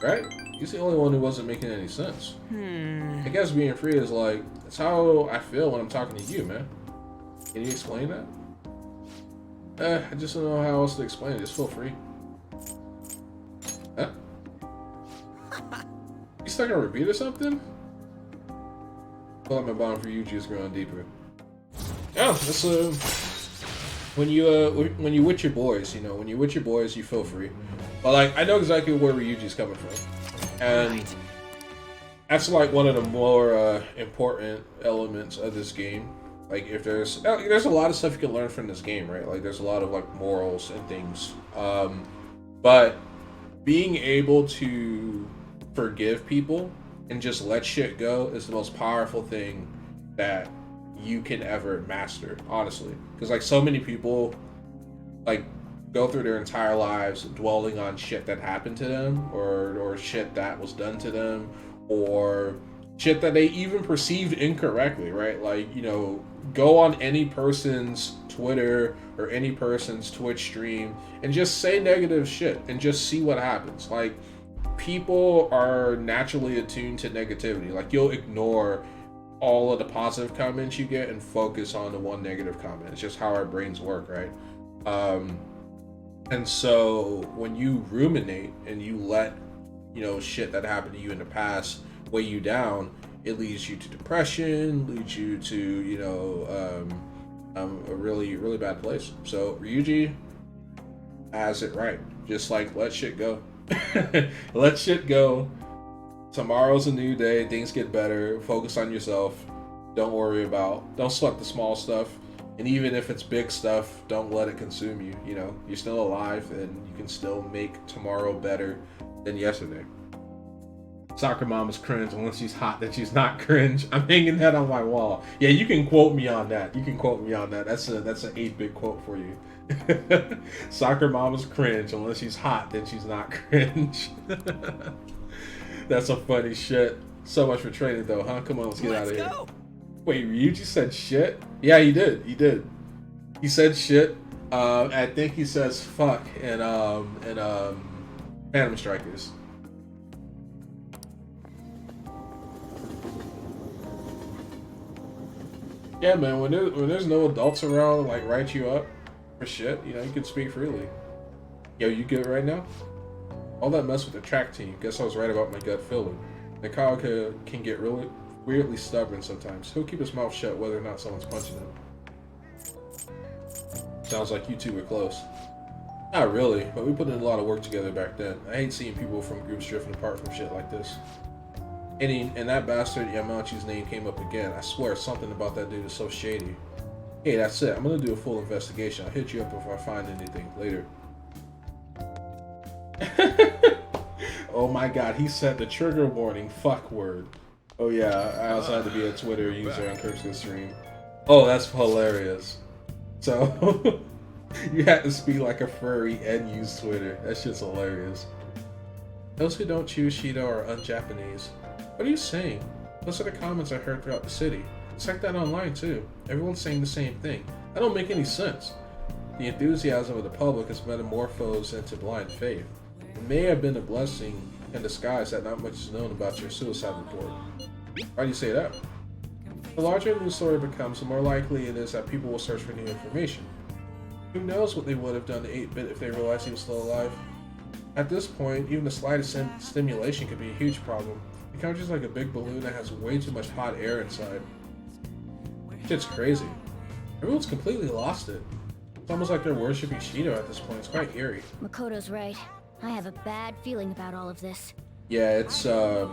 Right? He's the only one who wasn't making any sense. I guess being free is like, that's how I feel when I'm talking to you, man. Can you explain that? I just don't know how else to explain it. Just feel free. Huh? You stuck on repeat or something? I feel like my bond for Yuji is growing deeper. Oh, that's when you with your boys, you know, when you're with your boys, you feel free. But like, I know exactly where Ryuji's coming from, and that's like one of the more important elements of this game. Like, if there's a lot of stuff you can learn from this game, right? Like, there's a lot of like morals and things, but being able to forgive people and just let shit go is the most powerful thing that you can ever master, honestly. Because like, so many people like go through their entire lives dwelling on shit that happened to them, or shit that was done to them, or shit that they even perceived incorrectly, right? Like, you know, go on any person's Twitter or any person's Twitch stream and just say negative shit and just see what happens. Like, people are naturally attuned to negativity. Like, you'll ignore all of the positive comments you get and focus on the one negative comment. It's just how our brains work, right? And so when you ruminate and you let, you know, shit that happened to you in the past weigh you down, it leads you to depression, leads you to, you know, a really, really bad place. So Ryuji has it right. Just like, let shit go. Let shit go. Tomorrow's a new day. Things get better. Focus on yourself. Don't sweat the small stuff. And even if it's big stuff, don't let it consume you. You know, you're still alive and you can still make tomorrow better than yesterday. Soccer mom is cringe unless she's hot, then she's not cringe. I'm hanging that on my wall. Yeah, you can quote me on that. That's an 8-bit quote for you. Soccer mom is cringe unless she's hot, then she's not cringe. That's some funny shit. So much for training though, huh? Come on, let's get out of here. Go. Wait, Ryuji said shit? Yeah, he did. He said shit. I think he says fuck in Phantom Strikers. Yeah, man. When there's no adults around, to, like, write you up for shit, you know, you can speak freely. Yo, you good right now? All that mess with the track team. Guess I was right about my gut feeling. Nikao can get really weirdly stubborn sometimes. He'll keep his mouth shut whether or not someone's punching him. Sounds like you two were close. Not really, but we put in a lot of work together back then. I hate seeing people from groups drifting apart from shit like this. And that bastard Yamauchi's name came up again. I swear something about that dude is so shady. Hey, that's it. I'm gonna do a full investigation. I'll hit you up if I find anything later. Oh my god, he sent the trigger warning fuck word. Oh yeah, I also had to be a Twitter user on Kurpska's stream. Oh, that's hilarious. So, you had to speak like a furry and use Twitter. That shit's hilarious. Those who don't choose Shido are un-Japanese. What are you saying? Those are the comments I heard throughout the city. It's like that online too. Everyone's saying the same thing. That don't make any sense. The enthusiasm of the public has metamorphosed into blind faith. It may have been a blessing in disguise that not much is known about your suicide report. Why do you say that? The larger the news story becomes, the more likely it is that people will search for new information. Who knows what they would have done to 8-Bit if they realized he was still alive? At this point, even the slightest stimulation could be a huge problem. The country's like a big balloon that has way too much hot air inside. Shit's crazy. Everyone's completely lost it. It's almost like they're worshipping Shido at this point. It's quite eerie. Makoto's right. I have a bad feeling about all of this. Yeah, it's a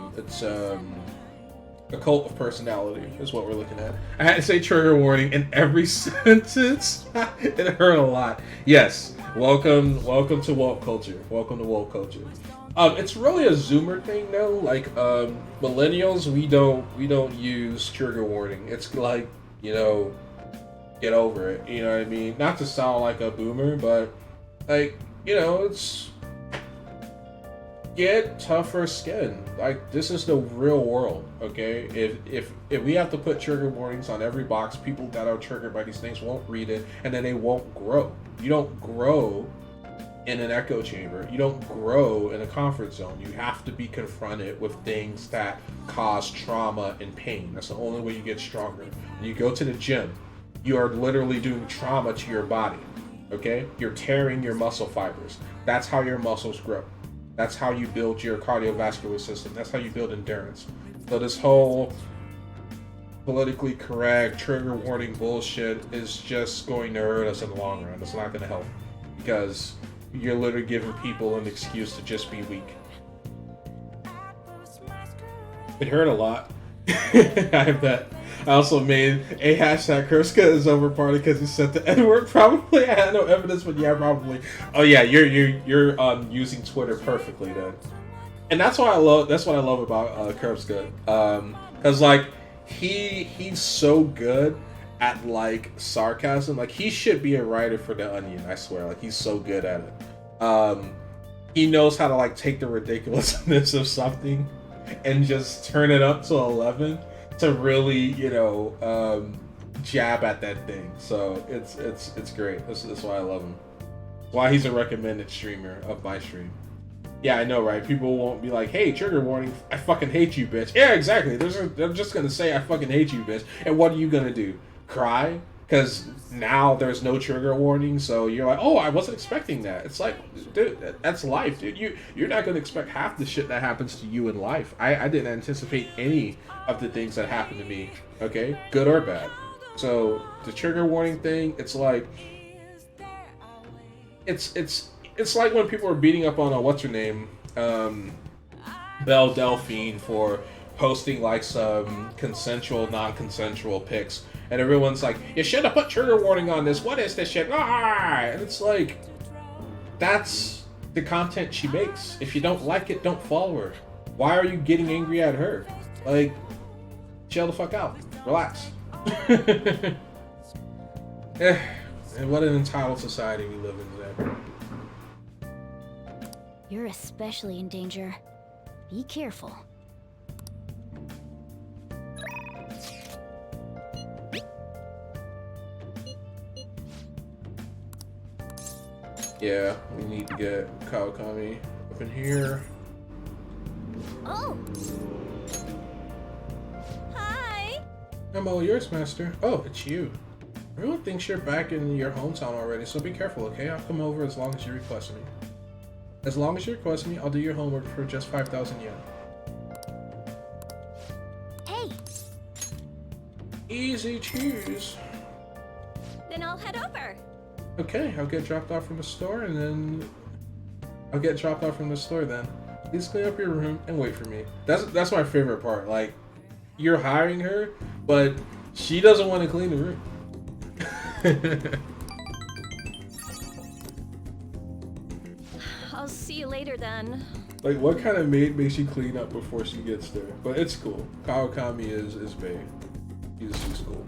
cult of personality is what we're looking at. I had to say trigger warning in every sentence. It hurt a lot. Yes, welcome to woke culture. Welcome to woke culture. It's really a Zoomer thing though. Like millennials, we don't use trigger warning. It's like, you know, get over it. You know what I mean? Not to sound like a boomer, but like, you know, it's get tougher skin. Like, this is the real world, okay? If we have to put trigger warnings on every box, people that are triggered by these things won't read it, and then they won't grow. You don't grow in an echo chamber. You don't grow in a comfort zone. You have to be confronted with things that cause trauma and pain. That's the only way you get stronger. When you go to the gym, you are literally doing trauma to your body, okay? You're tearing your muscle fibers. That's how your muscles grow. That's how you build your cardiovascular system. That's how you build endurance. So this whole politically correct trigger warning bullshit is just going to hurt us in the long run. It's not going to help because you're literally giving people an excuse to just be weak. It hurt a lot. I bet. I also made a hashtag Kurpska is over party because he said the N-word. Probably. I had no evidence, but yeah, probably. Oh yeah, you're using Twitter perfectly then. And that's what I love about Kurpska. Cause like he's so good at like sarcasm. Like he should be a writer for The Onion, I swear. Like he's so good at it. He knows how to like take the ridiculousness of something and just turn it up to 11. To really, you know, jab at that thing. So it's great. That's why I love him. Why he's a recommended streamer of my stream. Yeah, I know, right? People won't be like, hey, trigger warning, I fucking hate you, bitch. Yeah, exactly. They're just gonna say I fucking hate you, bitch. And what are you gonna do? Cry? Because now there's no trigger warning, so you're like, oh, I wasn't expecting that. It's like, dude, that's life, dude. You're not gonna expect half the shit that happens to you in life. I didn't anticipate any of the things that happened to me, okay? Good or bad. So the trigger warning thing, it's like, it's like when people are beating up on what's her name, Belle Delphine for posting like some consensual, non-consensual pics. And everyone's like, you should have put trigger warning on this. What is this shit? Ah! And it's like, that's the content she makes. If you don't like it, don't follow her. Why are you getting angry at her? Like, chill the fuck out. Relax. And what an entitled society we live in today. You're especially in danger. Be careful. Yeah, we need to get Kawakami up in here. Oh! Hi! I'm all yours, Master. Oh, it's you. Everyone thinks you're back in your hometown already, so be careful, okay? I'll come over as long as you request me. As long as you request me, I'll do your homework for just 5,000 yen. Hey, Easy cheese. then I'll head over. Okay, I'll get dropped off from the store and then... Please clean up your room and wait for me. That's my favorite part. Like, you're hiring her, but she doesn't want to clean the room. I'll see you later then. Like, what kind of maid makes you clean up before she gets there? But it's cool. Kawakami is bae. She's cool.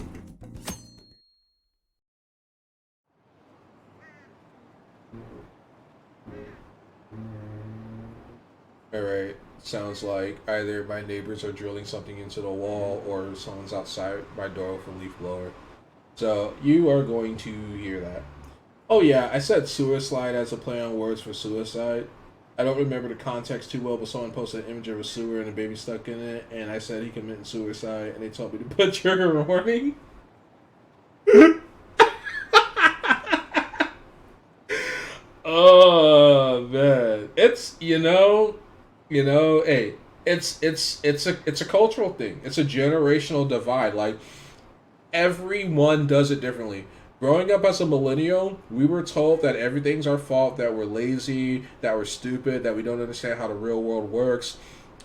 Alright, sounds like either my neighbors are drilling something into the wall or someone's outside my door with a leaf blower. So, you are going to hear that. Oh yeah, I said suicide as a play on words for suicide. I don't remember the context too well, but someone posted an image of a sewer and a baby stuck in it, and I said he committed suicide, and they told me to put trigger warning. Oh man, it's hey, it's a cultural thing. It's a generational divide. Like, everyone does it differently. Growing up as a millennial, we were told that everything's our fault, that we're lazy, that we're stupid, that we don't understand how the real world works.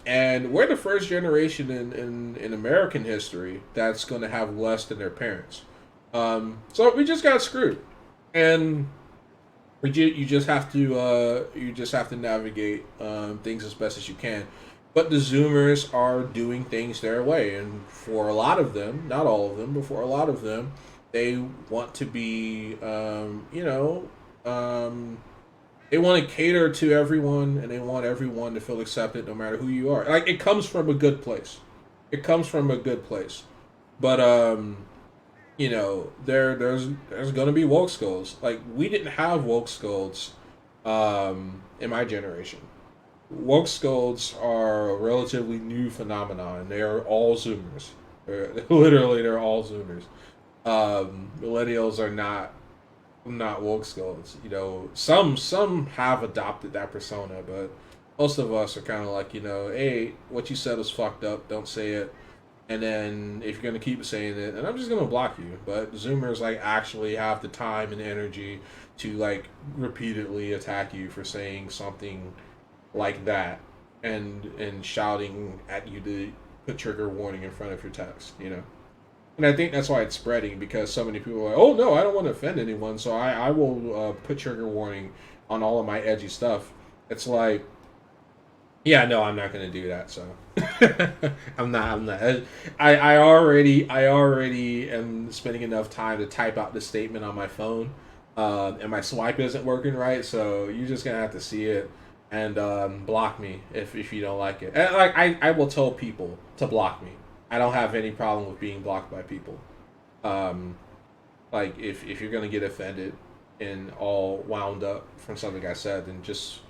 And we're the first generation in American history that's going to have less than their parents. So we just got screwed. And you just have to navigate things as best as you can. But the Zoomers are doing things their way. And for a lot of them, not all of them, but for a lot of them, they want to be, they want to cater to everyone, and they want everyone to feel accepted no matter who you are. Like, it comes from a good place. But, there's going to be woke skulls. Like, we didn't have woke skulls in my generation. Woke skulls are a relatively new phenomenon. They're all Zoomers. They're all Zoomers. Millennials are not woke skulls. Some have adopted that persona, but most of us are kind of like, hey, what you said was fucked up, don't say it. And then if you're gonna keep saying it, and I'm just gonna block you. But Zoomers actually have the time and energy to repeatedly attack you for saying something like that, and shouting at you to put trigger warning in front of your text, And I think that's why it's spreading, because so many people are like, oh no, I don't want to offend anyone, so I will put trigger warning on all of my edgy stuff. It's like, yeah, no, I'm not going to do that, so. I'm not. I already am spending enough time to type out the statement on my phone, and my swipe isn't working right, so you're just going to have to see it and block me if you don't like it. And, I will tell people to block me. I don't have any problem with being blocked by people. If you're gonna get offended and all wound up from something I said, then just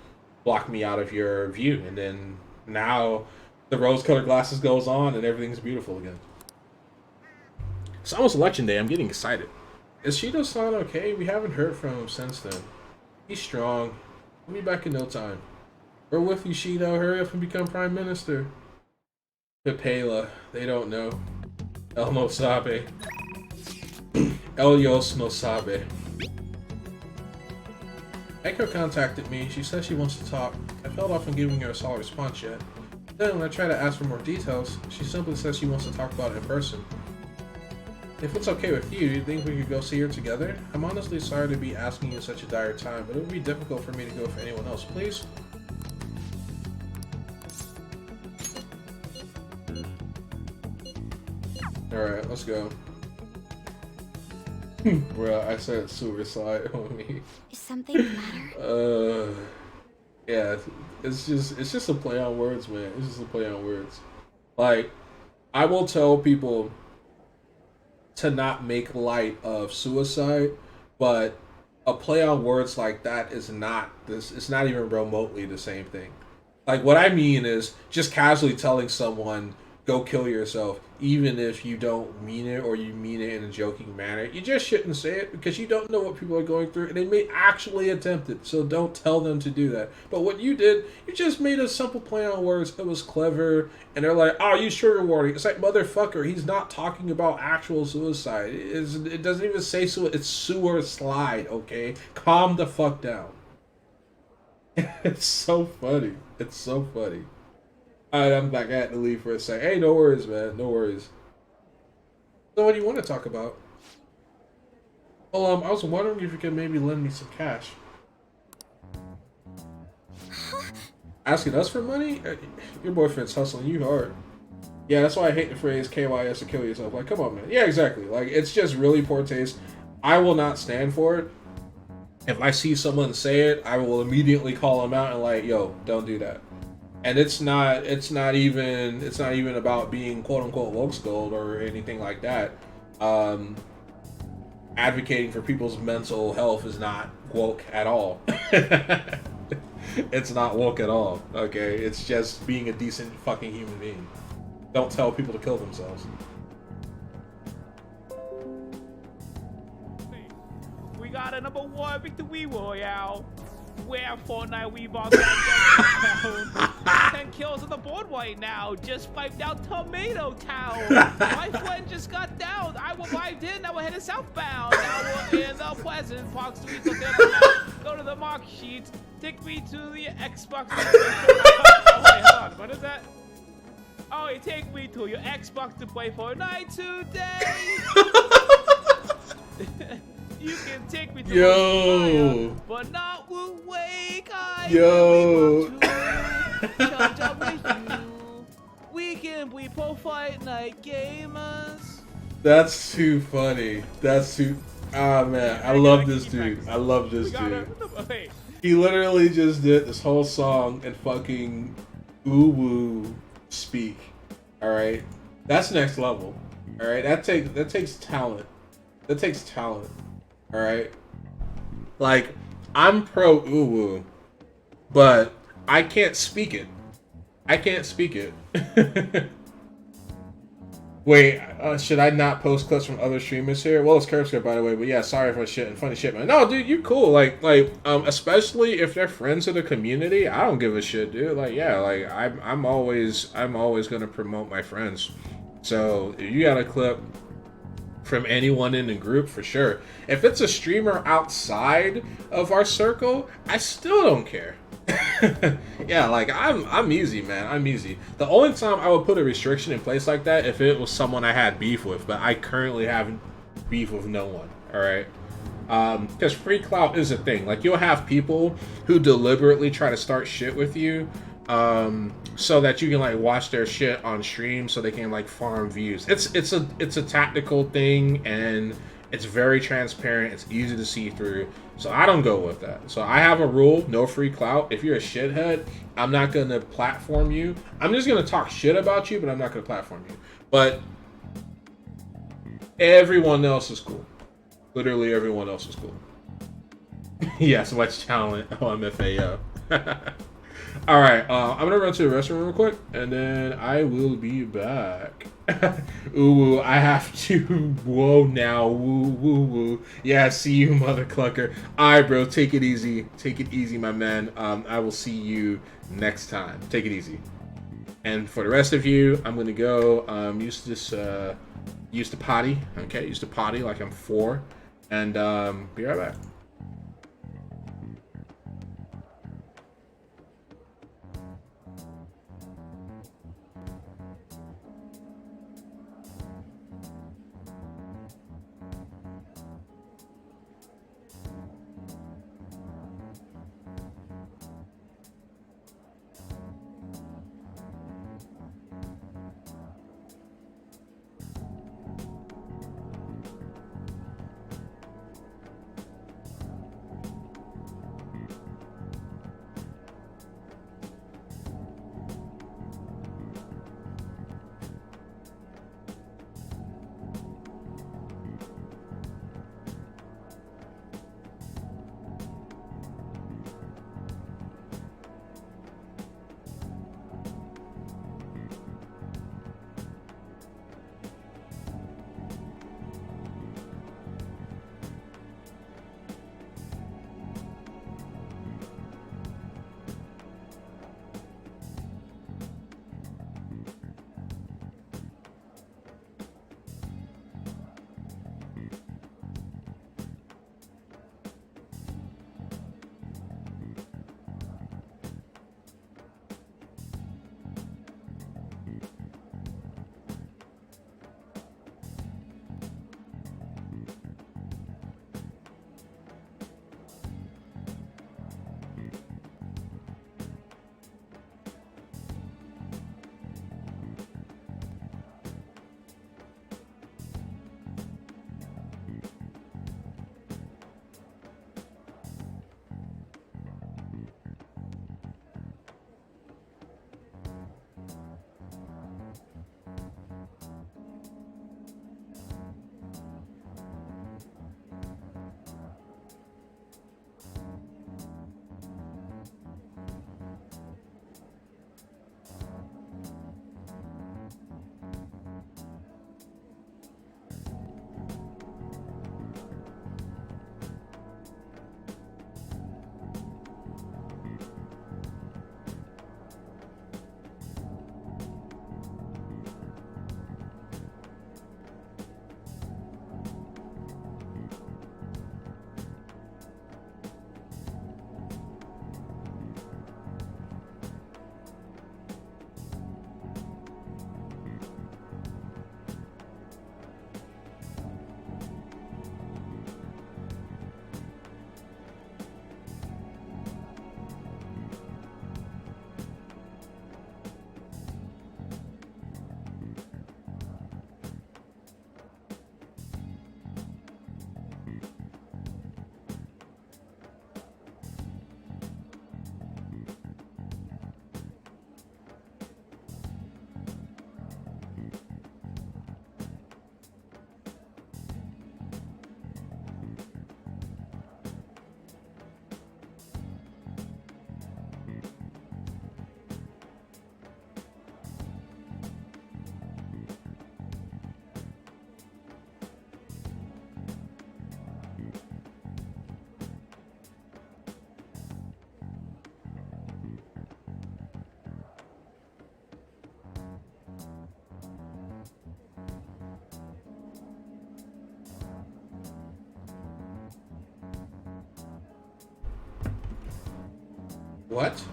block me out of your view, and then now the rose-colored glasses goes on and everything's beautiful again. It's almost election day. I'm getting excited. Is Shido-san okay? We haven't heard from him since then. He's strong. He'll be back in no time. We're with you, Shido. Hurry up and become prime minister. Pepela, they don't know. El no sabe. Elios no sabe. Echo contacted me. She says she wants to talk. I held off on giving her a solid response yet. Then when I try to ask for more details, she simply says she wants to talk about it in person. If it's okay with you, do you think we could go see her together? I'm honestly sorry to be asking you such a dire time, but it would be difficult for me to go for anyone else, please. Alright, let's go. Bro, I said suicide on me. Is something the matter? Yeah, it's just a play on words, man. It's just a play on words. Like, I will tell people to not make light of suicide, but a play on words like that is not this. It's not even remotely the same thing. Like, what I mean is just casually telling someone, go kill yourself, even if you don't mean it or you mean it in a joking manner. You just shouldn't say it because you don't know what people are going through and they may actually attempt it, so don't tell them to do that. But what you did, you just made a simple play on words. It was clever, and they're like, oh, you sugar warning. It's like, motherfucker, he's not talking about actual suicide. It doesn't even say suicide, it's sewer slide, okay? Calm the fuck down. It's so funny. It's so funny. Alright, I'm back. I had to leave for a sec. Hey, no worries, man. No worries. So what do you want to talk about? Well, I was wondering if you could maybe lend me some cash. Asking us for money? Your boyfriend's hustling you hard. Yeah, that's why I hate the phrase KYS to kill yourself. Like, come on, man. Yeah, exactly. Like, it's just really poor taste. I will not stand for it. If I see someone say it, I will immediately call them out and like, yo, don't do that. And it's not even about being quote unquote woke schooled or anything like that. Advocating for people's mental health is not woke at all. It's not woke at all. Okay, it's just being a decent fucking human being. Don't tell people to kill themselves. We got a number 1 victory royale. Where Fortnite we bought 10 kills on the board right now. Just wiped out Tomato Town. My friend just got down. I revived in. Now we're headed southbound. Now we're in the Pleasant Park Street. So go to the mark sheet. Take me to the Xbox. Oh, wait, hold on. What is that? Oh, you take me to your Xbox to play Fortnite today. You can take me to Yo, but not awake. yo. We can be pro Fortnite gamers. That's too funny. That's too. Ah, man, I love this dude. I love this dude. He literally just did this whole song and fucking woo speak. All right, that's next level. All right, that takes talent. That takes talent. All right, like I'm pro uwu, but I can't speak it. I can't speak it. Wait, should I not post clips from other streamers here? Well, it's Curbscript, by the way, but yeah, sorry for shit and funny shit, man. No, dude, you cool. Like, especially if they're friends of the community, I don't give a shit, dude. Like, yeah, like I'm always gonna promote my friends. So if you got a clip from anyone in the group, for sure. If it's a streamer outside of our circle, I still don't care. Yeah, like I'm easy, man. I'm easy. The only time I would put a restriction in place like that if it was someone I had beef with, but I currently have beef with no one. All right, because free clout is a thing. Like you'll have people who deliberately try to start shit with you, so that you can like watch their shit on stream, so they can like farm views. It's a tactical thing, and it's very transparent. It's easy to see through. So I don't go with that. So I have a rule: no free clout. If you're a shithead, I'm not gonna platform you. I'm just gonna talk shit about you, but I'm not gonna platform you. But everyone else is cool. Literally everyone else is cool. Yeah, so much talent. OMFAO. All right, I'm gonna run to the restroom real quick, and then I will be back. Ooh, I have to. Whoa, now, woo. Yeah, see you, mother clucker. All right, bro, take it easy. Take it easy, my man. I will see you next time. Take it easy. And for the rest of you, I'm gonna go. Use to potty. Okay, use to potty like I'm 4, and be right back. What?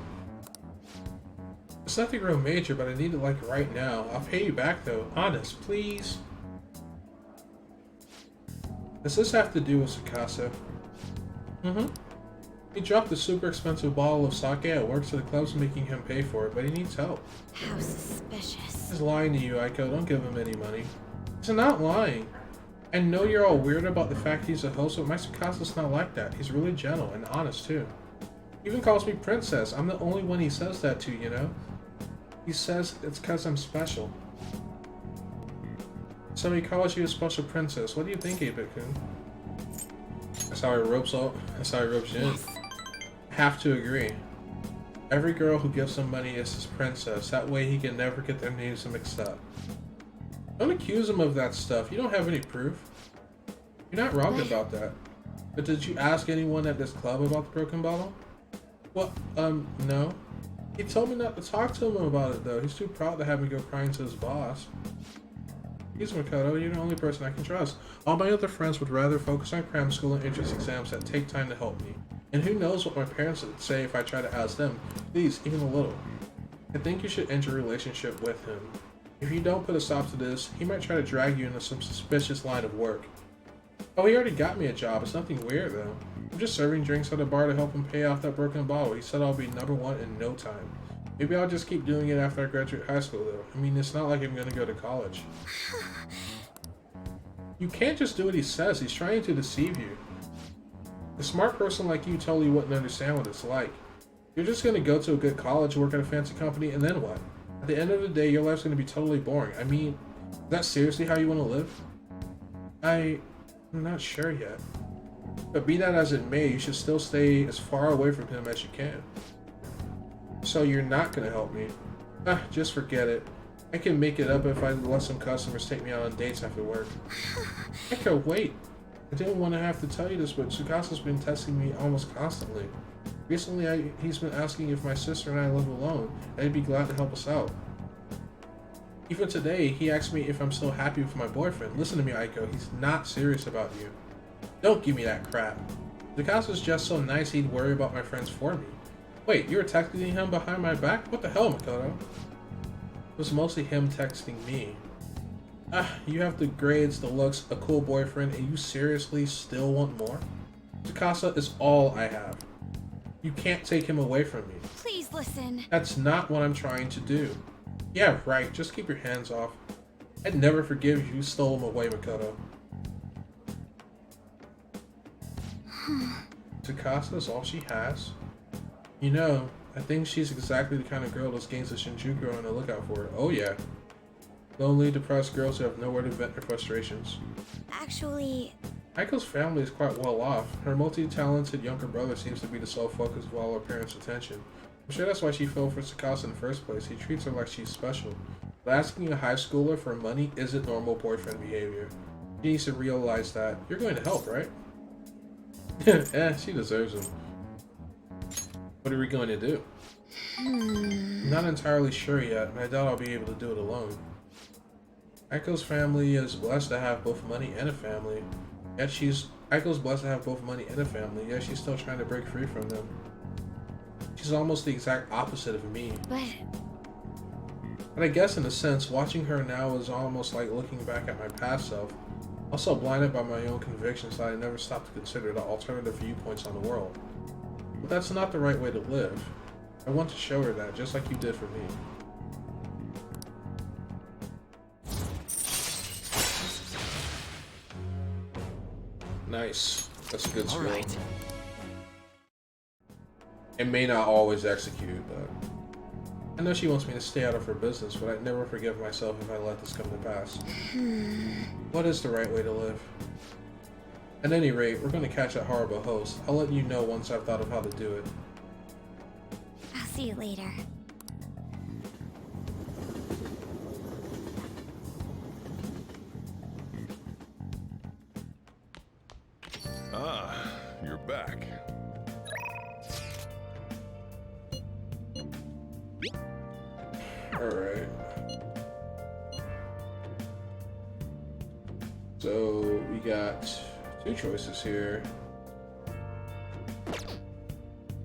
It's nothing real major, but I need it like right now. I'll pay you back though. Honest, please. Does this have to do with Tsukasa? Mm-hmm. He dropped a super expensive bottle of sake at work, so the club's making him pay for it, but he needs help. How suspicious. He's lying to you, Aiko. Don't give him any money. He's not lying. I know you're all weird about the fact he's a host, but my Tsukasa's not like that. He's really gentle and honest too. He even calls me princess. I'm the only one he says that to, you know? He says it's because I'm special. So he calls you a special princess. What do you think, 8-Bit-kun? That's how he ropes up. That's how he ropes you in. Yes. Have to agree. Every girl who gives him money is his princess. That way he can never get their names mixed up. Don't accuse him of that stuff. You don't have any proof. You're not wrong about that. But did you ask anyone at this club about the broken bottle? Well, no. He told me not to talk to him about it though. He's too proud to have me go crying to his boss. Please, Makoto, you're the only person I can trust. All my other friends would rather focus on cram school and entrance exams that take time to help me. And who knows what my parents would say if I try to ask them. Please, even a little. I think you should end your relationship with him. If you don't put a stop to this, he might try to drag you into some suspicious line of work. Oh, he already got me a job. It's nothing weird, though. I'm just serving drinks at a bar to help him pay off that broken bottle. He said I'll be #1 in no time. Maybe I'll just keep doing it after I graduate high school, though. I mean, it's not like I'm gonna go to college. You can't just do what he says. He's trying to deceive you. A smart person like you totally wouldn't understand what it's like. You're just gonna go to a good college, work at a fancy company, and then what? At the end of the day, your life's gonna be totally boring. I mean, is that seriously how you want to live? I'm not sure yet. But be that as it may, you should still stay as far away from him as you can. So you're not gonna help me? Just forget it. I can make it up if I let some customers take me out on dates after work. Echo, wait. I didn't want to have to tell you this, but Tsukasa's been testing me almost constantly. Recently, he's been asking if my sister and I live alone, and he'd be glad to help us out. Even today, he asked me if I'm still happy with my boyfriend. Listen to me, Aiko. He's not serious about you. Don't give me that crap. Tsukasa's just so nice he'd worry about my friends for me. Wait, you were texting him behind my back? What the hell, Makoto? It was mostly him texting me. You have the grades, the looks, a cool boyfriend, and you seriously still want more? Tsukasa is all I have. You can't take him away from me. Please listen. That's not what I'm trying to do. Yeah, right, just keep your hands off. I'd never forgive you stole him away, Makoto. Tsukasa is all she has? You know, I think she's exactly the kind of girl those gangs of Shinjuku are on the lookout for. Oh yeah. Lonely, depressed girls who have nowhere to vent their frustrations. Actually... Aiko's family is quite well off. Her multi-talented younger brother seems to be the sole focus of all her parents' attention. I'm sure that's why she fell for Tsukasa in the first place. He treats her like she's special. But asking a high schooler for money isn't normal boyfriend behavior. She needs to realize that. You're going to help, right? She deserves him. What are we going to do? I'm not entirely sure yet, and I doubt I'll be able to do it alone. Aiko's family is blessed to have both money and a family. Aiko's blessed to have both money and a family, yet she's still trying to break free from them. She's almost the exact opposite of me. But I guess in a sense, watching her now is almost like looking back at my past self. Also blinded by my own convictions that I never stopped to consider the alternative viewpoints on the world. But that's not the right way to live. I want to show her that, just like you did for me. Nice. That's a good skill. Alright. It may not always execute, but... I know she wants me to stay out of her business, but I'd never forgive myself if I let this come to pass. What is the right way to live? At any rate, we're going to catch that horrible host. I'll let you know once I've thought of how to do it. I'll see you later. Ah, you're back. Alright. So, we got two choices here.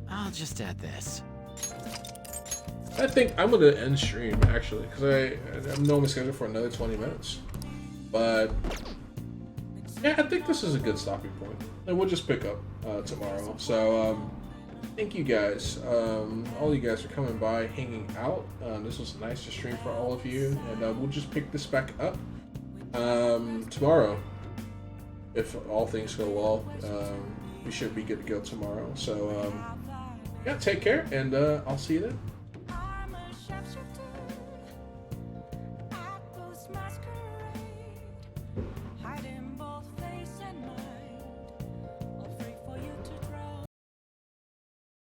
I'll just add this. I think I'm gonna end stream actually because I'm normally scheduled for another 20 minutes, but yeah, I think this is a good stopping point, and we'll just pick up tomorrow. So thank you guys, all you guys for coming by, hanging out. This was nice to stream for all of you, and we'll just pick this back up tomorrow if all things go well. We should be good to go tomorrow. So yeah, take care, and I'll see you then.